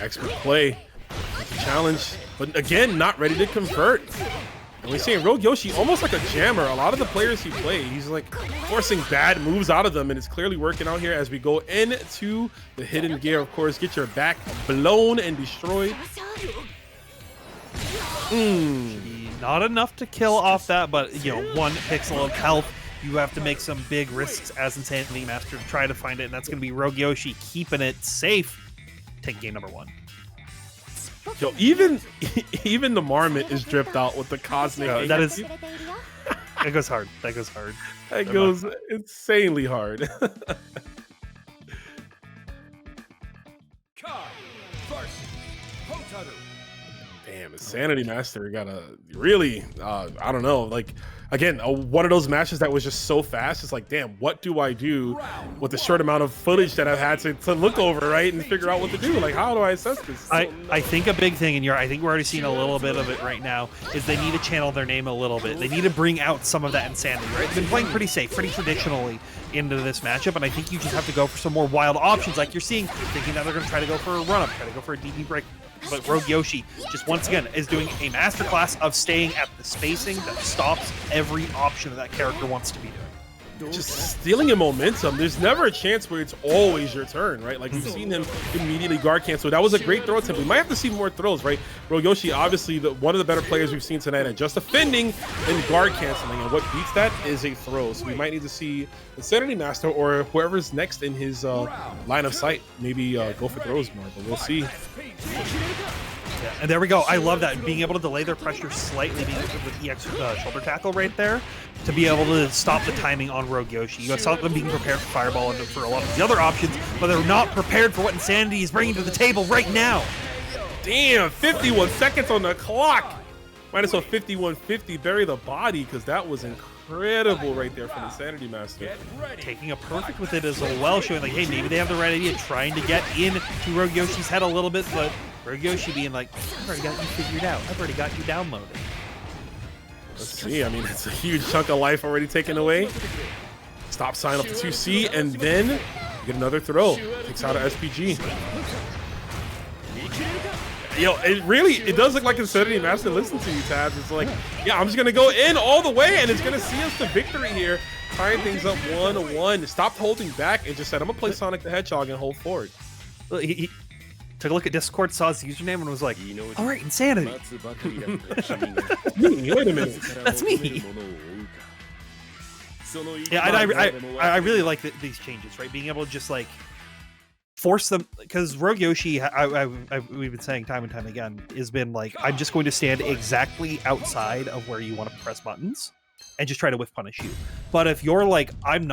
Expert play, challenge, but again, not ready to convert. And we're seeing Rogue Yoshi almost like a jammer. A lot of the players he plays, he's like forcing bad moves out of them, and it's clearly working out here as we go into the hidden gear. Of course, get your back blown and destroyed. Not enough to kill off that, but you know, 1 pixel of health. You have to make some big risks as Insanity Master to try to find it, and that's going to be Rogue Yoshi keeping it safe. Take game number 1. Yo, even the Marmot is dripped out with the cosmic. That is, that goes hard. That goes hard. That goes insanely hard. Kain versus Hotaru. Damn, Insanity Master got a really, I don't know, like, again, one of those matches that was just so fast. It's like, damn, what do I do with the short amount of footage that I've had to look over, right, and figure out what to do? Like, how do I assess this? I think a big thing, and I think we're already seeing a little bit of it right now, is they need to channel their name a little bit. They need to bring out some of that insanity, right? They've been playing pretty safe, pretty traditionally into this matchup, and I think you just have to go for some more wild options like you're seeing, thinking that they're going to try to go for a run-up, try to go for a DB break. But Rogue Yoshi, just once again, is doing a masterclass of staying at the spacing that stops every option that character wants to be doing. Just stealing in momentum. There's never a chance where it's always your turn, right? Like, we've seen him immediately guard cancel. That was a great throw attempt. We might have to see more throws, right? Rogue Yoshi, obviously, one of the better players we've seen tonight at just defending and guard canceling. And what beats that is a throw. So we might need to see Insanity Master or whoever's next in his line of sight maybe go for throws more, but we'll see. Yeah, and there we go. I love that. Being able to delay their pressure slightly with EX shoulder tackle right there to be able to stop the timing on Rogue Yoshi. You saw them being prepared for Fireball and for a lot of the other options, but they're not prepared for what Insanity is bringing to the table right now. Damn, 51 seconds on the clock. Might as well 51-50, bury the body, because that was incredible right there from Insanity Master. Taking a perfect with it as well, showing like, hey, maybe they have the right idea, trying to get into Rogue Yoshi's head a little bit, but Rogue Yoshi being like, I've already got you figured out. I've already got you downloaded. Let's see. I mean, it's a huge chunk of life already taken away. Stop sign up to 2C, and then you get another throw. Takes out an SPG. Yo, it does look like Insanity Master listens to you, Tabs. It's like, yeah, I'm just going to go in all the way, and it's going to see us to victory here. Tying things up 1-1. Stopped holding back and just said, I'm going to play Sonic the Hedgehog and hold forward. He took a look at Discord, saw his username, and was like, all right, Insanity. Me, wait a minute. That's me. Yeah, I really like these changes, right? Being able to just like force them, because Rogue Yoshi, we've been saying time and time again, has been like, I'm just going to stand exactly outside of where you want to press buttons and just try to whiff punish you. But if you're like, I'm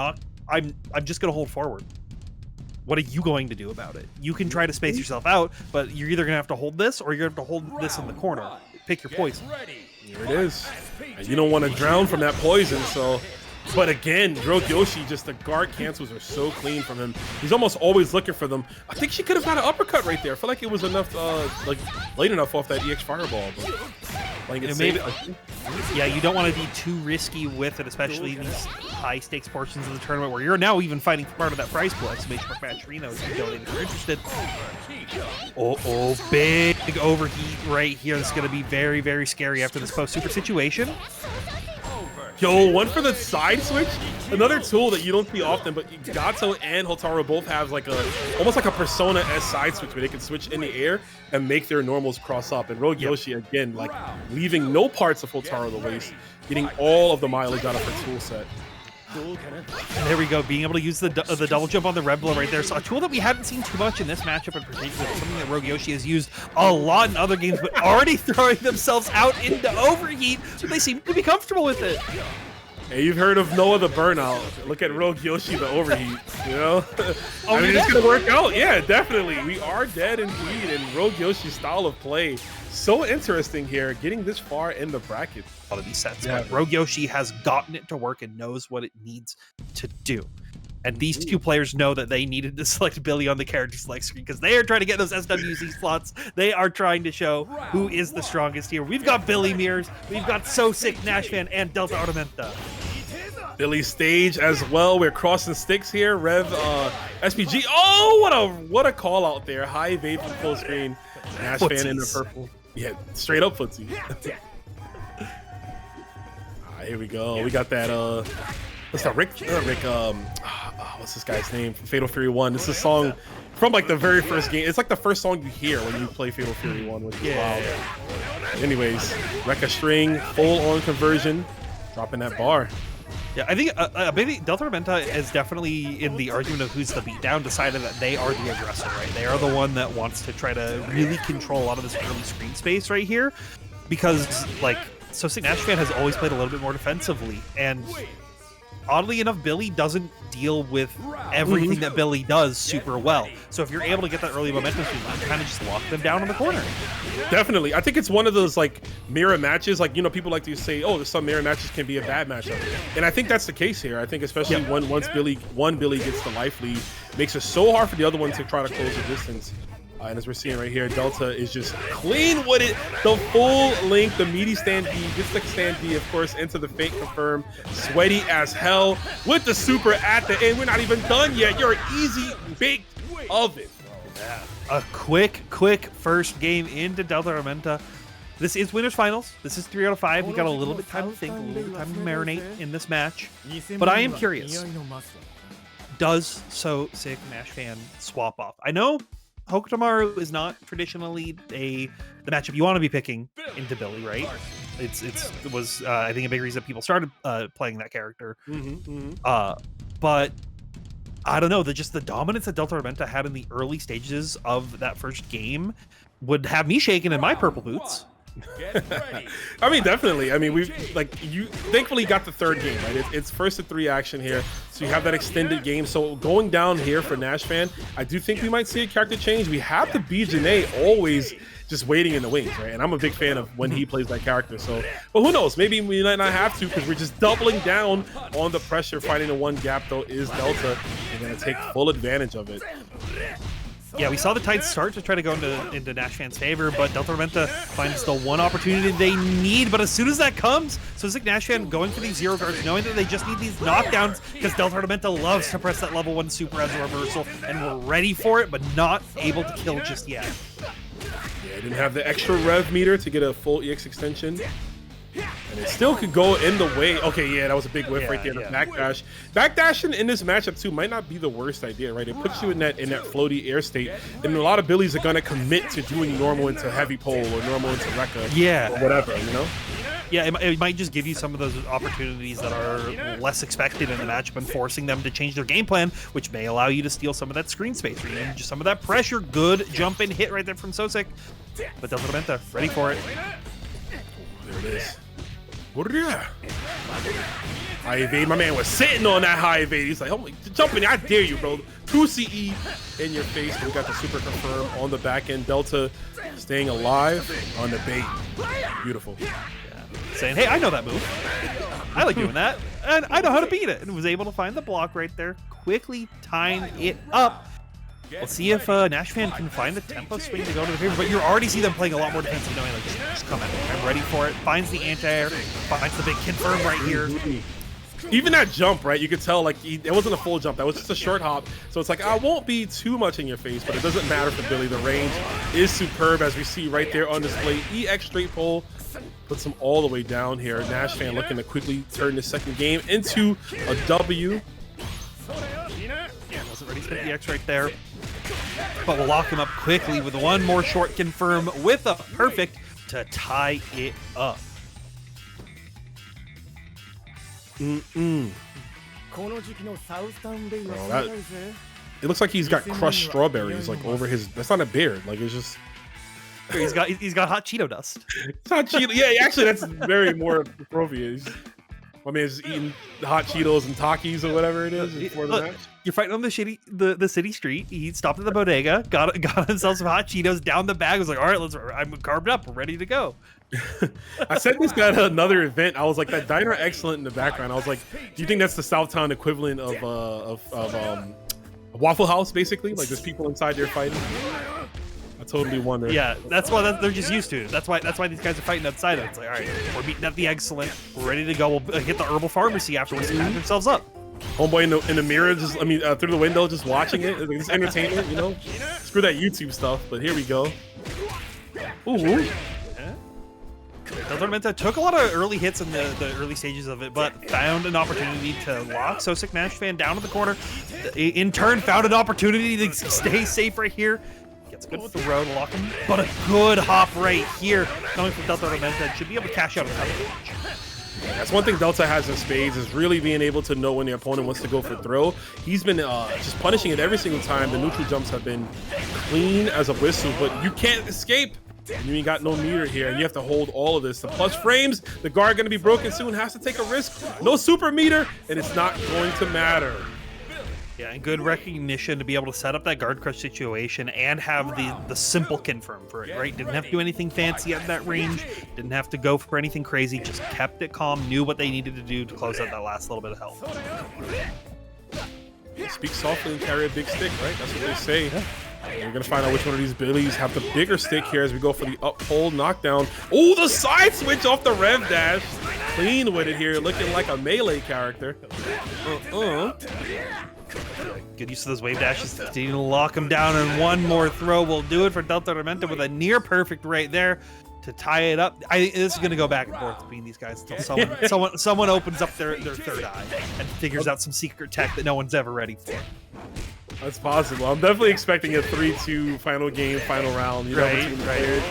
just going to hold forward. What are you going to do about it? You can try to space yourself out, but you're either going to have to hold this or you're going to have to hold this in the corner. Pick your poison. Here it is. And you don't want to drown from that poison, so... But again, Rogue Yoshi, just the guard cancels are so clean from him. He's almost always looking for them. I think she could have got an uppercut right there. I feel like it was enough, like, late enough off that EX Fireball. But playing it safe. Yeah, you don't want to be too risky with it, especially in these high-stakes portions of the tournament where you're now even fighting for part of that prize pool. Exclamation mark match Reno if you donate if you're interested. Oh, big overheat right here. This is going to be very, very scary after this post-super situation. Yo, one for the side switch. Another tool that you don't see often, but Gato and Hotaru both have like almost like a Persona S side switch where they can switch in the air and make their normals cross up. And Rogue Yoshi, again, like leaving no parts of Hotaru the waist, getting all of the mileage out of her tool set. And there we go, being able to use the double jump on the red blow right there. So a tool that we haven't seen too much in this matchup in particular, something that rogueyoshi has used a lot in other games, but already throwing themselves out into overheat, so they seem to be comfortable with it. Hey, you've heard of Noah the Burnout. Look at rogueyoshi the overheat, you know? Oh, I mean, it's going to work out. Yeah, definitely. We are dead indeed, and rogueyoshi's style of play, so interesting here, getting this far in the bracket. A lot of these sets, but rogueyoshi has gotten it to work and knows what it needs to do. And these two players know that they needed to select Billy on the character select screen because they are trying to get those SWC slots. They are trying to show who is the strongest here. We've got Billy Mirrors, we've got SoSickNASHFAN, and DELTARMENTA. Billy stage as well. We're crossing sticks here. Rev SPG. Oh, what a call out there. High evade from full screen. NASHFAN in the purple. Yeah, straight up footsie. Here we go. We got that what's that? Rick what's this guy's name from Fatal Fury 1? This is a song from like the very first game. It's like the first song you hear when you play Fatal Fury 1, which is wild. Anyways, Rekka string, full on conversion, dropping that bar. Yeah, I think maybe DELTARMENTA is definitely in the argument of who's the beatdown, decided that they are the aggressor, right? They are the one that wants to try to really control a lot of this early screen space right here, because like SoSickNASHFAN has always played a little bit more defensively, and oddly enough, Billy doesn't deal with everything that Billy does super well. So if you're able to get that early momentum, you can kind of just lock them down in the corner. Definitely. I think it's one of those like mirror matches. Like, you know, people like to say, oh, some mirror matches can be a bad matchup. And I think that's the case here. I think especially once Billy gets the life lead, makes it so hard for the other one to try to close the distance. And as we're seeing right here, Delta is just clean with it. The full length, the meaty stand B, gets the stand B, of course, into the fake confirm. Sweaty as hell with the super at the end. We're not even done yet. You're easy baked oven. Yeah. A quick first game into DELTARMENTA. This is winners finals. This is 3 out of 5. We got a little bit time to think, a little bit time to marinate in this match. But I am curious. Does SoSickNASHFAN swap off? I know Hokutomaru is not traditionally the matchup you want to be picking into Billy, right? It was I think a big reason people started playing that character. But I don't know, just the dominance that DELTARMENTA had in the early stages of that first game would have me shaking in my purple boots. I mean, definitely. I mean, you thankfully got the third game, right? It's first to 3 action here, so you have that extended game. So going down here for NASHFAN, I do think we might see a character change. We have the B Janae always just waiting in the wings, right? And I'm a big fan of when he plays that character. So, but who knows? Maybe we might not have to because we're just doubling down on the pressure. Finding the one gap though is Delta. They're gonna take full advantage of it. Yeah, we saw the tide start to try to go into NASHFAN's favor, but DELTARMENTA finds the one opportunity they need. But as soon as that comes, SoSickNASHFAN going for these zero guards, knowing that they just need these knockdowns, because DELTARMENTA loves to press that level 1 super as a reversal, and we're ready for it, but not able to kill just yet. Yeah, didn't have the extra rev meter to get a full EX extension. And it still could go in the way. Okay, yeah, that was a big whiff right there. The backdash. Backdashing in this matchup too might not be the worst idea, right? It puts you in that floaty air state, and a lot of Billies are gonna commit to doing normal into heavy pole or normal into Rekka, or whatever, you know? Yeah, it might just give you some of those opportunities that are less expected in the matchup and forcing them to change their game plan, which may allow you to steal some of that screen space, and just some of that pressure. Good jump and hit right there from SoSick, but DELTARMENTA ready for it. There it is. High evade. My man was sitting on that high evade. He's like, oh my, jump in there. I dare you, bro. 2 CE in your face. We got the super confirm on the back end. Delta staying alive on the bait. Beautiful. Yeah. Saying, hey, I know that move. I like doing that. And I know how to beat it. And was able to find the block right there. Quickly tying it up. Let's see if NASHFAN can find the tempo swing to go to the favor, but you already see them playing a lot more defensive, knowing like just come at me. I'm ready for it. Finds the anti-air, finds the big confirm right here. Even that jump, right? You could tell like it wasn't a full jump. That was just a short hop. So it's like I won't be too much in your face, but it doesn't matter for Billy. The range is superb, as we see right there on display. EX straight pull puts him all the way down here. NASHFAN looking to quickly turn the second game into a W. Wasn't ready to spin EX right there. But we'll lock him up quickly with one more short confirm with a perfect to tie it up. It looks like he's got crushed strawberries like over his. That's not a beard. Like it's just. He's got hot Cheeto dust. It's hot Cheeto. Yeah, actually, that's very more appropriate. My man's just eating hot Cheetos and Takis or whatever it is before the match. You're fighting on the city street. He stopped at the bodega, got himself some hot Cheetos, down the bag. Was like, all right, I'm carved up, we're ready to go. I said this guy at another event. I was like, that diner excellent in the background. I was like, do you think that's the Southtown equivalent of Waffle House, basically? Like there's people inside there fighting. I totally wonder. Yeah, that's why they're just used to it. That's why these guys are fighting outside of it. It's like, all right, we're beating up the excellent. We're ready to go. We'll hit the herbal pharmacy afterwards to patch themselves up. Homeboy in the mirror, just through the window, just watching it. It's entertainment, you know. Screw that YouTube stuff. But here we go. Ooh. DELTARMENTA took a lot of early hits in the early stages of it, but found an opportunity to lock SoSickNASHFAN down to the corner. In turn, found an opportunity to stay safe right here. Gets a good throw to lock him, but a good hop right here coming from DELTARMENTA. Should be able to cash out a couple. That's one thing Delta has in spades is really being able to know when the opponent wants to go for throw. He's been just punishing it every single time. The neutral jumps have been clean as a whistle, but you can't escape. You ain't got no meter here, and you have to hold all of this. The plus frames, the guard going to be broken soon, has to take a risk. No super meter, and it's not going to matter. Yeah, and good recognition to be able to set up that guard crush situation and have the simple confirm for it, right? Didn't have to do anything fancy at that range, didn't have to go for anything crazy, just kept it calm, knew what they needed to do to close out that last little bit of health. Speak softly and carry a big stick, right? That's what they say. Yeah. We're gonna find out which one of these Billies have the bigger stick here as we go for the up hold knockdown. Oh, the side switch off the rev dash. Clean with it here, looking like a melee character. Good use of those wave dashes to continue to lock him down, and one more throw will do it for DELTARMENTA with a near perfect right there to tie it up. I think this is going to go back and forth between these guys until someone opens up their third eye and figures out some secret tech that no one's ever ready for. That's possible. I'm definitely expecting a 3-2 final game, final round. You know, right.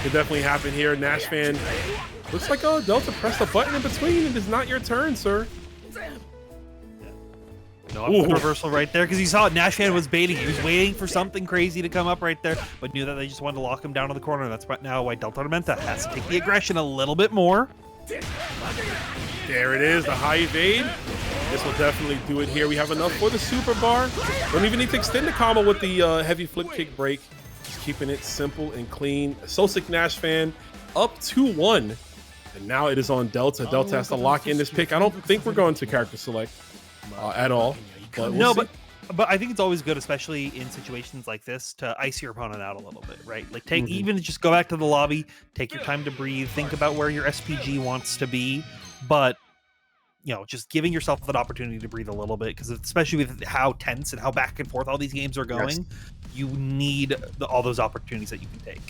Could definitely happen here. NASHFAN looks like Delta pressed a button in between. It is not your turn, sir. No, good reversal right there because you saw NASHFAN was baiting. He was waiting for something crazy to come up right there, but knew that they just wanted to lock him down to the corner. That's now why DELTARMENTA has to take the aggression a little bit more. There it is, the high evade. This will definitely do it here. We have enough for the super bar. Don't even need to extend the combo with the heavy flip kick break. Just keeping it simple and clean. SoSickNASHFAN up 2-1. And now it is on Delta. Delta has to lock in this pick. I don't think we're going to character select at all. But but I think it's always good, especially in situations like this, to ice your opponent out a little bit, right? Like even just go back to the lobby, take your time to breathe, think about where your SPG wants to be, but just giving yourself that opportunity to breathe a little bit, because especially with how tense and how back and forth all these games are going, you need all those opportunities that you can take.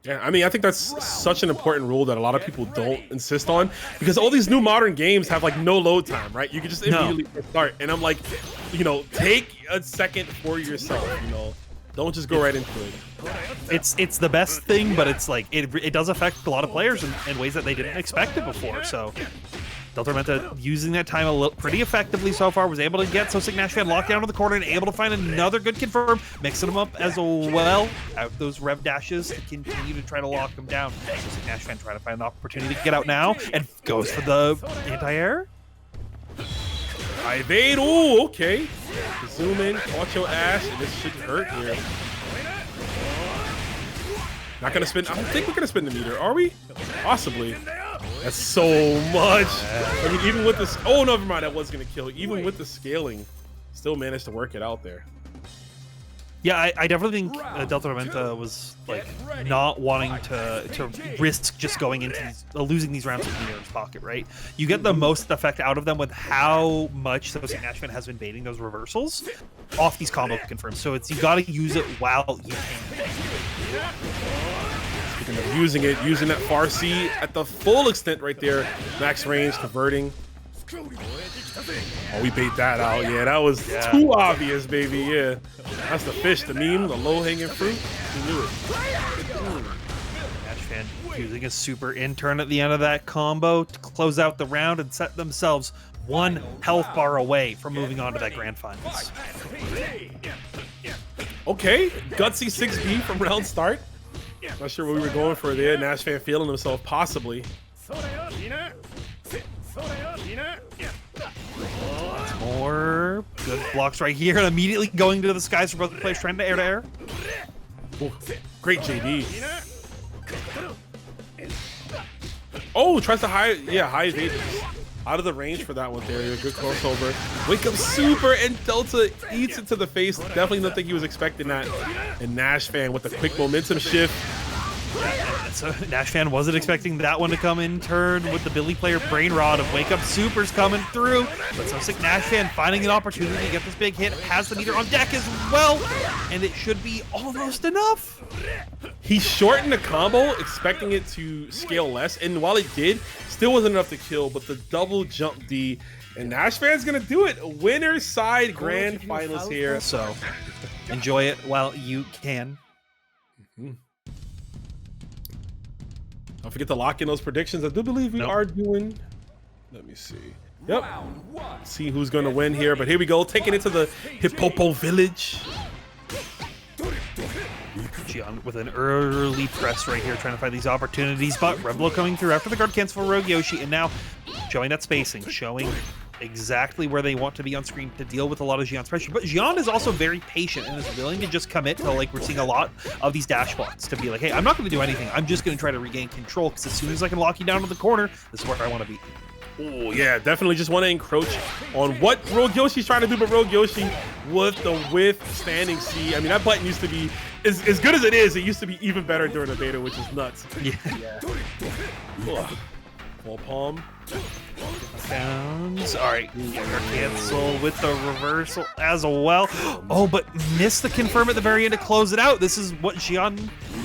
Yeah, I mean, I think that's such an important rule that a lot of people don't insist on, because all these new modern games have like no load time, right? You can just immediately start, and I'm like, take a second for yourself. Don't just go right into it. It's the best thing, but it's like it does affect a lot of players in ways that they didn't expect it before. So DELTARMENTA using that time pretty effectively so far, was able to get SoSickNASHFAN locked down to the corner and able to find another good confirm, mixing them up as well. Out those rev dashes to continue to try to lock them down. SoSickNASHFAN trying to find an opportunity to get out now and goes for the anti-air. I evade. Ooh, okay. Zoom in, watch your ass, and this shouldn't hurt here. Not gonna spin. I don't think we're gonna spin the meter, are we? Possibly. That's so much. I mean, even with this. Oh, no, never mind. That was gonna kill. Even with the scaling, still managed to work it out there. Yeah, I definitely think DELTARMENTA was like not wanting to risk just going into losing these rounds with Nero's pocket, right? You get the most effect out of them with how much SoSickNASHFAN has been baiting those reversals off these combo confirms. So you got to use it while you can. Speaking of using it, using that far C at the full extent right there. Max range, converting. Oh, we bait that out. Yeah, that was too obvious, baby. Yeah, that's the fish, the meme, the low-hanging fruit. We knew it. NASHFAN using a super in turn at the end of that combo to close out the round and set themselves one health bar away from moving on to that grand finals. Okay, gutsy 6B from round start. Not sure what we were going for there. NashFan feeling himself, possibly. More good blocks right here, and immediately going to the skies for both the players, trying to air. Oh, great JD. Oh, tries to high evade. Out of the range for that one there. Good crossover. Wake up super, and Delta eats it to the face. Definitely don't think he was expecting that. And NashFan with a quick momentum shift. So NashFan wasn't expecting that one to come in turn with the Billy player brain rod of Wake Up Supers coming through. But SoSickNASHFan finding an opportunity to get this big hit, has the meter on deck as well, and it should be almost enough. He shortened the combo, expecting it to scale less, and while it did, still wasn't enough to kill, but the double jump D, and NashFan's gonna do it. Winner side grand finals here. So enjoy it while you can. Don't forget to lock in those predictions. I do believe we are doing. Let me see. Yep. See who's going to win here. But here we go. Taking it to the Hippopo Village. Xian with an early press right here, trying to find these opportunities. But Reblo coming through after the guard cancel for rogueyoshi. And now showing that spacing, showing exactly where they want to be on screen to deal with a lot of Xian's pressure. But Xian is also very patient and is willing to just commit to, like, we're seeing a lot of these dash blocks to be like, hey, I'm not going to do anything. I'm just going to try to regain control, because as soon as I can lock you down to the corner, this is where I want to be. Oh, yeah, definitely just want to encroach on what rogueyoshi's trying to do, but rogueyoshi with the withstanding C. I mean, that button used to be, as good as it is, it used to be even better during the beta, which is nuts. Yeah. Full palm. Sounds all right. Cancel with the reversal as well. Oh, but missed the confirm at the very end to close it out. This is what Xian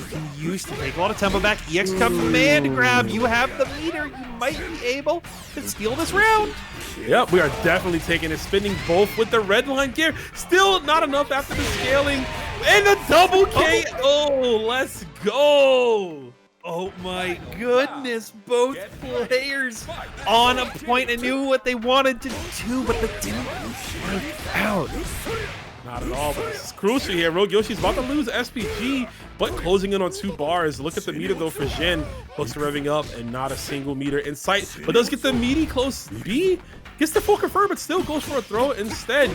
can use to take a lot of tempo back. EX command grab. You have the meter. You might be able to steal this round. Yep, we are definitely taking it. Spinning both with the red line gear. Still not enough after the scaling. And the double K. Oh, let's go. Oh my goodness, both players on a point and knew what they wanted to do, but they didn't work out. Not at all, but this is crucial here. rogueyoshi's about to lose SPG, but closing in on 2 bars. Look at the meter though for Xian. Hooks revving up and not a single meter in sight, but does get the meaty close B. Gets the full confirm, but still goes for a throw instead.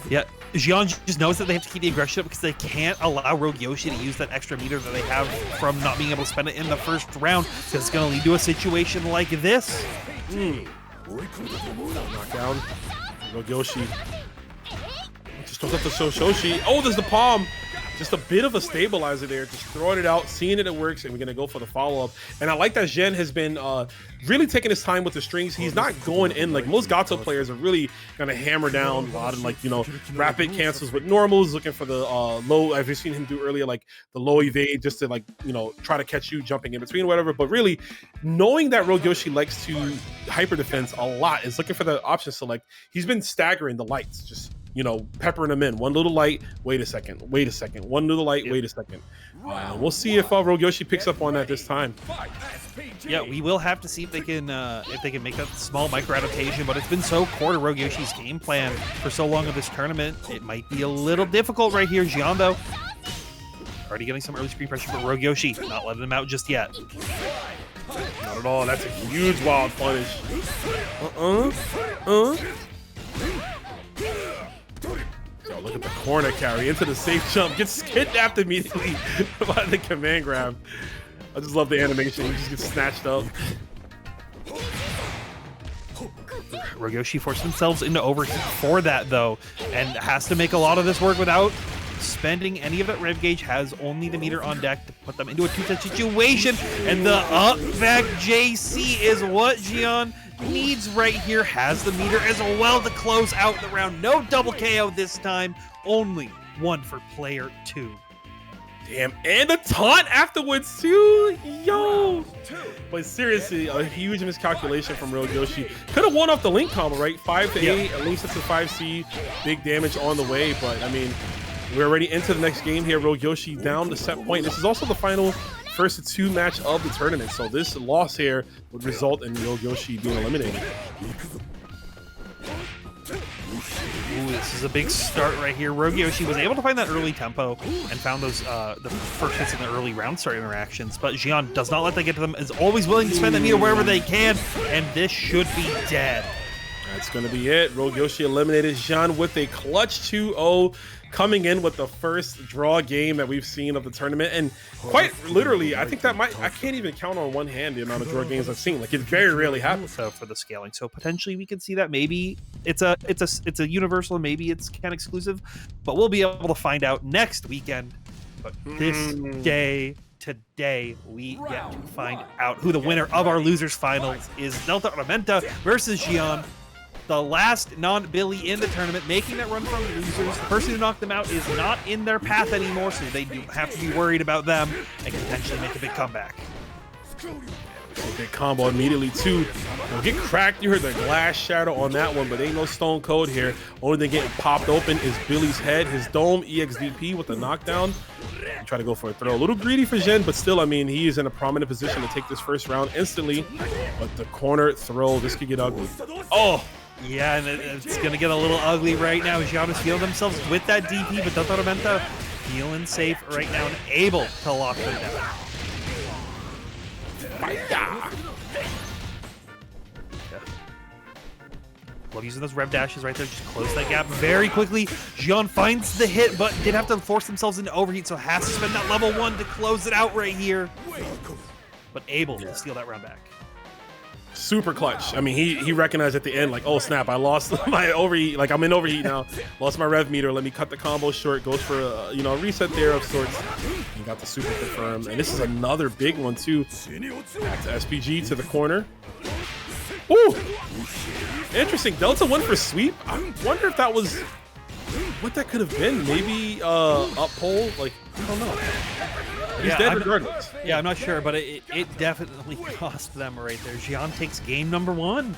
Yeah, Xian just knows that they have to keep the aggression up because they can't allow rogueyoshi to use that extra meter that they have from not being able to spend it in the first round, because it's going to lead to a situation like this. Knockdown. rogueyoshi just throws up the SoSoshi. Oh, there's the palm. Just a bit of a stabilizer there, just throwing it out, seeing that it works, and we're gonna go for the follow-up. And I like that Xian has been really taking his time with the strings. He's not going in like most Gato players are really gonna hammer down a lot of, like, you know, rapid cancels with normals, looking for the low. I've seen him do earlier, like the low evade, just to, like, you know, try to catch you jumping in between, whatever. But really, knowing that rogueyoshi likes to hyper defense a lot, is looking for the option select. He's been staggering the lights, just, you know, peppering them in. One little light, wait a second, wait a second. One little light, wait a second. We'll see if rogueyoshi picks up on that this time. Yeah, we will have to see if they can make that small micro adaptation, but it's been so core to rogueyoshi's game plan for so long of this tournament. It might be a little difficult right here. Xian, though, already getting some early screen pressure, but rogueyoshi not letting him out just yet. Not at all. That's a huge wild punish. Oh, look at the corner carry into the safe jump. Gets kidnapped immediately by the command grab. I just love the animation. He just gets snatched up. rogueyoshi forced themselves into overheat for that, though, and has to make a lot of this work without spending any of that rev gauge. Has only the meter on deck to put them into a 2-touch situation, and the up back JC is what Xian needs right here. Has the meter as well to close out the round. No double KO this time, only one for player 2. Damn, and a taunt afterwards too, yo. But seriously, a huge miscalculation from rogueyoshi. Could have won off the link combo, right? 5 to 8, at least it's a 5C. Big damage on the way, but I mean, we're already into the next game here. rogueyoshi down the set point. This is also the final first of 2 match of the tournament, so this loss here would result in rogueyoshi being eliminated. Ooh, this is a big start right here. rogueyoshi was able to find that early tempo and found those the first hits in the early round start interactions, but Xian does not let that get to them, is always willing to spend the meter wherever they can, and this should be dead. That's going to be it. rogueyoshi eliminated Xian with a clutch 2-0, coming in with the first draw game that we've seen of the tournament. And quite literally, I think that I can't even count on one hand the amount of draw games I've seen. Like, it very rarely happens. So for the scaling, so potentially we can see that maybe it's a universal, maybe it's Ken exclusive, but we'll be able to find out next weekend. But this today we get to find out who the winner of our losers finals is. DELTARMENTA versus Xian, the last non-Billy in the tournament, making that run from the losers. The person who knocked them out is not in their path anymore, so they do have to be worried about them and can potentially make a big comeback. A big combo immediately too. Now get cracked. You heard the glass shadow on that one, but ain't no stone cold here. Only thing getting popped open is Billy's head. His dome EXDP with the knockdown. Try to go for a throw. A little greedy for Xian, but still, I mean, he is in a prominent position to take this first round instantly. But the corner throw, this could get ugly. Oh! Yeah, and it's going to get a little ugly right now. Xian is feeling themselves with that DP, but DELTARMENTA feeling safe right now and able to lock them down. Love using those rev dashes right there. Just close that gap very quickly. Xian finds the hit, but did have to force themselves into overheat, so has to spend that level 1 to close it out right here. But able to steal that round back. Super clutch. I mean, he recognized at the end, like, oh snap, I lost my overheat. Like, I'm in overheat now. Lost my rev meter. Let me cut the combo short. Goes for a, you know, a reset there of sorts. And got the super confirmed. And this is another big one too. Back to SPG to the corner. Ooh, interesting. Delta went for sweep. I wonder if that was what that could have been. Maybe up pole. Like, I don't know. He's dead regardless. Yeah, I'm not sure, but it definitely cost them right there. Xian takes game number 1.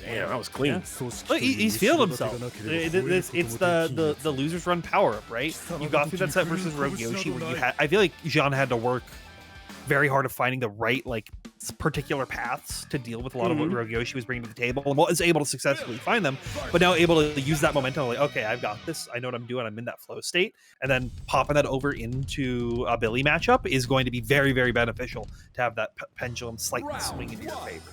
Damn, that was clean. Yeah. Look, he's feeling himself. It's the losers run power up, right? You got through that set versus rogueyoshi where you had. I feel like Xian had to work very hard of finding the right particular paths to deal with a lot of what rogueyoshi was bringing to the table, and was able to successfully find them, but now able to use that momentum, like, okay, I've got this, I know what I'm doing, I'm in that flow state, and then popping that over into a Billy matchup is going to be very, very beneficial to have that pendulum slightly swing into your favor.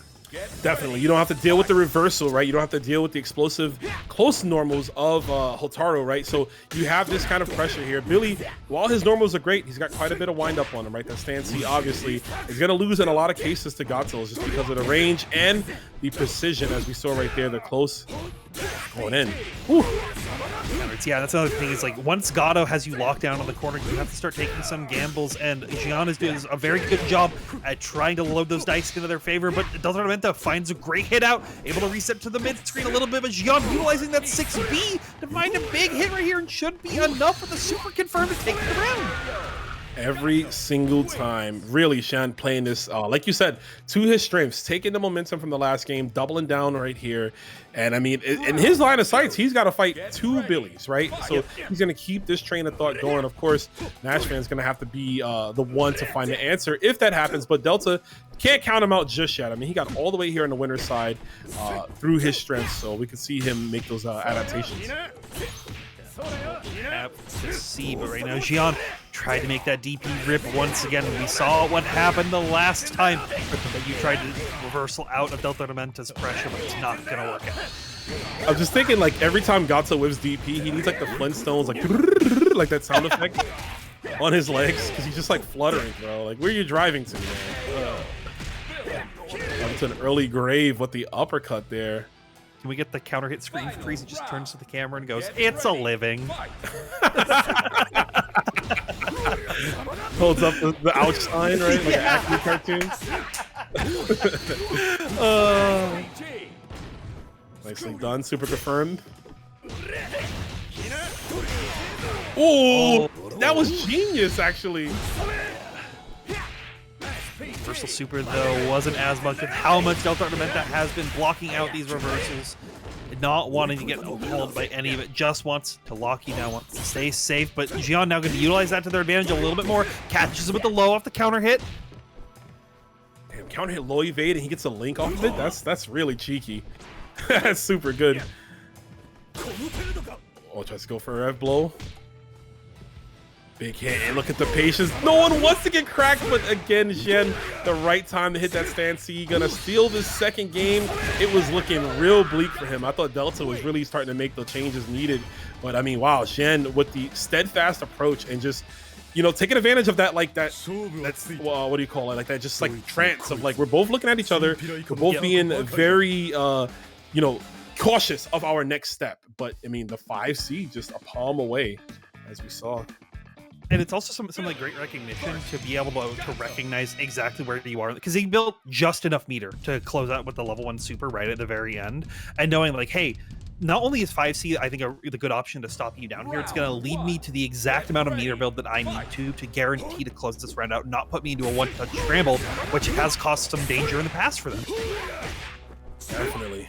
Definitely. You don't have to deal with the reversal, right? You don't have to deal with the explosive close normals of Hotaru, right? So you have this kind of pressure here. Billy, while his normals are great, he's got quite a bit of wind up on him, right? That stance C obviously is going to lose in a lot of cases to Gato just because of the range and the precision, as we saw right there. They're close. Going in. Whew. Yeah, that's another thing. Is like once Gato has you locked down on the corner, you have to start taking some gambles, and Xian is doing a very good job at trying to load those dice into their favor, but DELTARMENTA finds a great hit out, able to reset to the mid screen a little bit, but Xian utilizing that 6B to find a big hit right here, and should be enough for the super confirm to take the round. Every single time, really, Xian playing this, like you said, to his strengths, taking the momentum from the last game, doubling down right here. And I mean, in his line of sights, he's got to fight 2 Billies, right? So he's going to keep this train of thought going. Of course, NashFan's going to have to be the one to find the answer if that happens. But Delta can't count him out just yet. I mean, he got all the way here on the winner's side through his strengths. So we can see him make those adaptations. To see, but right now Xian tried to make that DP rip once again. We saw what happened the last time that you tried to reversal out of DELTARMENTA's pressure, but it's not gonna work out. I'm just thinking, like, every time Gato whips DP, he needs like the Flintstones, like that sound effect on his legs, because he's just like fluttering, bro. Like, where are you driving to, man? Up to an early grave with the uppercut there. Can we get the counter hit screen for Preecha? Just turns to the camera and goes, "It's a living." Holds up the ouch sign, right? Like an Acme cartoon. Nicely done. Super confirmed. Oh, that was genius, actually. Reversal super, though, wasn't as much of how much DELTARMENTA has been blocking out these reversals. Not wanting to get called by any of it, just wants to lock you down, wants to stay safe. But Xian now going to utilize that to their advantage a little bit more. Catches him with the low off the counter hit. Damn, counter hit low evade and he gets a link off of it? That's really cheeky. That's super good. Oh, tries to go for a rev blow. Big hit, and look at the patience. No one wants to get cracked, but again, Xian, the right time to hit that stand C. Gonna steal this second game. It was looking real bleak for him. I thought Delta was really starting to make the changes needed. But I mean, wow, Xian with the steadfast approach and just, you know, taking advantage of that, like that's what do you call it? Like that, just like trance of like, we're both looking at each other. We're both being very, you know, cautious of our next step. But I mean, the 5C just a palm away, as we saw. And it's also some like great recognition to be able to recognize exactly where you are, because he built just enough meter to close out with the level 1 super right at the very end, and knowing like, hey, not only is 5C I think the good option to stop you down here, it's going to lead me to the exact amount of meter build that I need to guarantee to close this round out, not put me into a one-touch scramble, which has caused some danger in the past for them. Definitely.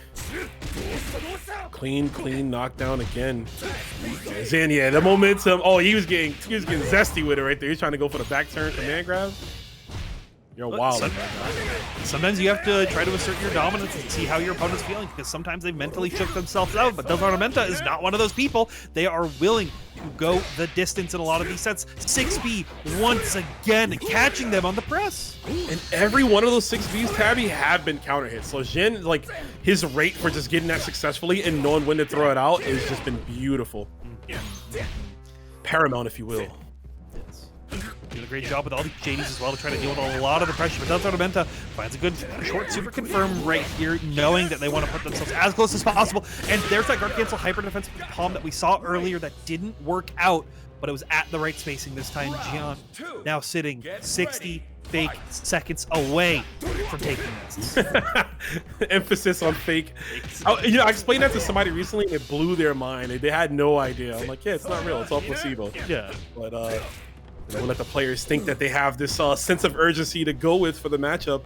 Clean knockdown again. And yeah, the momentum. Oh, he was getting zesty with it right there. He's trying to go for the back turn command grab. You're wild. Sometimes you have to try to assert your dominance and see how your opponent's feeling, because sometimes they mentally shook themselves out, but DELTARMENTA is not one of those people. They are willing to go the distance in a lot of these sets. 6B once again catching them on the press. And every one of those 6Bs, Tabby, have been counter hits. So Xian, like, his rate for just getting that successfully and knowing when to throw it out has just been beautiful. Paramount, if you will. Doing a great job with all the JDs as well to try to deal with a lot of the pressure, but DELTARMENTA finds a good short super confirm right here, knowing that they want to put themselves as close as possible. And there's that guard cancel hyper defense with the palm that we saw earlier that didn't work out, but it was at the right spacing this time. Xian now sitting 60 fake seconds away from taking this. Emphasis on fake. You know, I explained that to somebody recently, and it blew their mind. They had no idea. I'm like, yeah, it's not real. It's all placebo. Yeah. But we'll let the players think that they have this sense of urgency to go with for the matchup.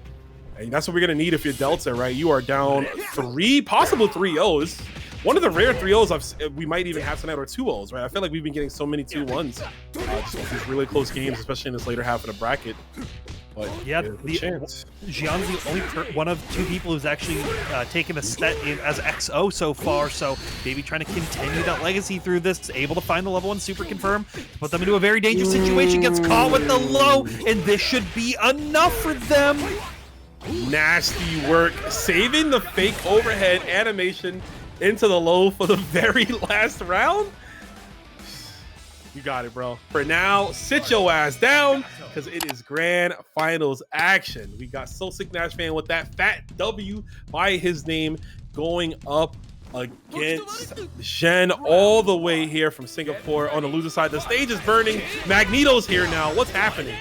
And that's what we're going to need if you're Delta, right? You are down 3, possible 3-0s. One of the rare 3-0s we might even have tonight, or 2-0s, right? I feel like we've been getting so many 2-1s. Just these really close games, especially in this later half of the bracket. But yeah, Xian's the only one of 2 people who's actually taken a set in as XO so far, so maybe trying to continue that legacy through this, able to find the level 1 super confirm, to put them into a very dangerous situation, gets caught with the low, and this should be enough for them. Nasty work, saving the fake overhead animation into the low for the very last round. You got it, bro. For now, sit your ass down, because it is grand finals action. We got SoSickNASHFAN with that fat W by his name going up against Xian all the way here from Singapore on the loser side. The stage is burning. Magneto's here now. What's happening?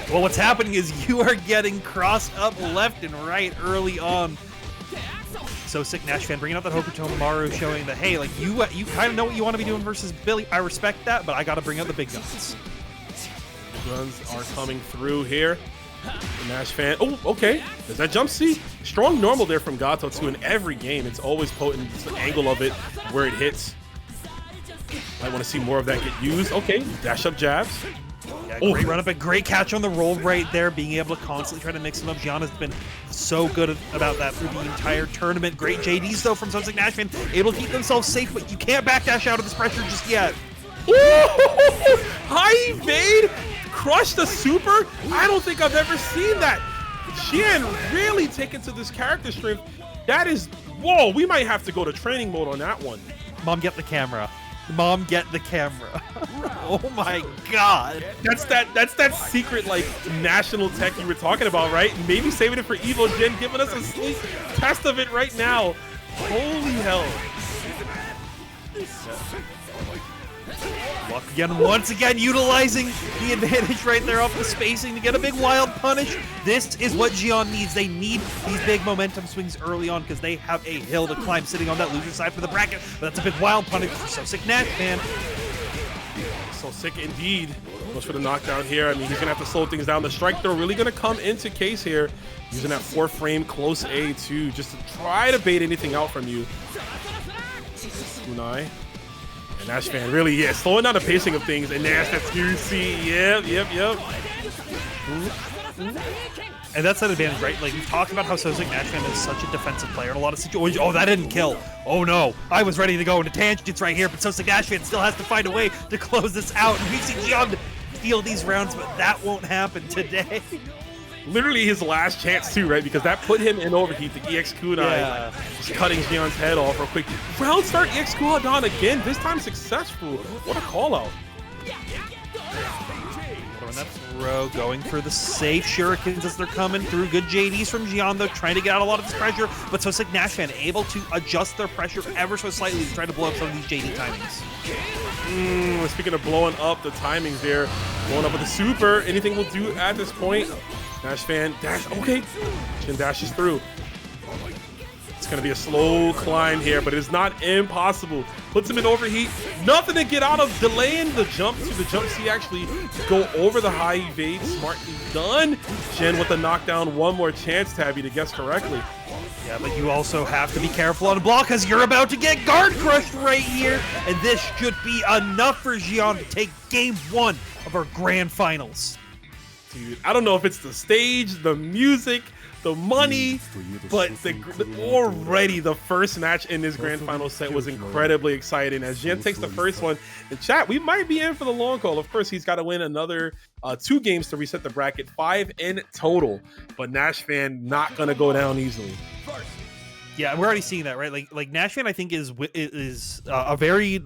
Well, what's happening is you are getting crossed up left and right early on. SoSickNASHFAN bringing out that Hokutomaru, showing that, hey, like, you kind of know what you want to be doing versus Billy. I respect that, but I got to bring out the big guns. Guns are coming through here. NASHFAN. Oh, okay. There's that jump C. Strong normal there from Gato, too. In every game, it's always potent. It's the angle of it, where it hits. Might want to see more of that get used. Okay, dash up jabs. Yeah, great run up, a great catch on the roll right there, being able to constantly try to mix them up. Xian has been so good about that through the entire tournament. Great JDs, though, from SoSickNASHFAN, able to keep themselves safe, but you can't backdash out of this pressure just yet. Ooh, high evade, crush the super. I don't think I've ever seen that. Xian really taken to this character strength. That is, whoa, we might have to go to training mode on that one. Mom, get the camera. Mom, get the camera. Oh my god. That's that secret, like, national tech you were talking about, right? Maybe saving it for Evo Gen, giving us a sneak test of it right now. Holy hell. Luck again, once again, utilizing the advantage right there off the spacing to get a big wild punish. This is what Xian needs. They need these big momentum swings early on, because they have a hill to climb sitting on that loser side for the bracket. But that's a big wild punish for SoSickNASHFAN. So sick indeed. Goes for the knockdown here. I mean, he's gonna have to slow things down. The strike throw really gonna come into case here. Using that 4-frame close A too, just to try to bait anything out from you. Kunai. And NASHFAN really, yeah, slowing down the pacing of things. And Nash, that's UC. Yep. And that's that advantage, right? Like, we've talked about how SoSickNASHFAN is such a defensive player in a lot of situations. Oh, that didn't kill. Oh, no. I was ready to go into tangents right here, but SoSickNASHFAN still has to find a way to close this out. And we've seen Xian steal these rounds, but that won't happen today. Literally his last chance, too, right? Because that put him in overheat. The EX Kunai, just cutting Xian's head off real quick. Round start EX Kunai again, this time successful. What a call out. That throw, going for the safe shurikens as they're coming through. Good JDs from Xian, though, trying to get out a lot of this pressure, but SoSickNASHFAN able to adjust their pressure ever so slightly to try to blow up some of these JD timings. Speaking of blowing up the timings there, blowing up with the super, anything will do at this point. NASHFAN dash, okay, Xian dashes through. It's gonna be a slow climb here, but it's not impossible. Puts him in overheat, nothing to get out of, delaying the jump to the jump C, actually go over the high evade, smartly done. Xian with the knockdown, one more chance, Tabby, to guess correctly. Yeah, but you also have to be careful on the block because you're about to get guard crushed right here, and this should be enough for Xian to take game 1 of our grand finals. Dude, I don't know if it's the stage, the music, the money, but already the first match in this grand final set was incredibly exciting. As Xian takes the first one, in chat, we might be in for the long haul. Of course, he's got to win another 2 games to reset the bracket, 5 in total. But NASHFAN not gonna go down easily. Yeah, we're already seeing that, right? Like NASHFAN, I think is a very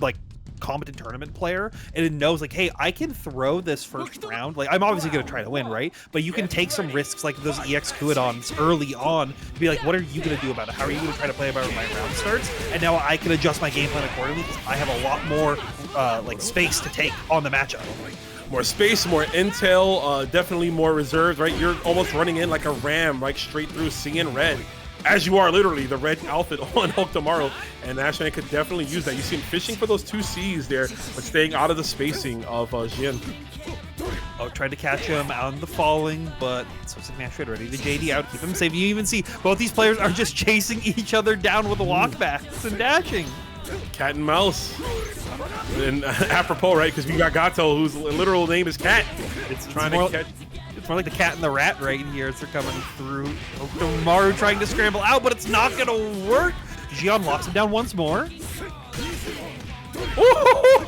competent tournament player, and it knows like, hey, I can throw this first round. Like, I'm obviously going to try to win, right? But you can take some risks like those EX Kuadons early on to be like, what are you going to do about it? How are you going to try to play about my round starts? And now I can adjust my game plan accordingly because I have a lot more space to take on the matchup. More space, more intel, definitely more reserves, right? You're almost running in like a ram, like straight through, seeing red. As you are, literally, the red outfit on Hokutomaru, and NASHFAN could definitely use that. You see him fishing for those 2 Cs there, but staying out of the spacing of Xian. Oh, tried to catch him on the falling, but SoSickNASHFAN ready to JD out, keep him safe. You even see both these players are just chasing each other down with the walkbacks and dashing. Cat and mouse. And apropos, right? Because we got Gato, whose literal name is Cat. It's trying to catch. It's more like the cat and the rat right here as they're coming through. Hokutomaru trying to scramble out, but it's not going to work. Xian locks him down once more. Ooh!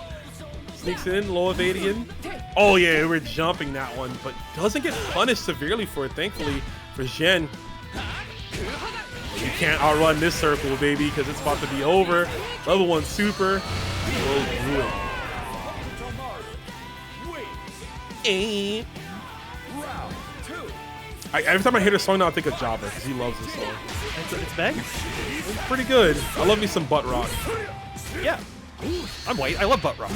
Sneaks in, low evadian. Oh yeah, we're jumping that one, but doesn't get punished severely for it, thankfully, for Xian. You can't outrun this circle, baby, because it's about to be over. Level 1 super will do it. Every time I hear this song now, I think of Jobber, because he loves this song. It's big. It's pretty good. I love me some butt rock. Yeah. I'm white. I love butt rock.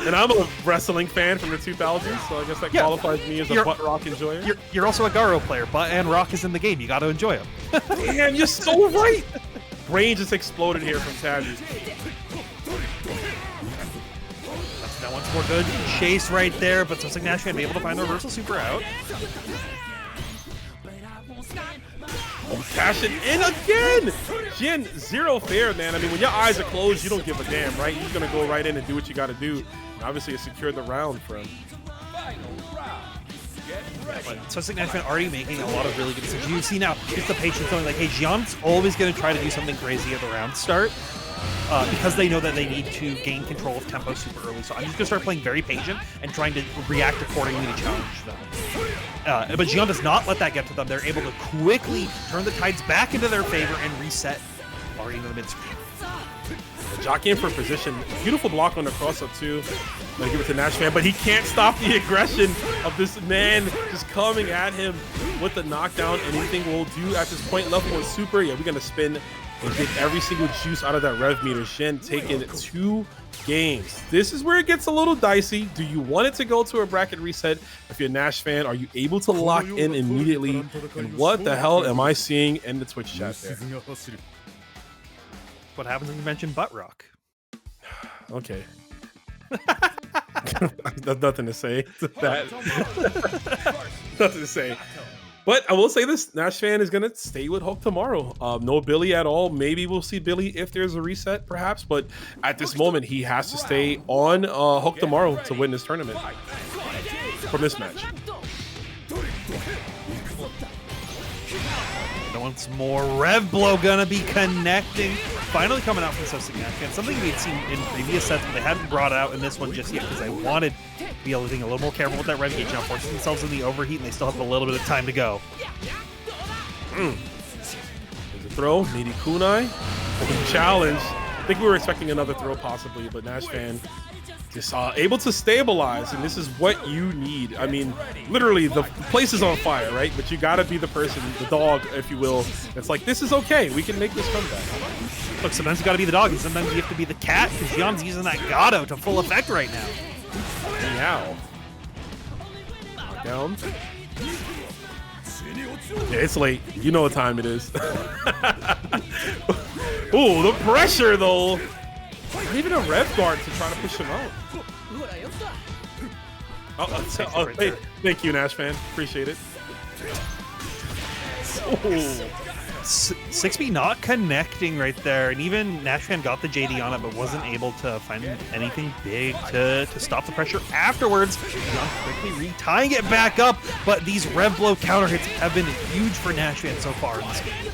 And I'm a wrestling fan from the 2000s, so I guess that qualifies me as a butt rock enjoyer. You're also a garou player. Butt and rock is in the game. You got to enjoy them. Damn, you're so right. Brain just exploded here from Tabby. That one's more good. Chase right there, but SoSickNASHFAN be able to find the reversal super out. Cashing in again! Xian, 0 fair, man. I mean, when your eyes are closed, you don't give a damn, right? You're going to go right in and do what you got to do. And obviously, it secured the round for him. But SoSickNASHFAN already making a lot of really good decisions. You see now, it's the patience going like, hey, Xian's always going to try to do something crazy at the round start. Because they know that they need to gain control of tempo super early. So I'm just going to start playing very patient and trying to react accordingly to challenge them. But Xian does not let that get to them. They're able to quickly turn the tides back into their favor and reset already into the mid-screen. Jockeying for position. Beautiful block on the cross-up, too. I'm going to give it to NASHFAN, but he can't stop the aggression of this man just coming at him with the knockdown. Anything we'll do at this point. Level 1 super. Yeah, we're going to spin and get every single juice out of that rev meter. Xian taking 2 games. This is where it gets a little dicey. Do you want it to go to a bracket reset? If you're a NASHFAN, are you able to lock in immediately? And what the hell am I seeing in the Twitch chat there? What happens when you mention butt rock? Okay. There's nothing to say to that. Nothing to say. But I will say this, NASHFAN is going to stay with Hokutomaru. No Billy at all. Maybe we'll see Billy if there's a reset, perhaps. But at this moment, he has to stay on Hokutomaru to win this tournament from this match. And once more, Rev Blow gonna be connecting. Finally coming out from SoSickNASHFAN. Something we had seen in previous sets, but they hadn't brought out in this one just yet because I wanted to be able to be a little more careful with that Rev gauge. Now forcing themselves in the overheat, and they still have a little bit of time to go. There's a throw, Needy Kunai. Challenge. I think we were expecting another throw possibly, but NASHFAN just able to stabilize, and this is what you need. I mean, literally, the place is on fire, right? But you gotta be the person, the dog, if you will. It's like, this is okay. We can make this comeback. Look, sometimes you gotta be the dog, and sometimes you have to be the cat, because Xian's using that Gato to full effect right now. Meow. Knockdown. Yeah, it's late. You know what time it is. Ooh, the pressure, though. Not even a rev guard to try to push him out. Hey, thank you, NASHFAN. Appreciate it. Oh. 6B not connecting right there, and even NASHFAN got the JD on it, but wasn't able to find anything big to stop the pressure afterwards. Xian quickly retying it back up, but these Rev Blow counter hits have been huge for NASHFAN so far in this game.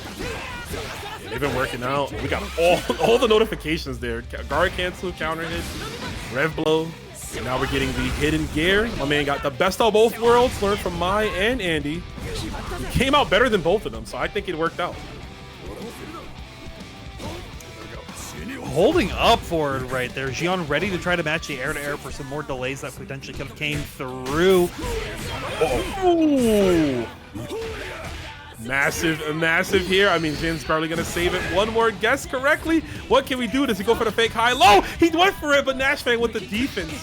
They've been working out. We got all the notifications there. Guard cancel, counter hit, Rev Blow. And now we're getting the hidden gear. My man got the best of both worlds, learned from Mai and Andy. He came out better than both of them, so I think it worked out. Holding up forward right there. Xian ready to try to match the air-to-air for some more delays that potentially could have came through. Oh. Massive here. I mean, Jin's probably gonna save it. One more guess correctly. What can we do? Does he go for the fake high low? He went for it, but NASHFAN with the defense.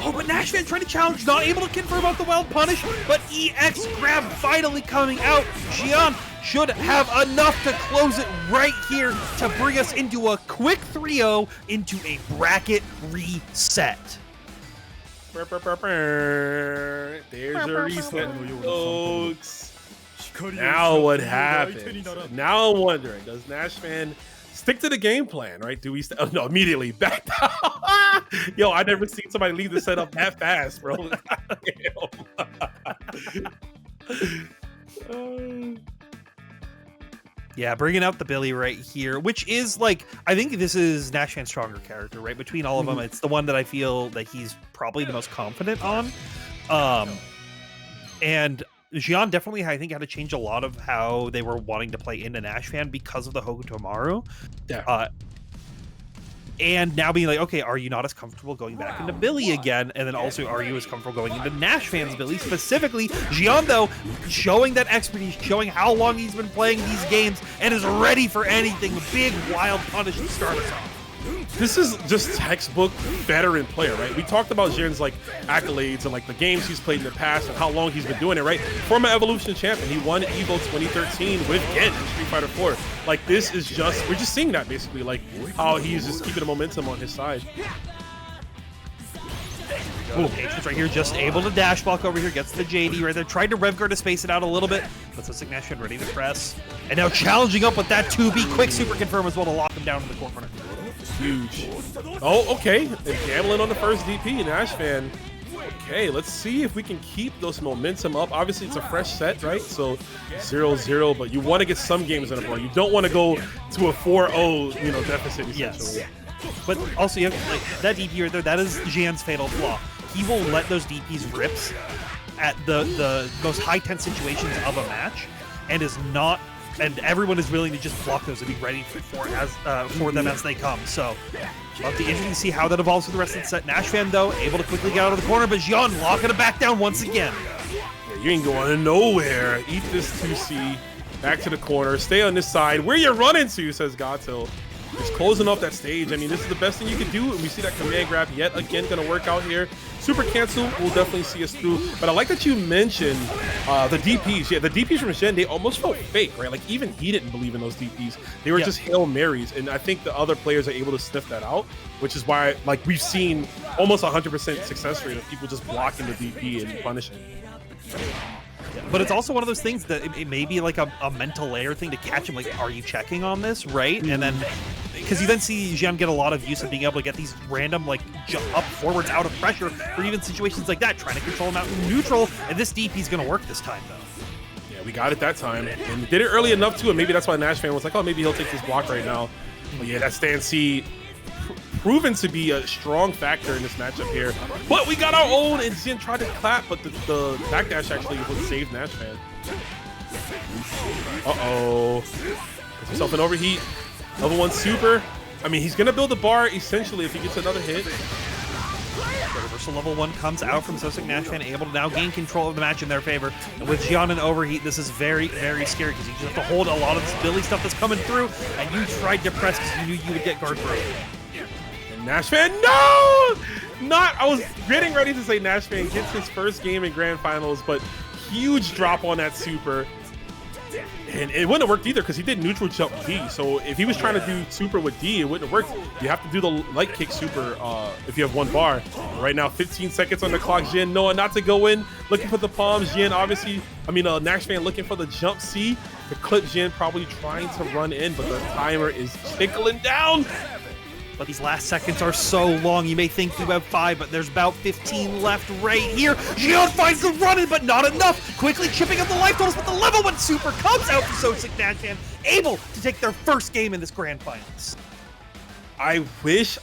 Oh, but NASHFAN trying to challenge, not able to confirm out the wild punish, but EX grab finally coming out. Xian should have enough to close it right here to bring us into a quick 3-0 into a bracket reset. There's a reset, folks. Now what happens? Now I'm wondering, does NASHFAN stick to the game plan, right? Do we no, immediately back down? Yo, I never seen somebody leave the setup that fast, bro. Yeah, bringing out the Billy right here, which is like, I think this is NASHFAN's stronger character, right? Between all of them, it's the one that I feel that he's probably the most confident on. And Xian definitely, I think, had to change a lot of how they were wanting to play into NASHFAN because of the Hokutomaru. Yeah. And now being like, okay, are you not as comfortable going back into Billy again? And then also, are you as comfortable going into NASHFAN's Billy? Specifically, Xian, though, showing that expertise, showing how long he's been playing these games, and is ready for anything. Big, wild punish to start us off. This is just textbook veteran player, right? We talked about Jin's like accolades and like the games he's played in the past and how long he's been doing it, right? Former Evolution champion. He won EVO 2013 with Gen in Street Fighter 4. Like, this is just, we're just seeing that basically, like how he's just keeping the momentum on his side. Patience right here, just able to dash block over here, gets the JD right there, tried to rev guard to space it out a little bit, but SoSickNASHFAN ready to press, and now challenging up with that 2B quick super confirm as well to lock him down in the corner. Huge. Oh, okay. They're gambling on the first DP, NASHFAN. Okay, let's see if we can keep this momentum up. Obviously, it's a fresh set, right? So 0-0, but you want to get some games in a row. You don't want to go to a 4-0, you know, deficit essentially. Yes. But also, you have, like, that DP right there, that is Xian's fatal flaw. He will let those DPs rips at the most high-tense situations of a match, and is not, and everyone is willing to just block those and be ready for them as they come. So, it'll be interesting to see how that evolves for the rest of the set. NASHFAN, though, able to quickly get out of the corner, but Xian locking it back down once again. Yeah, you ain't going nowhere. Eat this 2C. Back to the corner. Stay on this side. Where you running to, says Gato. Just closing off that stage. I mean, this is the best thing you can do, and we see that command grab yet again going to work out here. Super cancel will definitely see us through, but I like that you mentioned the DPs. Yeah, the DPs from Xian, they almost felt fake, right? Like, even he didn't believe in those DPs. They were just Hail Marys, and I think the other players are able to sniff that out, which is why, like, we've seen almost 100% success rate of people just blocking the DP and punishing. But it's also one of those things that it may be like a mental layer thing to catch him. Like, are you checking on this, right? And then, because you then see Xian get a lot of use of being able to get these random, like, jump up forwards out of pressure, or even situations like that, trying to control him out in neutral. And this DP is going to work this time, though. Yeah, we got it that time. And did it early enough too, and maybe that's why NASHFAN was like, oh, maybe he'll take this block right now. But yeah, that stand C proven to be a strong factor in this matchup here. But we got our own, and Xian tried to clap, but the backdash actually would save NASHFAN. Uh-oh. Gets himself an overheat. Level 1 super. I mean, he's going to build a bar, essentially, if he gets another hit. The reversal level 1 comes out from SoSickNASHFAN, able to now gain control of the match in their favor. And with Xian and overheat, this is very, very scary because you just have to hold a lot of this Billy stuff that's coming through, and you tried to press because you knew you would get guard broken. And NASHFAN, no! I was getting ready to say NASHFAN gets his first game in Grand Finals, but huge drop on that super. And it wouldn't have worked either because he did neutral jump D. So if he was trying to do super with D, it wouldn't have worked. You have to do the light kick super if you have 1 bar. Right now, 15 seconds on the clock. Xian knowing not to go in, looking for the palms. Xian obviously, NASHFAN looking for the jump C to clip Xian, probably trying to run in, but the timer is tickling down. But these last seconds are so long. You may think you have 5, but there's about 15 left right here. Xian finds the run-in, but not enough. Quickly chipping up the life totals, but the level 1 super comes out from SoSickNASHFAN, able to take their first game in this Grand Finals. I wish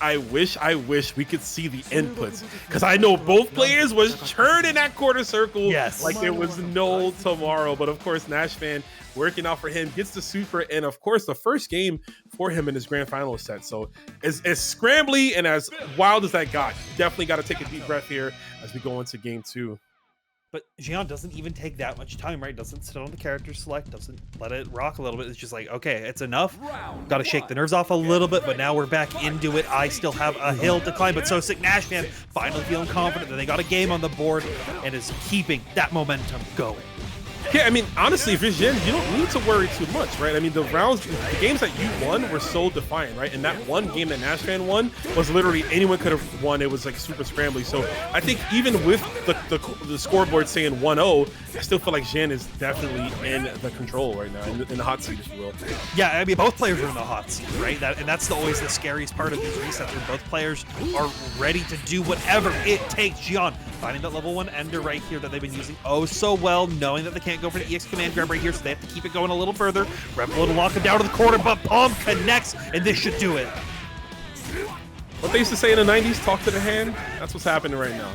we could see the inputs, because I know both players was churning that quarter circle like there was no tomorrow. But of course, NASHFAN working out for him, gets the super, and of course the first game for him in his Grand Final set. So as scrambly and as wild as that got, definitely got to take a deep breath here as we go into game 2. But Xian doesn't even take that much time, right? Doesn't sit on the character select, doesn't let it rock a little bit. It's just like, okay, it's enough. Got to shake the nerves off a little bit, but now we're back into it. I still have a hill to climb, but SoSickNASHFAN finally feeling confident that they got a game on the board and is keeping that momentum going. Yeah, I mean, honestly, if you're Xian, you don't need to worry too much, right? I mean, the games that you won were so defiant, right? And that one game that NASHFAN won was literally anyone could have won. It was like super scrambly. So I think even with the scoreboard saying 1-0, I still feel like Xian is definitely in the control right now, in the hot seat, if you will. Yeah, I mean, both players are in the hot seat, right? And that's always the scariest part of these resets, where both players are ready to do whatever it takes. Xian finding that level 1 ender right here that they've been using oh so well, knowing that they can't go for the EX command grab right here, so they have to keep it going a little further. Rebel to lock him down to the corner, but palm connects, and this should do it. What they used to say in the 90s, talk to the hand? That's what's happening right now.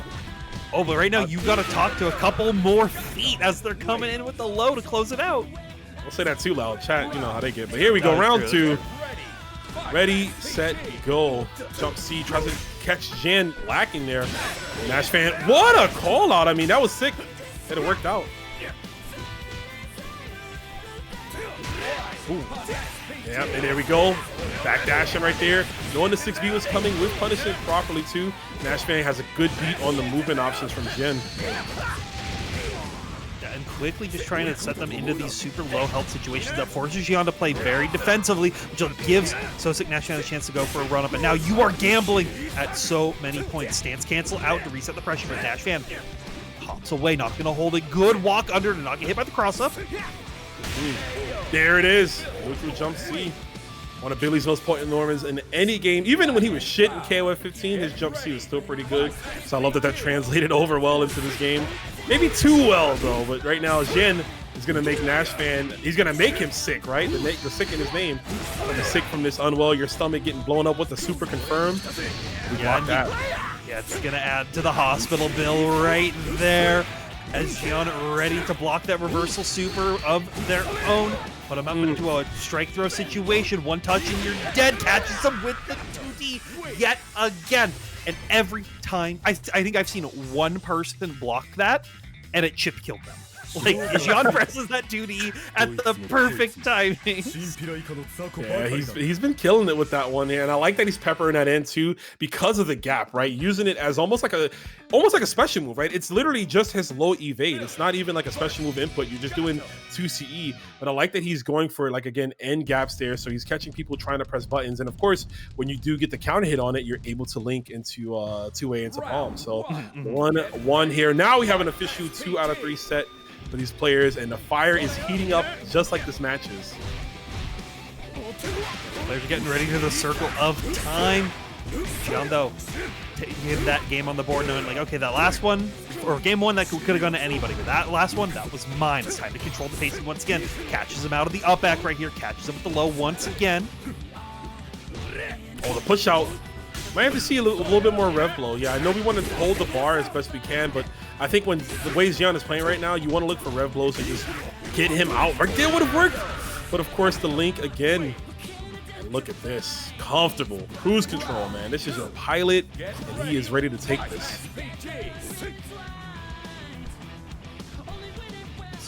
Oh, but right now you got to talk to a couple more feet as they're coming in with the low to close it out. Don't say that too loud, chat. You know how they get. But here we go, round 2. Ready, set, go. Jump C, tries to catch Xian lacking there. NASHFAN, what a call out. I mean, that was sick. It worked out. Ooh. Yeah, and there we go. Backdashing right there. Knowing the 6B was coming with punishment properly too. NASHFAN has a good beat on the movement options from Xian. And quickly just trying to set them into these super low health situations that forces Xian to play very defensively, which gives SoSickNASHFAN a chance to go for a run up. And now you are gambling at so many points. Stance cancel out to reset the pressure, but NASHFAN hops away, not going to hold a good walk under to not get hit by the cross up. There it is. Neutral jump C. One of Billy's most potent normans in any game. Even when he was shit in KOF 15, his jump C was still pretty good. So I love that translated over well into this game. Maybe too well, though. But right now, Xian is going to make NASHFAN, he's going to make him sick, right? The sick in his name. The sick from this unwell, your stomach getting blown up with the super confirmed. We blocked that. Yeah, it's going to add to the hospital bill right there. As Xian ready to block that reversal super of their own. Put him up into a strike throw situation. One touch and you're dead. Catches him with the 2D yet again. And every time, I think I've seen one person block that, and it chip killed them. Like, Xian presses that 2D at the perfect timing. Yeah, he's been killing it with that one here, and I like that he's peppering that in too because of the gap, right? Using it as almost like a special move, right? It's literally just his low evade. It's not even like a special move input. You're just doing 2 CE, but I like that he's going for, like, again, end gaps there, so he's catching people trying to press buttons, and of course, when you do get the counter hit on it, you're able to link into 2-way into palm. So 1-1 here. Now we have an official 2 out of 3 set for these players, and the fire is heating up just like this match is. Players are getting ready to the circle of time. Xian, though, taking that game on the board, knowing like, okay, that last one, or game one, that could have gone to anybody, but that last one, that was mine. It's time to control the pacing once again. Catches him out of the up back right here, catches him with the low once again. Oh, the push out. Might have to see a little bit more rev blow. Yeah, I know we want to hold the bar as best we can, but I think when the way Xian is playing right now, you want to look for rev blows to just get him out. Right there would have worked. But of course, the link again. And look at this. Comfortable. Cruise control, man. This is a pilot, and he is ready to take this.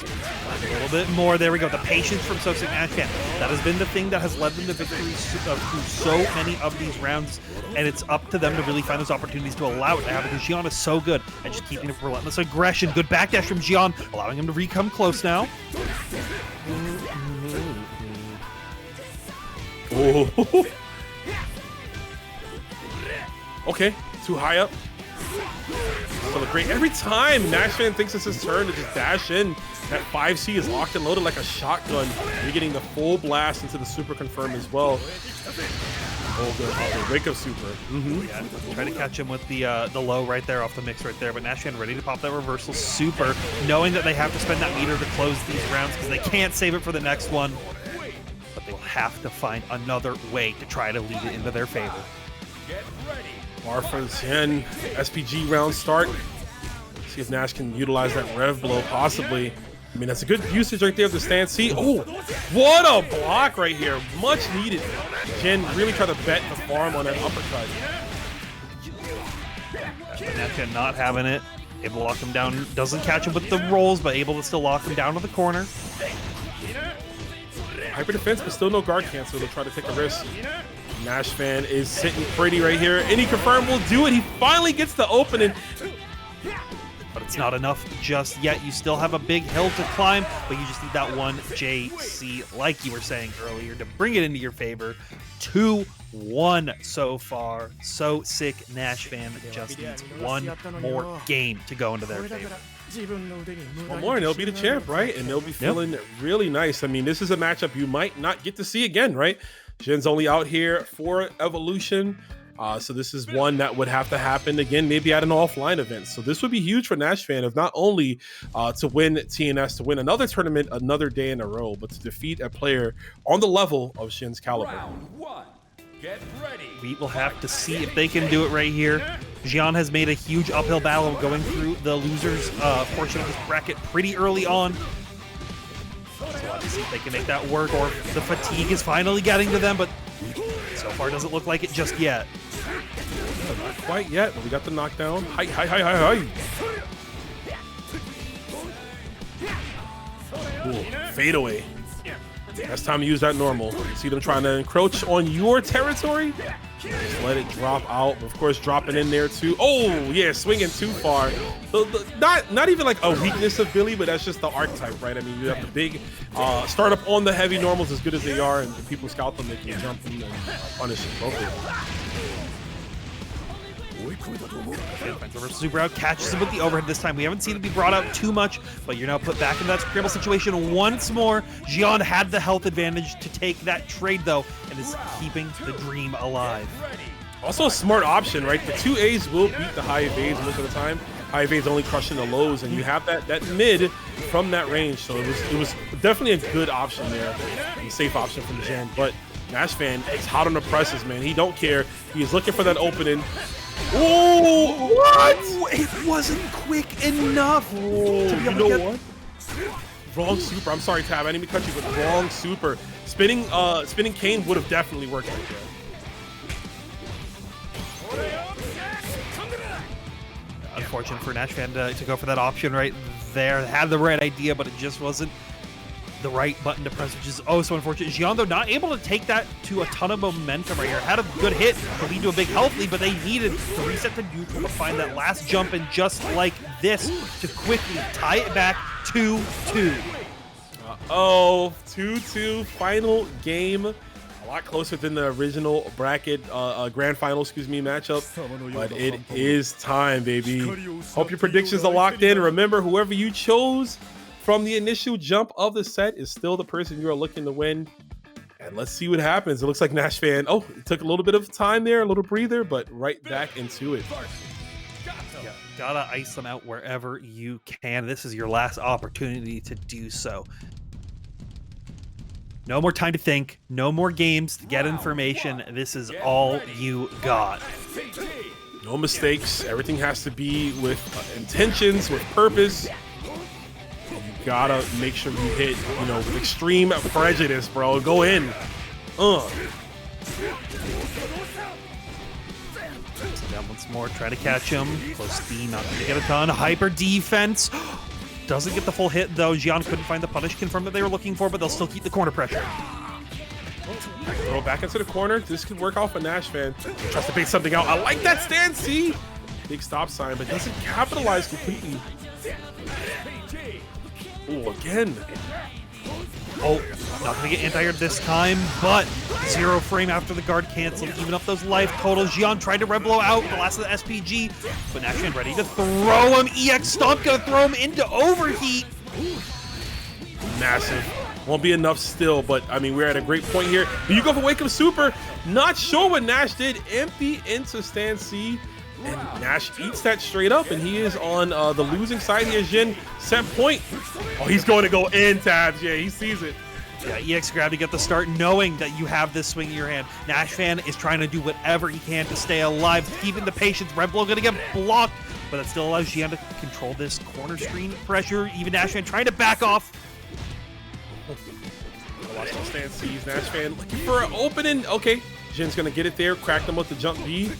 A little bit more. There we go. The patience from SoSickNASHFAN. That has been the thing that has led them to victories through so many of these rounds, and it's up to them to really find those opportunities to allow it to happen, because Xian is so good at just keeping up relentless aggression. Good backdash from Xian, allowing him to re-come close now. Oh. Okay, too high up. So the great, every time NASHFAN thinks it's his turn to just dash in, that 5C is locked and loaded like a shotgun. You're getting the full blast into the super confirm as well. Oh, good. Oh, wake up super. Yeah, try to catch him with the low right there off the mix right there, but NASHFAN ready to pop that reversal super, knowing that they have to spend that meter to close these rounds because they can't save it for the next one. But they will have to find another way to try to lead it into their favor. Bar for Xian, SPG round start. See if Nash can utilize that rev blow possibly. I mean, that's a good usage right there of the stance. See, oh, what a block right here. Much needed. Xian really tried to bet the farm on that uppercut. NASHFAN not having it. Able to lock him down. Doesn't catch him with the rolls, but able to still lock him down to the corner. Hyper defense, but still no guard cancel. They'll try to take a risk. NASHFAN is sitting pretty right here. Any confirm will do it. He finally gets the opening. But it's not enough just yet. You still have a big hill to climb, but you just need that one JC, like you were saying earlier, to bring it into your favor. 2-1 so far. SoSickNASHFAN just needs one more game to go into their favor. One more and they'll be the champ, right? And they'll be feeling really nice. I mean, this is a matchup you might not get to see again, right? Xian's only out here for Evolution. So this is one that would have to happen again, maybe at an offline event. So this would be huge for NASHFAN, of not only to win TNS, to win another tournament another day in a row, but to defeat a player on the level of Xian's caliber. Round one. Get ready. We will have to see if they can do it right here. Xian has made a huge uphill battle going through the losers portion of this bracket pretty early on. So we'll have to see if they can make that work, or if the fatigue is finally getting to them, but so far doesn't look like it just yet. Not quite yet, but we got the knockdown. Hi, hi, hi, hi, hi. Cool. Fade away. That's time to use that normal. See them trying to encroach on your territory? Just let it drop out. Of course, dropping in there too. Oh, yeah, swinging too far. Not even like a weakness of Billy, but that's just the archetype, right? I mean, you have the big start up on the heavy normals as good as they are, and if people scout them, they can jump them and punish them both. Super out, catches him with the overhead this time. We haven't seen it be brought out too much, but you're now put back in that scramble situation once more. Xian had the health advantage to take that trade, though, and is keeping the dream alive. Also a smart option, right? The 2 A's will beat the high evades most of the time. High evades only crushing the lows, and you have that mid from that range. So it was definitely a good option there, a safe option from Xian. But NASHFAN is hot on the presses, man. He don't care. He is looking for that opening. Oh, what? It wasn't quick enough. Oh, you know what? Wrong super. I'm sorry, Tab. I didn't mean to cut you, but wrong super. Spinning Kain would have definitely worked right there. Unfortunate for NASHFAN to go for that option right there. Had the right idea, but it just wasn't the right button to press, which is oh so unfortunate. Xian, though, not able to take that to a ton of momentum right here. Had a good hit to lead to a big health lead, but they needed to reset the neutral to find that last jump, and just like this, to quickly tie it back 2-2. Oh, 2-2 final game. A lot closer than the original bracket, grand final, matchup. But it is time, baby. Hope your predictions are locked in. Remember, whoever you chose from the initial jump of the set is still the person you are looking to win. And let's see what happens. It looks like NASHFAN, oh, it took a little bit of time there, a little breather, but right back into it. Yeah, gotta ice them out wherever you can. This is your last opportunity to do so. No more time to think. No more games to get information. This is all you got. No mistakes. Everything has to be with intentions, with purpose. You gotta make sure you hit, you know, with extreme prejudice, bro. Go in. Down once more. Try to catch him. Close D, not going to get a ton. Hyper defense. Doesn't get the full hit, though. Xian couldn't find the punish confirm that they were looking for, but they'll still keep the corner pressure. Throw back into the corner. This could work out for NASHFAN. Tries to bait something out. I like that stand, see? Big stop sign, but doesn't capitalize completely. Oh, again. Oh, not going to get anti-aired this time, but 0 frame after the guard canceled. Even up those life totals. Xian tried to red blow out the last of the SPG, but NASHFAN ready to throw him. EX Stomp going to throw him into overheat. Massive. Won't be enough still, but I mean, we're at a great point here. You go for Wake Up Super. Not sure what Nash did. Empty into stand C. And Nash eats that straight up, and he is on the losing side here. Xian, set point. Oh, he's going to go in, Tabs. Yeah, he sees it. Yeah, EX grab to get the start, knowing that you have this swing in your hand. NASHFAN is trying to do whatever he can to stay alive, keeping the patience. Red blow going to get blocked, but it still allows Xian to control this corner screen pressure. Even NASHFAN trying to back off. Watch those stand C's. NASHFAN looking for an opening. Okay, Xian's going to get it there, crack them with the jump B.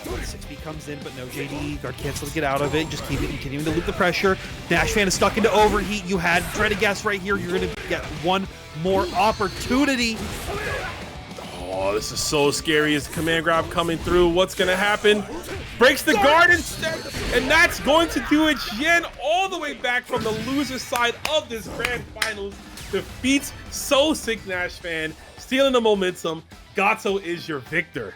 6B comes in, but no JD. Guard cancel to get out of it. Just keep it, continuing to loop the pressure. NASHFAN is stuck into overheat. You had try to guess right here. You're going to get one more opportunity. Oh, this is so scary. Is the command grab coming through? What's going to happen? Breaks the guard instead, and that's going to do it. Xian all the way back from the loser side of this grand finals defeats SoSickNASHFAN, stealing the momentum. Gato is your victor.